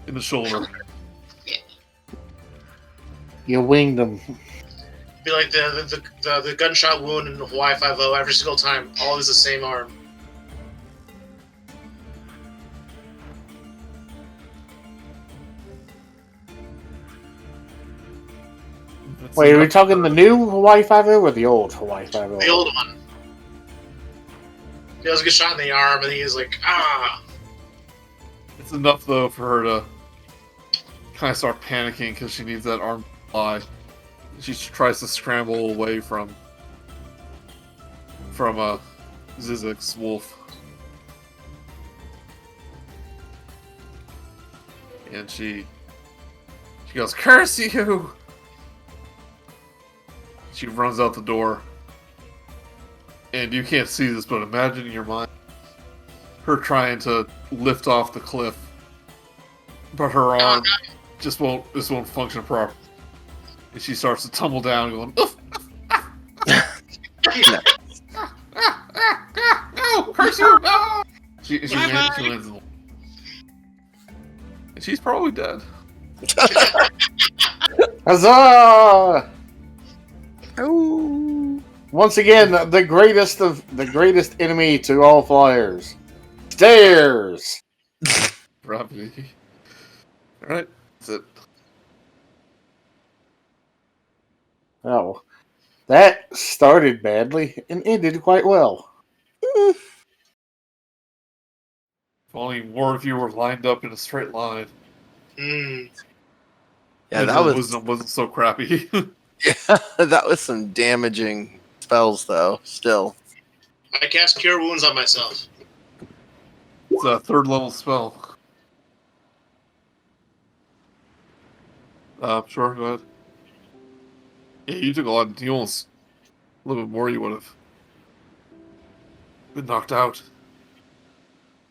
In the shoulder. You winged them. Be like the gunshot wound in Hawaii 5-0 every single time. Always the same arm. Wait, are we talking the new Hawaii 5-0 or the old Hawaii 5-0? The old one. He does get shot in the arm, and he's like, ah. It's enough though for her to kind of start panicking because she needs that arm to fly. She tries to scramble away from Zyzzyx wolf, and she goes, "Curse you!" She runs out the door, and you can't see this, but imagine in your mind her trying to lift off the cliff, but her arm just won't function properly, and she starts to tumble down, going, "Oof, no, curse you, no!" She lands in the, and she's probably dead. Huzzah! Oh. Once again, the greatest enemy to all flyers. Stairs! Probably. Alright, that's it. Oh. That started badly and ended quite well. If only more of you were lined up in a straight line. Mm. Yeah, And that her was wisdom wasn't so crappy. yeah, that was some damaging spells though. Still, I cast Cure Wounds on myself. It's a 3rd level spell. Sure, go ahead. Yeah, you took a lot. You almost a little bit more. You would have been knocked out.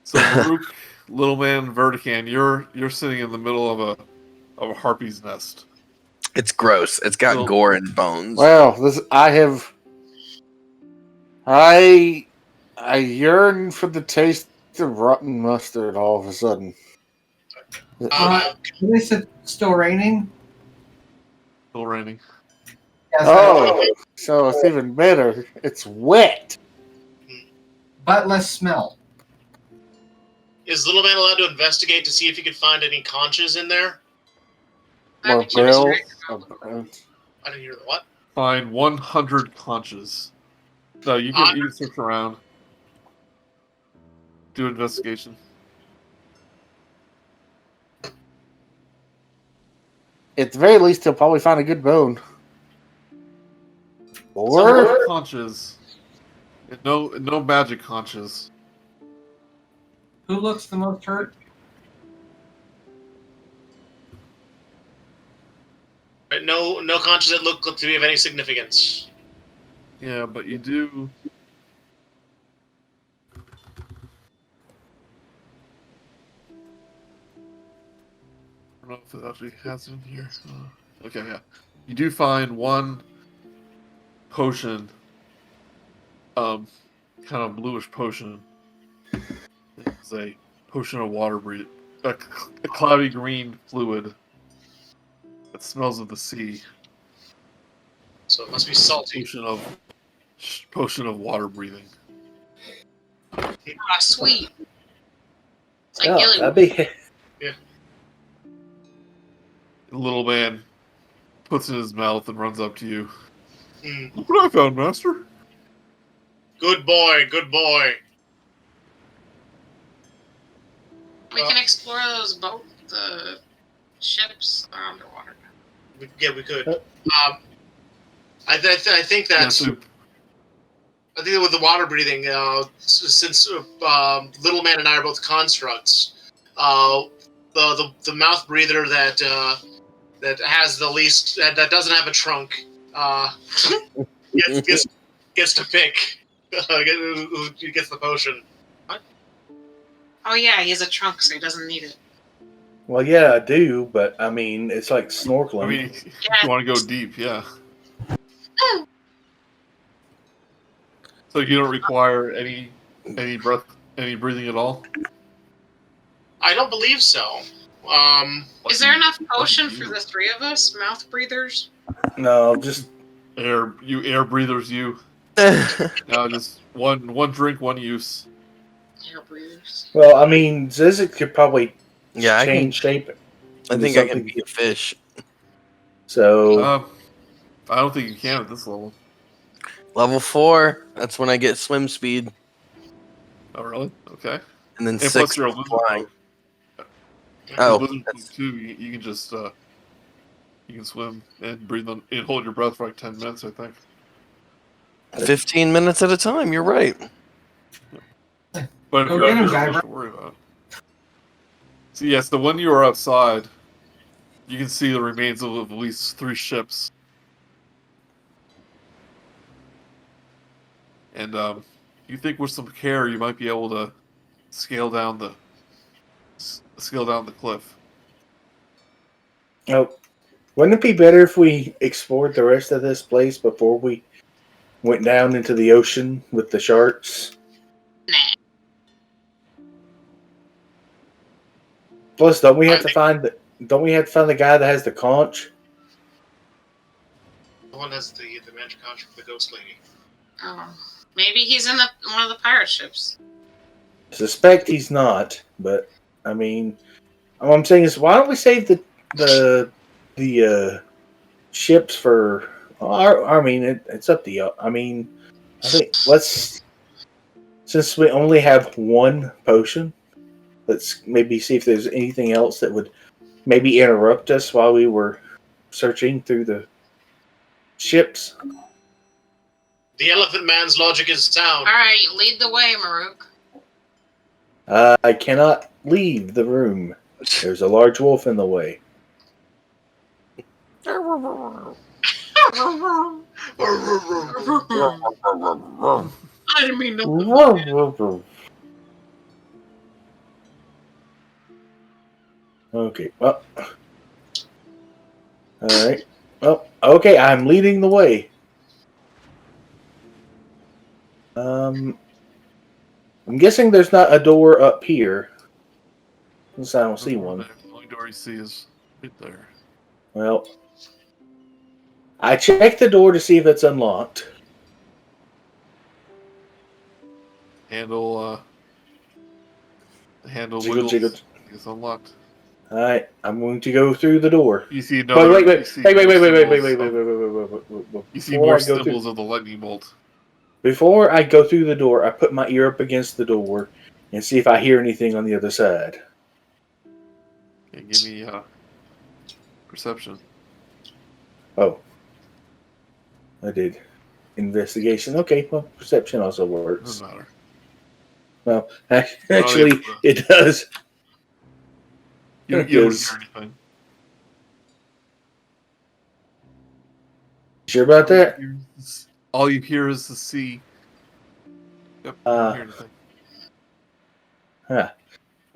So Murook, little man, Verikan, you're sitting in the middle of a harpy's nest. it's gross. It's got Well- gore and bones. Well, I yearn for the taste of rotten mustard all of a sudden. Is it still raining? Still raining. Yes, Oh, so it's even better. It's wet. but less smell. Is Little Man allowed to investigate to see if he could find any conches in there? Or That'd be too grill. strict. I didn't hear the what? Find 100 conches. No, you can search around. Do investigation. At the very least, he'll probably find a good bone. Or Conches. No magic conches. Who looks the most hurt? Right, no conches that look to be of any significance. Yeah, but you do. I don't know if it actually has it in here. Okay, yeah. You do find one potion, kind of bluish potion. It's a potion of water breathing, a cloudy green fluid that smells of the sea. So it must be salty. Potion of water breathing. Ah, sweet. It's like yeah, Gilly. that'd be. The little man puts it in his mouth and runs up to you. Mm. Look what I found, Master. Good boy, good boy. We can explore the ships that are underwater. We could. I think Yeah, that's. so I think with the water breathing, since Little Man and I are both constructs, the mouth breather that has the least that doesn't have a trunk gets to pick who gets the potion. What? Oh yeah, he has a trunk, so he doesn't need it. Well, yeah, I do, but I mean, it's like snorkeling. I mean, if you want to go deep, yeah. So you don't require any breathing at all. I don't believe so. Is there enough potion for the three of us, mouth breathers? No, just air breathers? You no, just one drink, one use. Air breathers. well, I mean, Zyzzyx could probably Yeah, I can. change shape. I into think I can something. be a fish. So I don't think you can at this level. Level 4. That's when I get swim speed, Oh, really? Okay. and then And 6 plus, you're a flying. Lizardfolk. Oh, Lizardfolk too. You can just you can swim and breathe on and hold your breath for like 10 minutes, I think. 15 minutes at a time. You're right. But if Go you're get him, out there, you Guyver. don't have to worry about it. So yes, the when you are outside, you can see the remains of at least 3 ships. And you think with some care you might be able to scale down the cliff. oh, wouldn't it be better if we explored the rest of this place before we went down into the ocean with the sharks? Nah. Plus, don't we have to find the guy that has the conch? The one has the magic contract with the ghost lady. Oh, maybe he's in one of the pirate ships. Suspect he's not, but I mean, what I'm saying is, why don't we save the ships for? I mean, it's up to you. I mean, I think since we only have one potion, let's maybe see if there's anything else that would maybe interrupt us while we were searching through the ships. The Elephant Man's logic is sound. All right, lead the way, Murook. I cannot leave the room. There's a large wolf in the way. I didn't mean to. Okay, well. Alright. Well, okay, I'm leading the way. I'm guessing there's not a door up here. Since I don't see one. The only door you see is right there. Well, I checked the door to see if it's unlocked. The handle Jiggle, wiggles. jiggle. It's unlocked. Alright, I'm going to go through the door. You see another. Wait. You see You more symbols of the lightning bolt. Before I go through the door, I put my ear up against the door and see if I hear anything on the other side. Okay, give me perception. Oh. I did. Investigation. Okay, well, perception also works. Doesn't matter. Well, actually, it does. You don't hear anything. Sure about that? All you hear is the sea. Yep. You don't hear anything. Huh.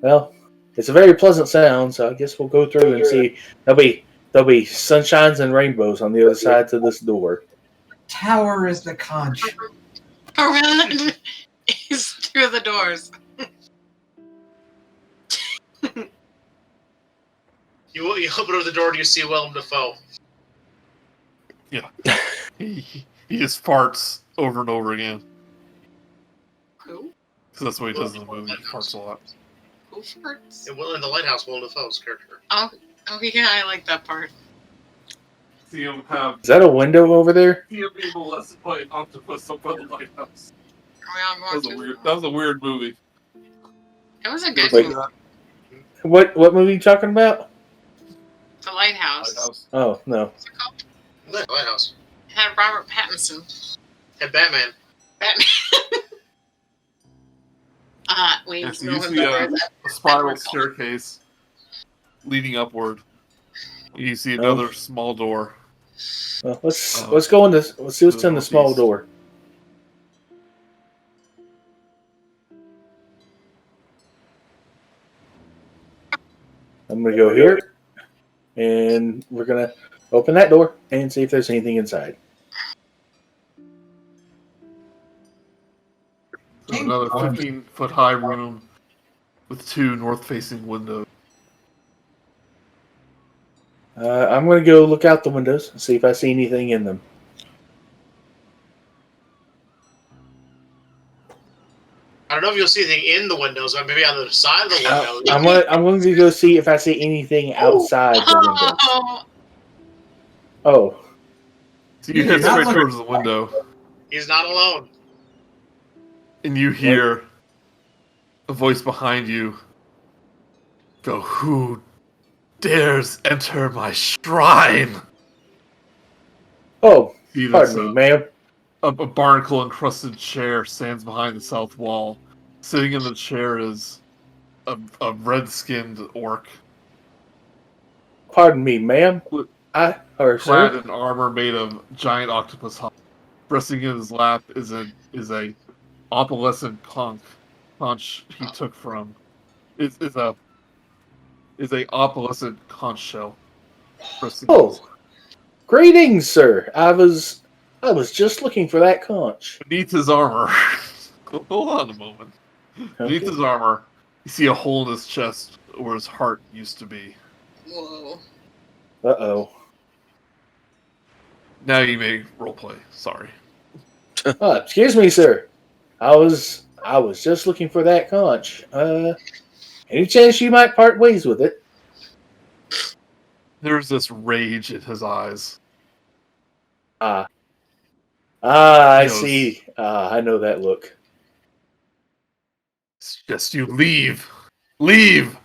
Well, it's a very pleasant sound, so I guess we'll go through and see. There'll be sunshines and rainbows on the other sides of this door. Tower is the conch. Around is through the doors. You open up the door and you see Willem Dafoe. Yeah. He just farts over and over again. Who? Because that's what he does in the movie. He farts a lot. Who farts? In the lighthouse, Willem Dafoe's character. Oh yeah, I like that part. See him have. Is that a window over there? See him being molested by an octopus up by the lighthouse. Are we all going to? That was a weird movie. It was a good Wait. movie. What movie are you talking about? The Lighthouse. Lighthouse. Oh, no. What's it called? Lighthouse. had Robert Pattinson. And Batman. Batman. We Yes, know you him see better a as spiral Edward Cullen. staircase leading upward. You see Oh. another small door. Well, let's go in this. Let's see what's in the small Northeast. door. I'm gonna go here, and we're gonna open that door and see if there's anything inside. So another 15-foot high room with 2 north-facing windows. I'm gonna go look out the windows and see if I see anything in them. I don't know if you'll see anything in the windows, or maybe on the other side of the window. I'm going to go see if I see anything outside the windows. Oh, Oh, So you You head do not straight look- towards the window, He's not alone. and you hear a voice behind you go, "Who dares enter my shrine?" oh, See this, pardon me, ma'am. a barnacle-encrusted chair stands behind the south wall. Sitting in the chair is a red-skinned orc, Pardon me, ma'am. Or clad sir. in armor made of giant octopus hide. Resting in his lap is a opalescent conch he took from is a opalescent conch shell. Resting in his- Oh, greetings, sir. I was just looking for that conch. beneath his armor. Hold on a moment. Beneath Okay. his armor, you see a hole in his chest where his heart used to be. whoa. Uh-oh. Now you may roleplay. Sorry. Excuse me, sir. I was just looking for that conch. Any chance you might part ways with it? There's this rage in his eyes. I Knows. see. I know that look. It's just you leave. Leave!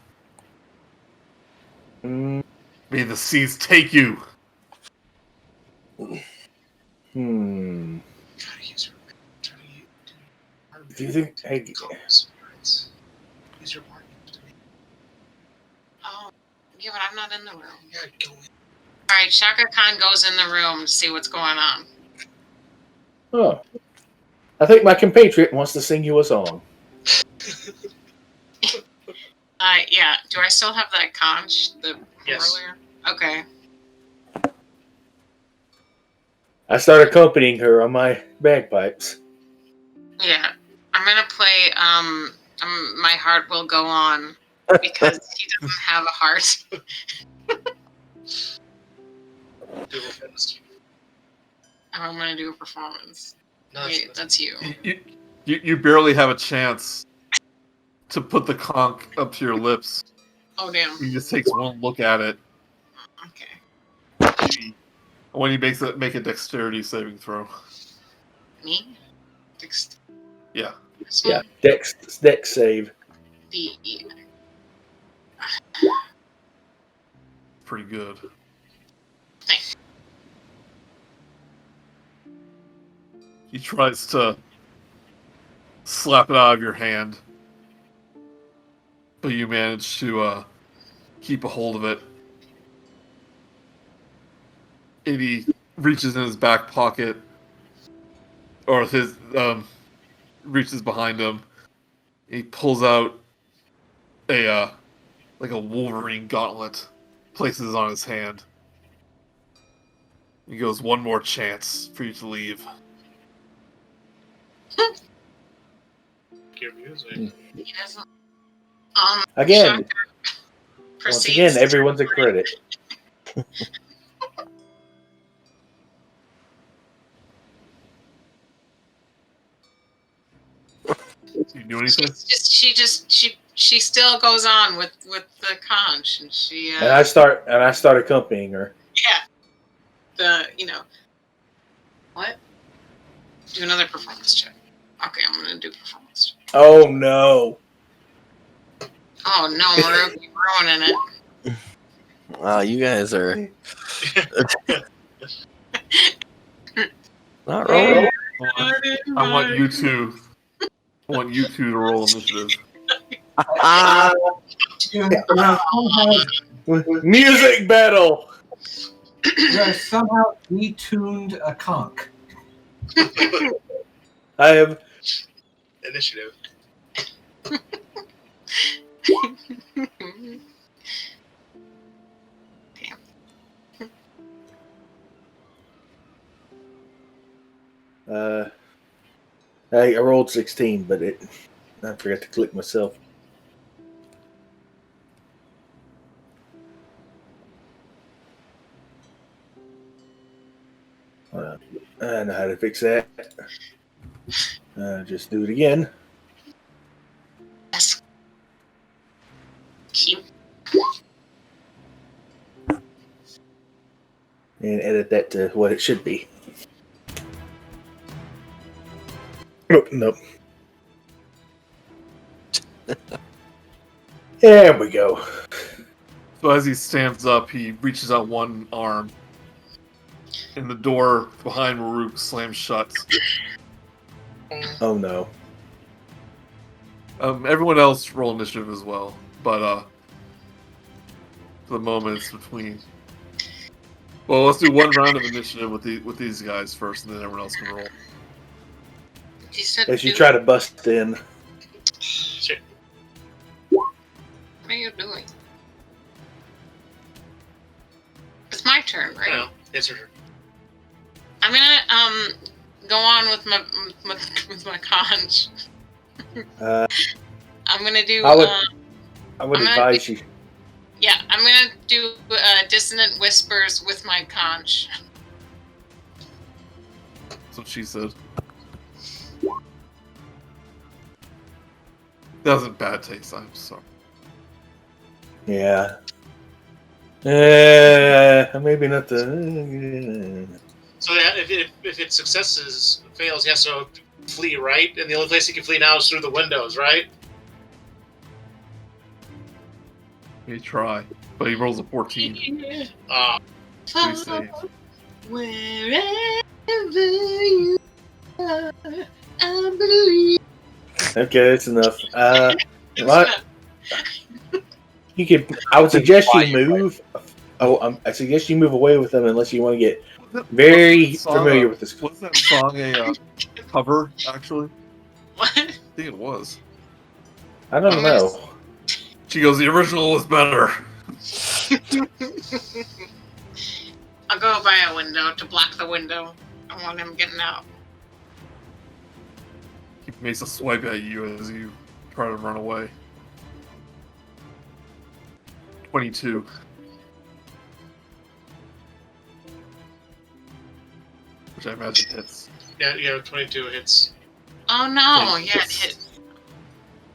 Mm, May the seas take you. hmm. Try to use your. Do you think? Hey, Use your mark. Oh, yeah, but I'm not in the room. Yeah, go in. All right, Chaka Khan goes in the room to see what's going on. oh, I think my compatriot wants to sing you a song. Yeah. Do I still have that conch? Yes. Earlier? Okay. I start accompanying her on my bagpipes. Yeah. I'm gonna play. My heart will go on because he doesn't have a heart. I'm gonna do a performance. No, Wait, that's you. You barely have a chance to put the conch up to your lips. Oh damn. He just takes one look at it. Okay. When he make a dexterity saving throw. Me? Yeah. Yeah, Dex save. Pretty good. Thanks. He tries to slap it out of your hand, but you manage to keep a hold of it. And he reaches in his back pocket, or his reaches behind him. He pulls out a like a Wolverine gauntlet, places it on his hand. He goes, "One more chance for you to leave." Your music. He doesn't. Again, Chaka once proceeds again, to everyone's a credit. Do you do anything? She still goes on with the conch, and she And I start accompanying her. What? Do another performance check. Okay, I'm gonna do performance check. Oh no! Oh no, Murook, you're ruining it. Wow, you guys are. Not rolling. I want you two. I want you two to roll initiative. You have somehow, Music battle. you have somehow detuned a conch. I have. Initiative. I rolled 16, but I forgot to click myself. I know how to fix that. Just do it again. Yes. Cute. And edit that to what it should be. Oh, nope. There we go. So as he stands up, he reaches out one arm, and the door behind Murook slams shut. Oh no. Everyone else roll initiative as well, but for the moment it's between. Well, let's do one round of initiative with these guys first, and then everyone else can roll. He said, As you try to bust in. Shit. What are you doing? It's my turn, right? No, it's her turn. I'm gonna go on with my conch. I'm gonna do. I would I'm gonna advise you. Yeah, I'm gonna do dissonant whispers with my conch. That's what she said. That was in bad taste. I'm sorry. Yeah. Maybe not the. So yeah, if it fails, he has to flee, right? And the only place he can flee now is through the windows, right? He try, but he rolls a 14. Please save. Wherever you are, I believe. Okay, that's enough. What? You could. I would suggest you move. I suggest you move away with them unless you want to get very familiar with this. Was that song a cover, actually? What? I think it was. I don't know. She goes, the original was better. I'll go by a window to block the window. I want him getting out. He makes a swipe at you as you try to run away. 22. Which I imagine hits. Yeah, 22 hits. Oh no! Yeah, it hit.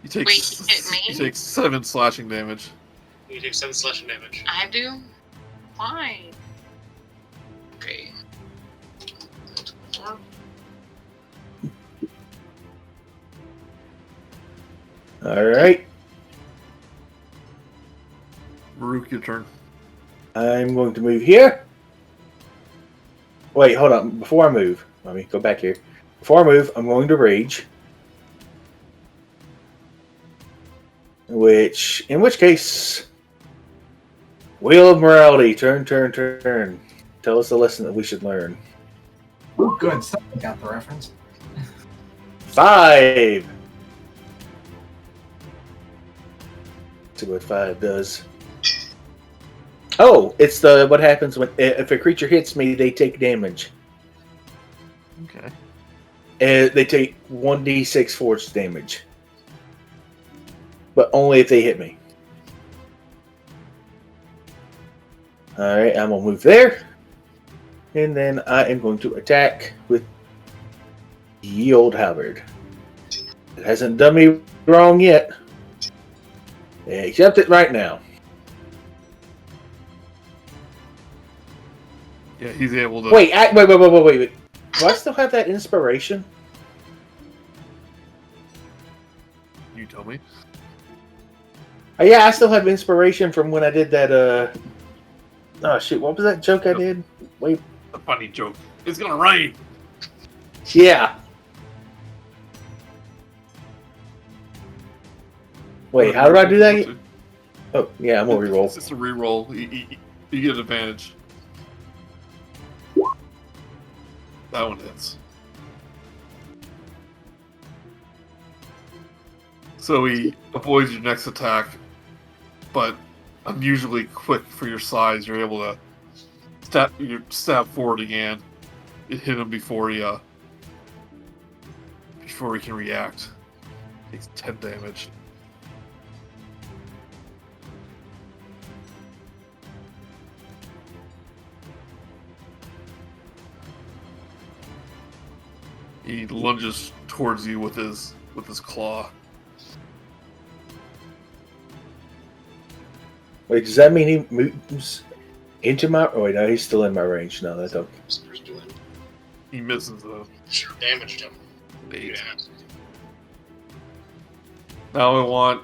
You take Wait, he hit me? You take 7 slashing damage. You take 7 slashing damage. I do. Why? Okay. All right. Murook, your turn. I'm going to move here. Wait, hold on. Before I move, let me go back here. Before I move, I'm going to rage. In which case, Wheel of Morality. Turn. Tell us the lesson that we should learn. Oh, good. Someone got the reference. 5. See what 5 does. Oh, it's what happens when if a creature hits me, they take damage. Okay. They take 1d6 force damage, but only if they hit me. All right, I'm gonna move there, and then I am going to attack with ye old halberd. It hasn't done me wrong yet. Accept it right now. Yeah, he's able to. Wait. Do I still have that inspiration? You tell me. Yeah, I still have inspiration from when I did that. Oh shit! What was that joke I did? Wait. A funny joke. It's gonna rain. Yeah. Wait, how do I do that? Oh, yeah, I'm gonna reroll. It's just a reroll. You get an advantage. That one hits. So he avoids your next attack, but unusually quick for your size. You're able to stab forward again. It hit him before he can react. Takes 10 damage. He lunges towards you with his claw. Wait, does that mean he moves into my... Oh, wait, no, he's still in my range. No, that's okay. He misses though. Sure, damaged him. Eight. Yeah. Now I want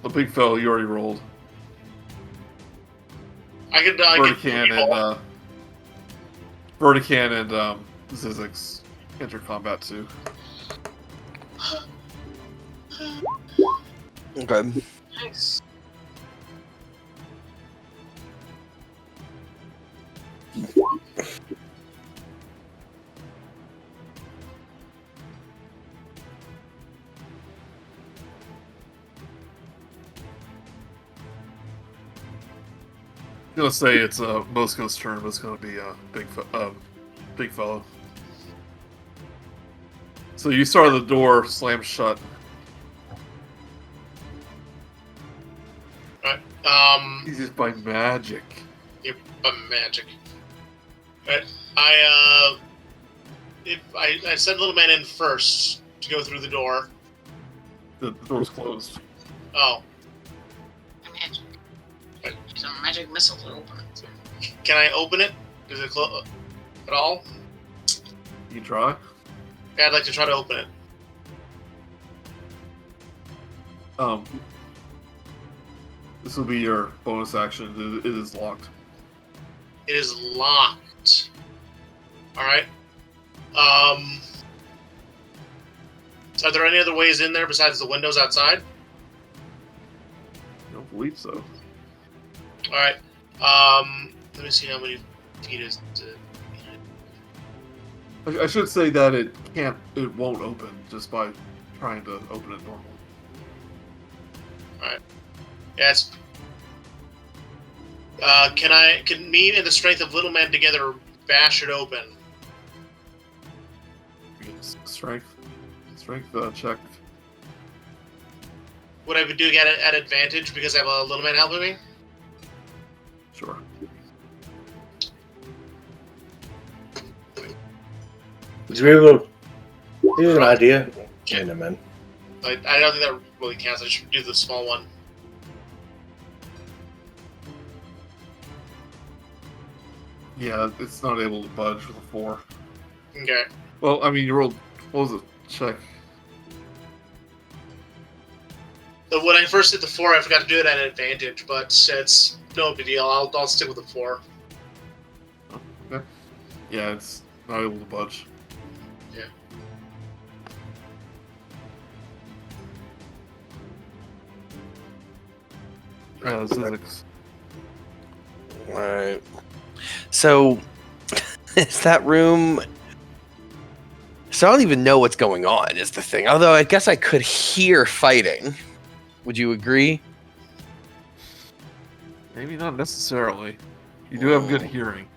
the big fellow you already rolled. Verikan and Zyzzyx enter combat too. Okay. Nice. I'm gonna say it's Mosco's turn, but it's gonna be big fellow. So you saw the door slam shut. Right. He's just by magic. Yep, by magic. Right. I sent Little Man in first to go through the door. The door's closed. Oh, Magic. Use a magic missile to open it. can I open it? Does it close at all? You try. Yeah, I'd like to try to open it. This will be your bonus action. It is locked. It is locked. Alright. Are there any other ways in there besides the windows outside? I don't believe so. Alright. Let me see how many feet is it. I should say that it won't open just by trying to open it normally. Alright. Yes. Can me and the strength of Little Man together bash it open? Strength check. Would I be doing it at advantage because I have a Little Man helping me? Sure. Would you be able to... Here's an idea. Yeah, no, man. I don't think that really counts. I should do the small one. Yeah, it's not able to budge with a 4. Okay. Well, I mean, you rolled... What was it? Check. So when I first did the 4, I forgot to do it at advantage, but it's no big deal. I'll stick with the 4. Okay. Yeah, it's not able to budge. Yeah. Zyzzyx. Alright. So, is that room... So I don't even know what's going on, is the thing. Although I guess I could hear fighting. Would you agree? Maybe not necessarily. You do have good hearing.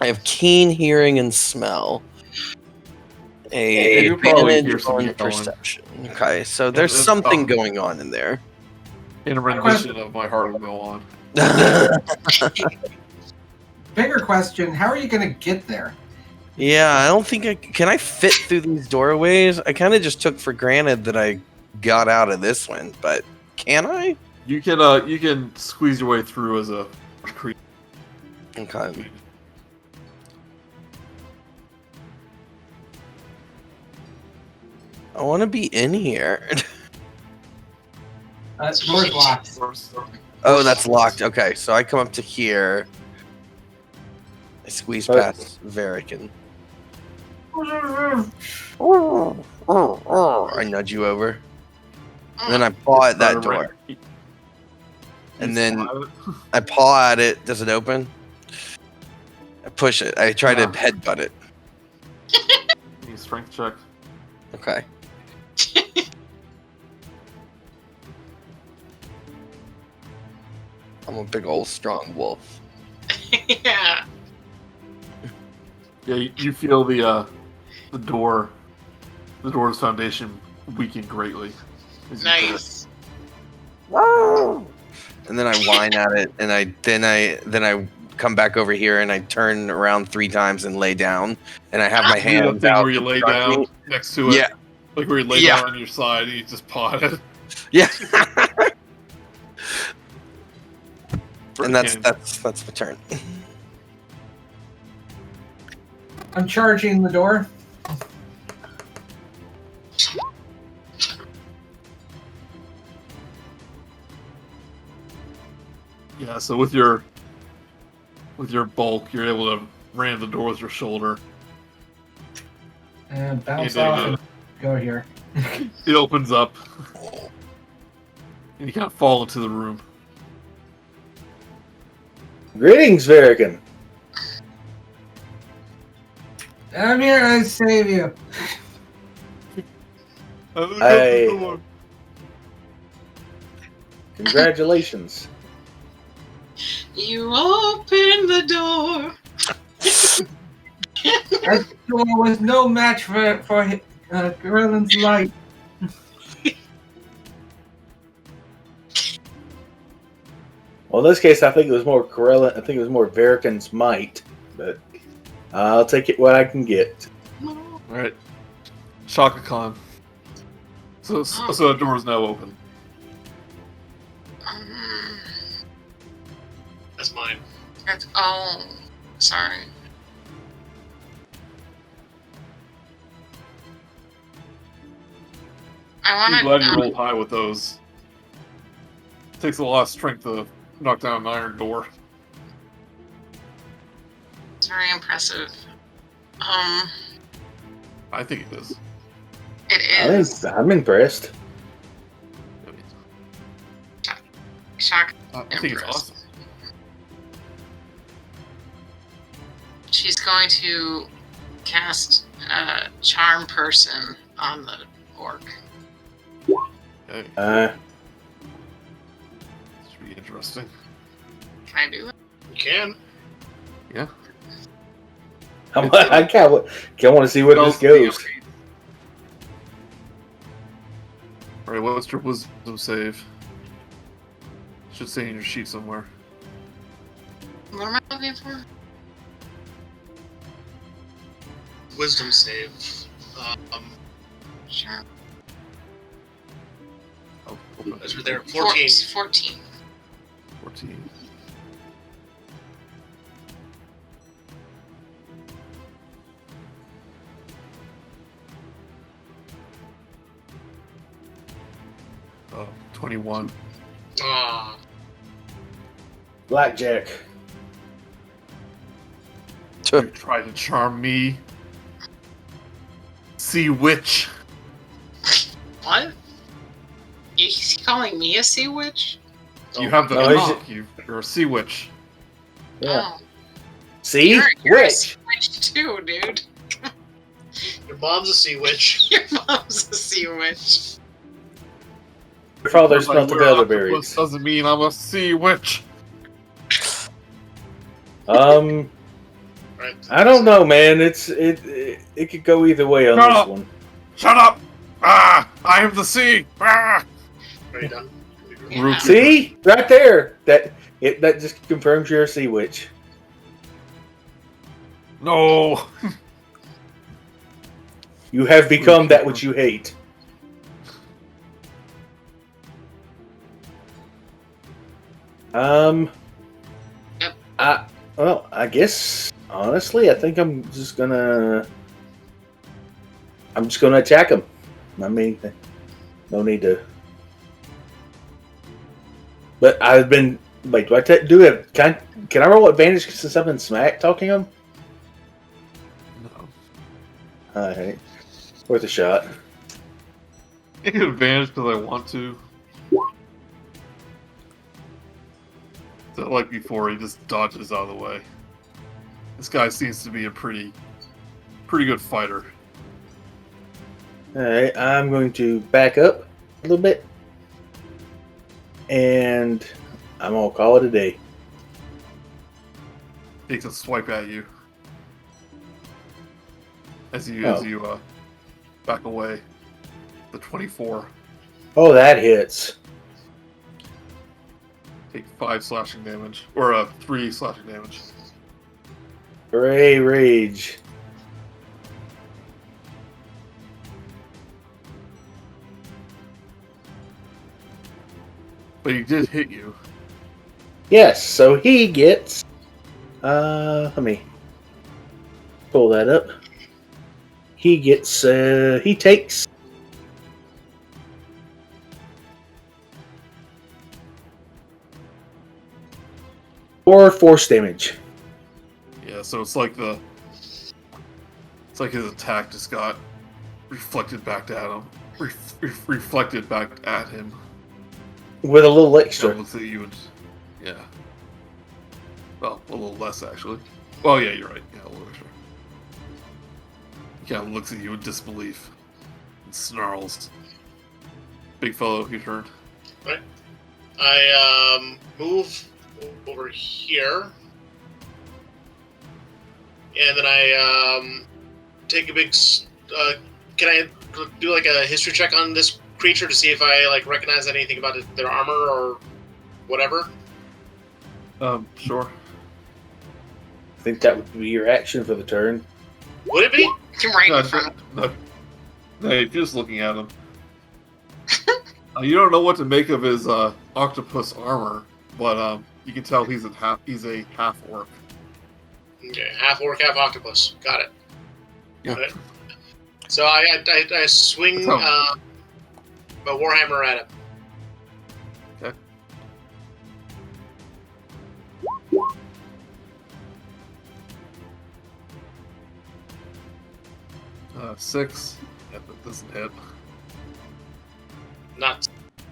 I have keen hearing and smell. You probably hear some on yelling. perception. Okay, so there's something going on in there. In a rendition of My Heart Will Go On. Bigger question: how are you going to get there? Yeah, I don't think can I fit through these doorways? I kind of just took for granted that I got out of this one, but can I? You can squeeze your way through as a creature. Okay. I want to be in here. Door's locked. Oh, that's locked. Okay, so I come up to here. I squeeze past Verikan. I nudge you over. And then I paw at that door. And then I paw at it. Does it open? I push it. I try to headbutt it. Need a strength check. Okay. I'm a big old strong wolf. Yeah. Yeah, you feel the door's foundation weaken greatly. Nice. And then I whine at it, and then I come back over here, and I turn around 3 times and lay down, and I have my You do hands that thing out where you lay in front of down me. next to it. Yeah. Like where you lay Yeah. down on your side and you just paw it. Yeah. And Brice. that's the turn. I'm charging the door. Yeah, so with your bulk, you're able to ram the door with your shoulder. And bounce And, off and go here. It opens up, and you kind of fall into the room. Greetings, Verikan. I'm here to save you. Hey. Congratulations. You open the door. That door was no match for Grillin's light. Well, in this case, I think it was more Corella. I think it was more Verikan's might, but I'll take it what I can get. All right, Chaka Kahn. So the door is now open. That's mine. Sorry. I I'm want glad you to. rolled high with those. It takes a lot of strength to knock down an iron door. It's very impressive. I think it is. It is. I'm impressed. Shock. I think it's awesome. She's going to cast Charm Person on the orc. Okay, Uh, this should be interesting. Can I do that? You can. Yeah. I can't want to see where this goes. All right, what's your wisdom save? Should say in your sheet somewhere. What am I looking for? Wisdom save. Sure. Oh, open. That's right there. 14. 14. 14. Oh, 21. Ah. Blackjack. You try to charm me. Sea witch. What? He's calling me a sea witch? You have the No, cock. You're a sea witch. Yeah. Oh, See? you're a Witch. sea witch too, dude. Your mom's a sea witch. Your mom's a sea witch. Your father smelt the We're octopus elderberries. doesn't mean I'm a sea witch. Right. I don't know, man. It could go either way on Shut this up. one. Shut up! Ah! I am the sea! Ah! Are you done? Yeah. See? Right there. That just confirms you're a sea witch. No! You have become that which you hate. Yep. I guess honestly, I think I'm just gonna attack him. I mean, no need to. But I've been like, do I do it? Can I roll advantage since I've been smack talking him? No. Alright. Worth a shot. I get advantage because I want to. So like before, he just dodges out of the way. This guy seems to be a pretty good fighter. Alright, I'm going to back up a little bit. And I'm going to call it a day. Takes a swipe at you. As you back away. The 24. Oh, that hits. Take 5 slashing damage. Or 3 slashing damage. Hooray, rage. But he did hit you. Yes, so he gets... let me pull that up. He gets... he takes... 4 force damage. Yeah, so it's like his attack just got reflected back at him. Reflected back at him. With a little extra. It looks at you and yeah. Well, a little less actually. Well, yeah, you're right. Yeah, a little extra. He kind of looks at you in disbelief and snarls. BigFellow, your turn. Right. I move over here, and then I take a big. Can I do like a history check on this creature to see if I like recognize anything about their armor or whatever? Sure. I think that would be your action for the turn. Would it be? Right No, in front. no, you're just looking at him. You don't know what to make of his octopus armor, but you can tell he's a half orc. Okay, half orc, half octopus. Got it. Yeah. Right. So I swing my warhammer at him. Okay. 6. Yeah, that doesn't hit. Not.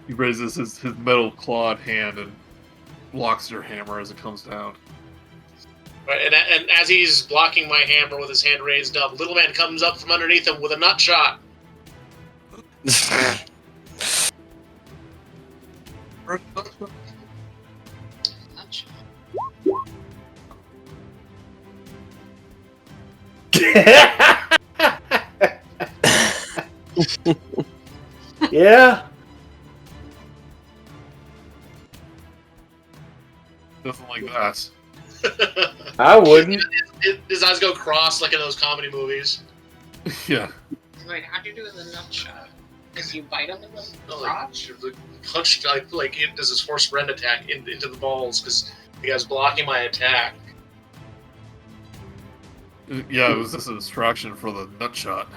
He raises his metal clawed hand and blocks your hammer as it comes down. Right, and as he's blocking my hammer with his hand raised up, little man comes up from underneath him with a nut shot. Yeah. Nothing like that. I wouldn't. His eyes go cross like in those comedy movies. Yeah. Wait, how'd you do the nut shot? Because you bite him in the crotch? Like, punched like it does his force rend attack into the balls because the guy's blocking my attack. Yeah, it was just a distraction for the nut shot.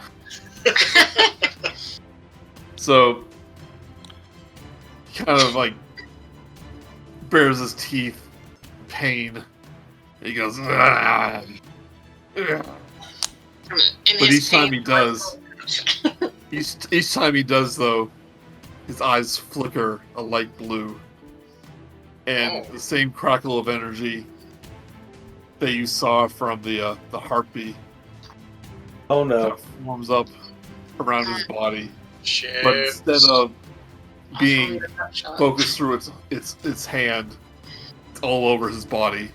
So, he kind of like bares his teeth, pain. He goes, "Ah." But each time he does, each time he does though, his eyes flicker a light blue, and the same crackle of energy that you saw from the harpy. Oh no. Warms up around his body. Shit. But instead of being focused through its hand, it's all over his body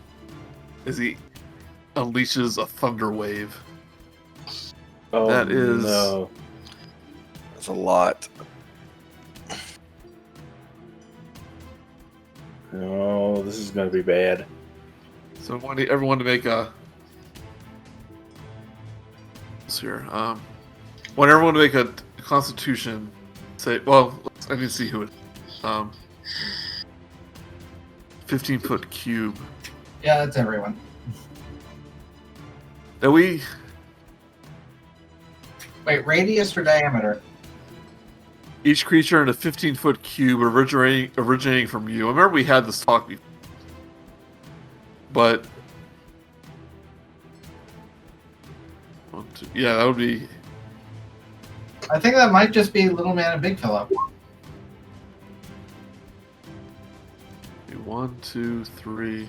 as he unleashes a thunder wave. Oh, That is- no. That's a lot. Oh, this is going to be bad. So I want everyone to make a. Here, want everyone to make a Constitution. Say, well, I need to see who it. 15-foot cube. Yeah, that's everyone. That we. Wait, radius or diameter? Each creature in a 15-foot cube originating from you. I remember we had this talk before. But yeah, that would be I think that might just be Little Man and BigFellow. 1, 2, 3.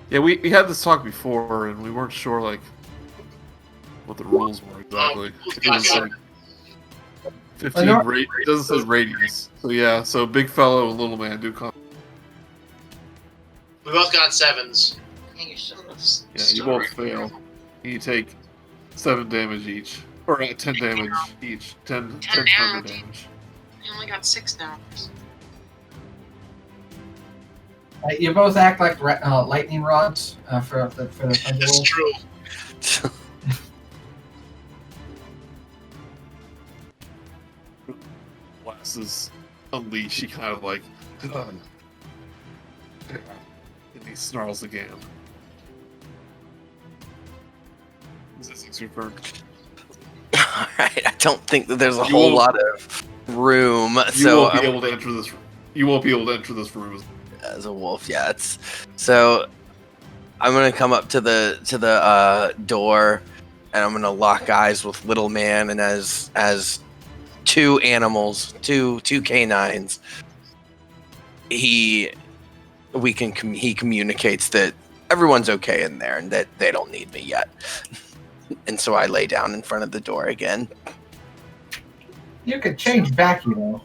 Yeah, we had this talk before, and we weren't sure like what the rules were exactly. It was like 15 rate. It doesn't say radius. So yeah, so BigFellow and Little Man do come. We both got 7s. Yeah, you both fail. You take 7 damage each, or 10 damage each. 10 thunder damage. I only got 6 now. You both act like lightning rods for the thunder That's wolf. true. Glasses unleash. He kind of like, and he snarls again. Zyzzyx your turn. Alright, I don't think that there's a whole lot of room. You won't be able to enter this. You won't be able to enter this room. As a wolf, yeah. It's so. I'm gonna come up to the door, and I'm gonna lock eyes with Little Man, and as two animals, two canines. He communicates that everyone's okay in there, and that they don't need me yet. And so I lay down in front of the door again. You could change back, you know.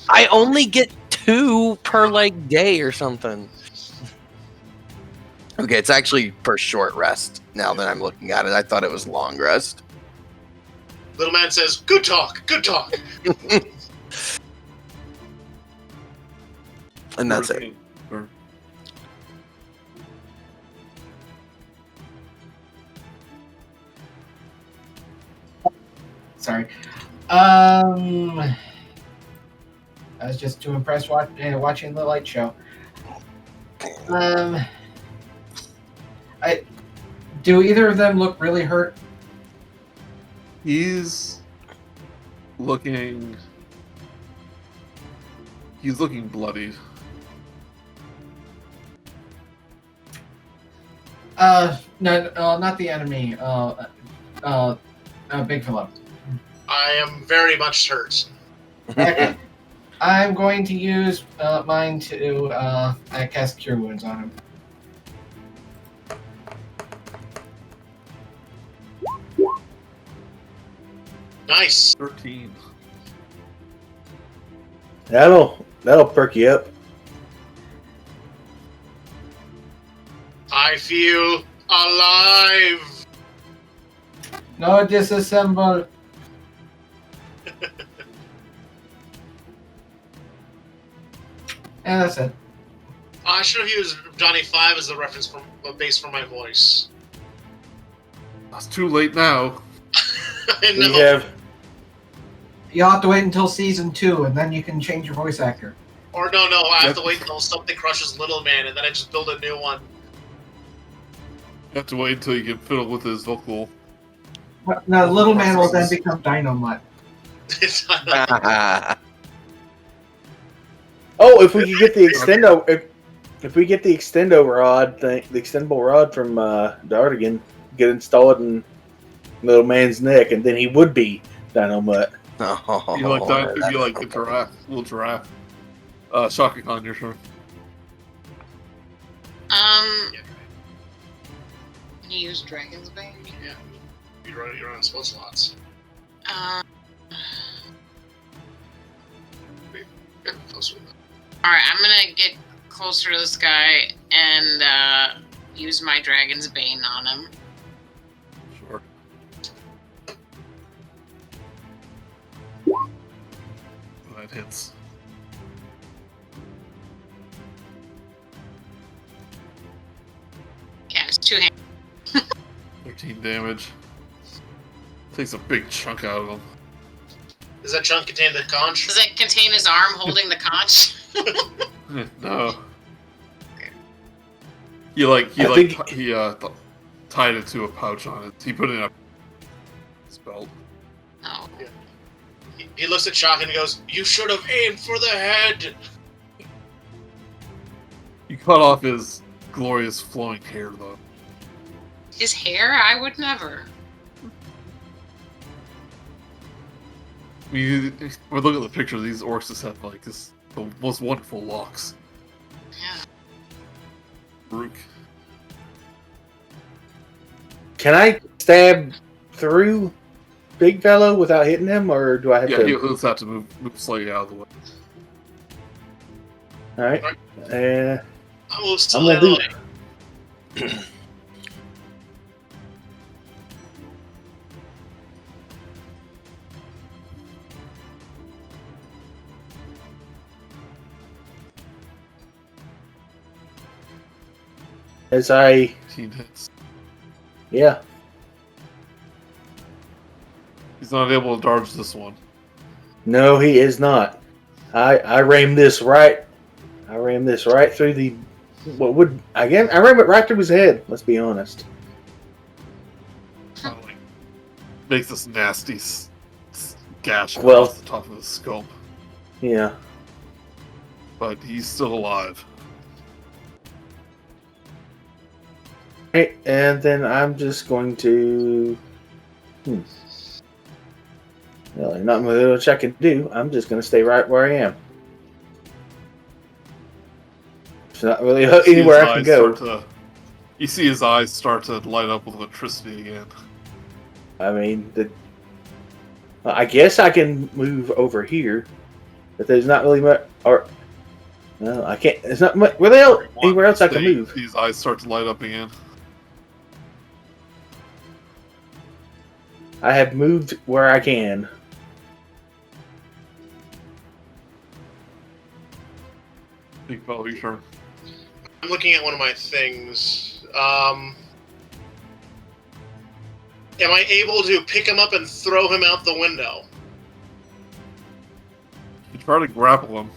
I only get 2 per like day or something. Okay, it's actually per short rest now that I'm looking at it. I thought it was long rest. Little Man says, "Good talk, good talk." And that's it. Sorry. I was just too impressed watching the light show. Do either of them look really hurt? He's looking bloodied. No, not the enemy. BigFellow. I am very much hurt. Okay. I'm going to use mine to cast Cure Wounds on him. Nice. 13. That'll perk you up. I feel alive. No, disassemble. And that's it. I should have used Johnny 5 as a reference for a base for my voice. It's too late now. I know. We have You'll have to wait until season 2, and then you can change your voice actor. Or no, I have to wait until something crushes Little Man, and then I just build a new one. You have to wait until you get fiddled with his vocal. No, Little Man will then become Dynamite. Oh, if we could get the extendo, if we get the extendo rod thing, the extendable rod from Dardigan, get installed in Little Man's neck, and then he would be Dynamite. Oh, You like the giraffe, little giraffe. Chaka Kahn, your turn. Can you use Dragon's Bane? Yeah. You're on spell slots. Closer. Alright, I'm gonna get closer to this guy and use my Dragon's Bane on him. Sure. That hits. Yeah, it's 2 hands. 13 damage. Takes a big chunk out of him. Does that chunk contain the conch? Does it contain his arm holding the conch? No. He tied it to a pouch on it. He put it in a belt. Oh. He looks at Chaka and he goes, "You should have aimed for the head." You cut off his glorious flowing hair, though. His hair? I would never. I mean, when we look at the picture, these orcs just have like the most wonderful locks. Yeah. Murook. Can I stab through BigFellow without hitting him, or do I have Yeah, to? he'll just have to move slightly out of the way. All right. I will still I'm gonna have do. As I, 15 hits. yeah, He's not able to dodge this one. no, he is not. I ram this right. I ram this right through the. What would again? I ram it right through his head. Let's be honest. Kind of like makes this nasty gash Well- across the top of his skull. Yeah. But he's still alive. Right, and then I'm just going to. Really, not much I can do. I'm just going to stay right where I am. There's not really You see anywhere his I can eyes go. you see his eyes start to light up with electricity again. I mean, I guess I can move over here, but there's not really much. Or no, I can't. There's not much. Anywhere else I can move? His eyes start to light up again. I have moved where I can. BigFellow, your turn. I'm looking at one of my things. Am I able to pick him up and throw him out the window? You try to grapple him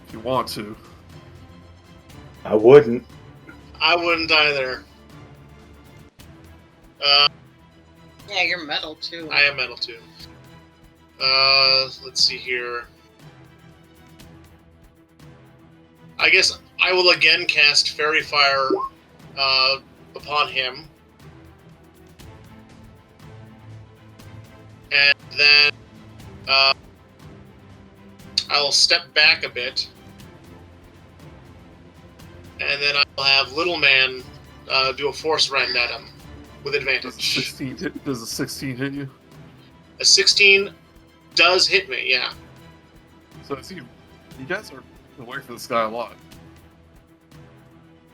if you want to. I wouldn't. I wouldn't either. Yeah, you're metal too. I am metal too. Let's see here. I guess I will again cast Fairy Fire upon him. And then I'll step back a bit. And then I'll have Little Man do a Force Rend at him with Does advantage. a 16 hit you? A 16 does hit me, yeah. So you guys are away from this guy a lot.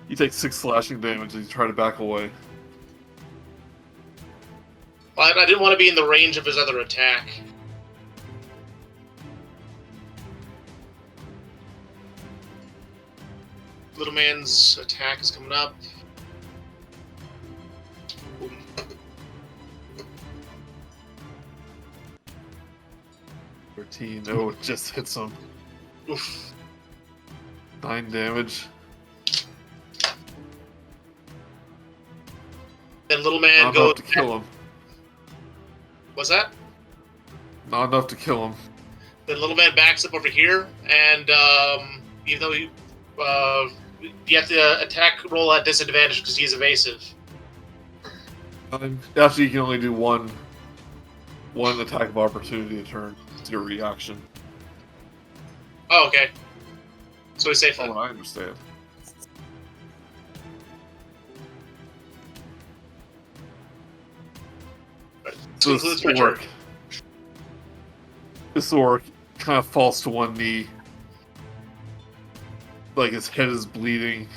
You take 6 slashing damage as you try to back away. Well, I didn't want to be in the range of his other attack. Little Man's attack is coming up. Boom. Oh, it just hits him. Oof. 9 damage. Then Little Man Not goes. enough to kill him. What's that? Not enough to kill him. Then Little Man backs up over here, and even though you have to attack roll at disadvantage because he's evasive. Actually, you can only do one attack of opportunity a turn. It's your reaction. Oh, okay. So he's safe then. Oh, I understand. So Concludes my turn. This orc kind of falls to one knee. Like his head is bleeding.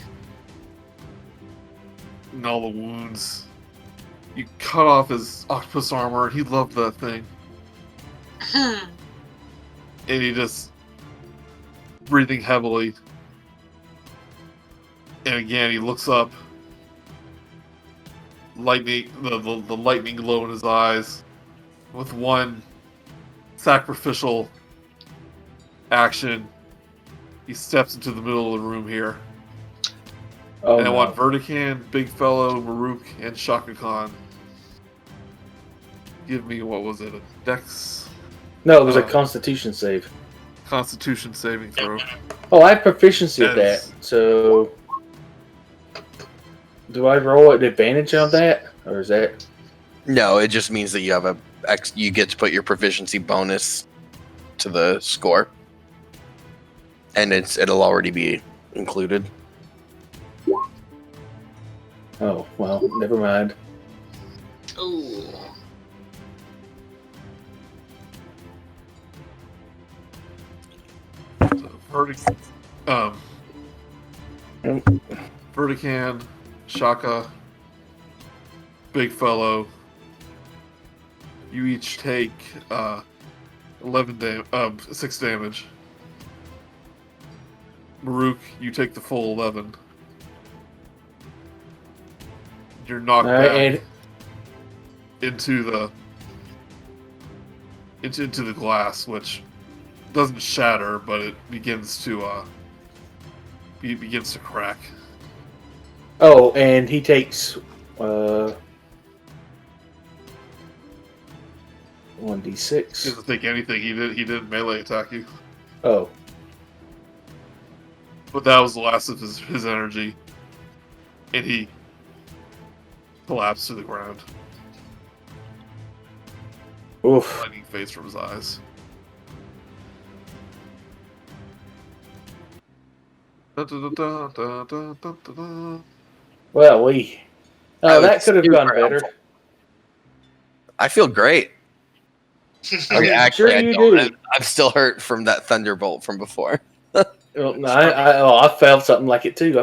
And all the wounds. You cut off his octopus armor. He loved that thing. And he just breathing heavily. And again, he looks up. Lightning, the lightning glow in his eyes. With one sacrificial action, he steps into the middle of the room here. Oh, And I no. want Verikan, BigFellow, Murook, and Chaka Kahn. Give me, what was it, a Dex No, it was a Constitution save. Constitution saving throw. Oh, I have proficiency at Yes. that. So, do I roll an advantage on that, or is that? No, it just means that you have you get to put your proficiency bonus to the score, and it'll already be included. Oh, well, never mind. Ooh. So, Verikan, Chaka, BigFellow, you each take 6 damage. Murook, you take the full 11. You're knocked back into the glass, which doesn't shatter, but it begins to crack. Oh, and he takes 1d6. He doesn't take anything. He didn't melee attack you. Oh. But that was the last of his energy. And he collapsed to the ground. Oof. Lightning phase from his eyes. Well, that could have gone better. I feel great. Okay, actually, Sure I you don't. do. I'm still hurt from that thunderbolt from before. Well, no, I felt something like it too.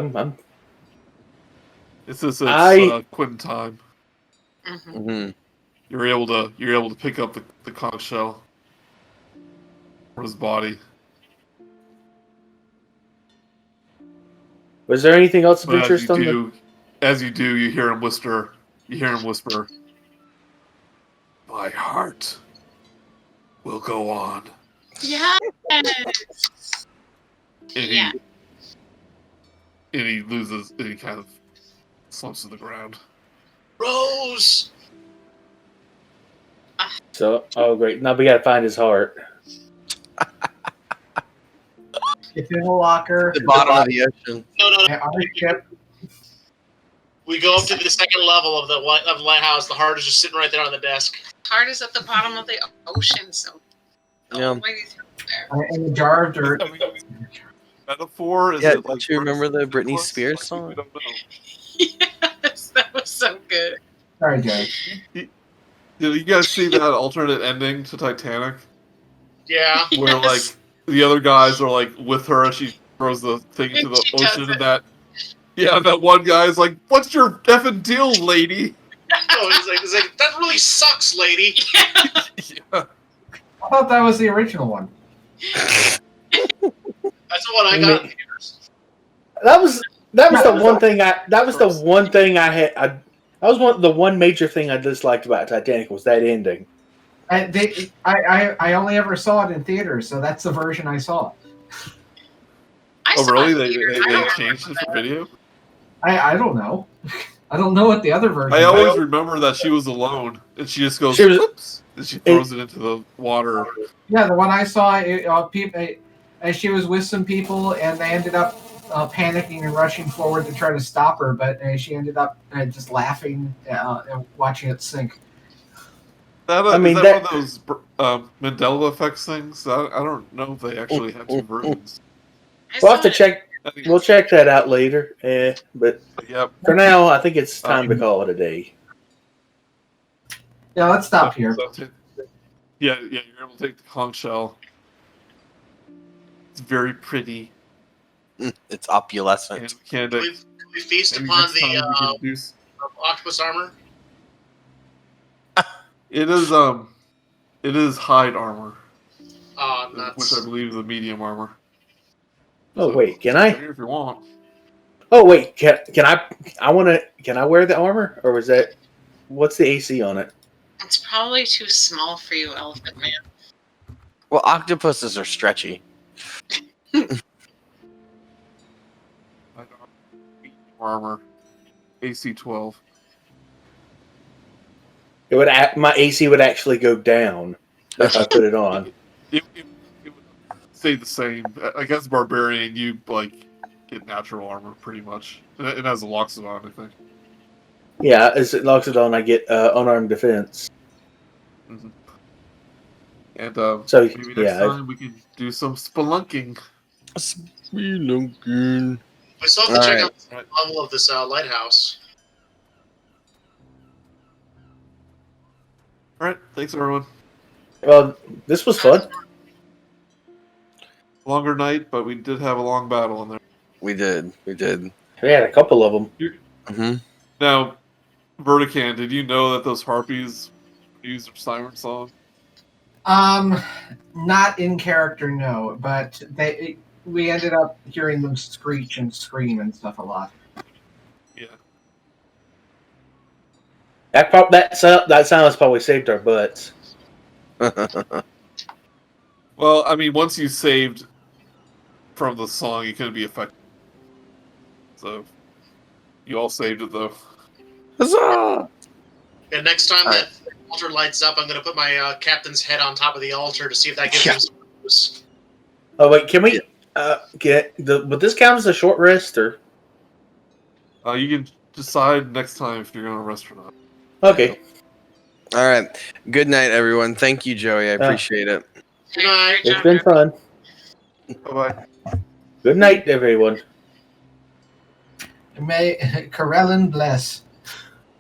It's Quinn time. Mm-hmm. Mm-hmm. You're able to pick up the conch shell from his body. Was there anything else of But interest on the? as you do, you hear him whisper. My heart will go on. Yes. And he loses. And he kind of slumps to the ground. Rose! So, oh great! Now we gotta find his heart. It's in the locker. The bottom of the ocean. No. On the ship. We go up to the second level of the lighthouse. The heart is just sitting right there on the desk. Heart is at the bottom of the ocean, so Yeah. ladies there. In a jar of dirt. Metaphor? Is Yeah, it like do you remember the Britney Nicholas? Spears Like, song? we don't know. Yes, that was so good. Sorry, Joe. Did you guys see that alternate ending to Titanic? Yeah. Where like the other guys are like with her and she throws the thing into the She does ocean it. and that one guy is like, "What's your effing deal, lady?" Oh, he's like, that really sucks, lady. Yeah. I thought that was the original one. That's the one I got in theaters. That was the one thing the one major thing I disliked about Titanic was that ending. I only ever saw it in theaters, so that's the version I saw. I Oh saw really? it They here. I don't changed it remember for that. video? I don't know. I don't know what the other version. I is. always remember that she was alone and she just goes, She was- "Whoops," and she throws it into the water. Yeah, the one I saw, she was with some people, and they ended up panicking and rushing forward to try to stop her, but she ended up just laughing and watching it sink. I mean, is that that- one of those Mandela effects things? I don't know if they actually had two versions. I We'll have saw to it. check. I think We'll check that out later. But Yep. for now, I think it's time to call it a day. Yeah, let's stop here. Yeah, you're able to take the conch shell. It's very pretty. It's opulescent. And can Can we feast upon the octopus armor? it is hide armor, which Nuts. I believe is a medium armor. Oh So, wait, can I? If you want. Oh wait, can I? Can I wear the armor, or was that? What's the AC on it? It's probably too small for you, Elephant Man. Well, octopuses are stretchy. Medium armor, AC 12. My AC would actually go down if I put it on. It would stay the same. I guess Barbarian, you like get natural armor pretty much. It has a Loxodon, I think. Yeah, as Loxodon, I get unarmed defense. Mhm. And So, maybe next yeah. time we can do some spelunking. Spelunking. We still have to check Alright. out the level of this lighthouse. All right, thanks everyone. Well, this was fun. Longer night, but we did have a long battle in there. We did. We had a couple of them. Mm-hmm. Now, Verikan, did you know that those harpies use their siren song? Not in character, no, but we ended up hearing them screech and scream and stuff a lot. Yeah. That silence probably saved our butts. Well, I mean, once you saved from the song, you couldn't be affected. So, you all saved it though. Huzzah! And next time All that altar lights up, I'm going to put my captain's head on top of the altar to see if that gives Yeah. him some boost. Oh wait, can we would this count as a short rest or? You can decide next time if you're going to rest or not. Okay. All right. Good night, everyone. Thank you, Joey. I appreciate it. Good night. It's been fun. Bye-bye. Good night, everyone. May Corellin bless.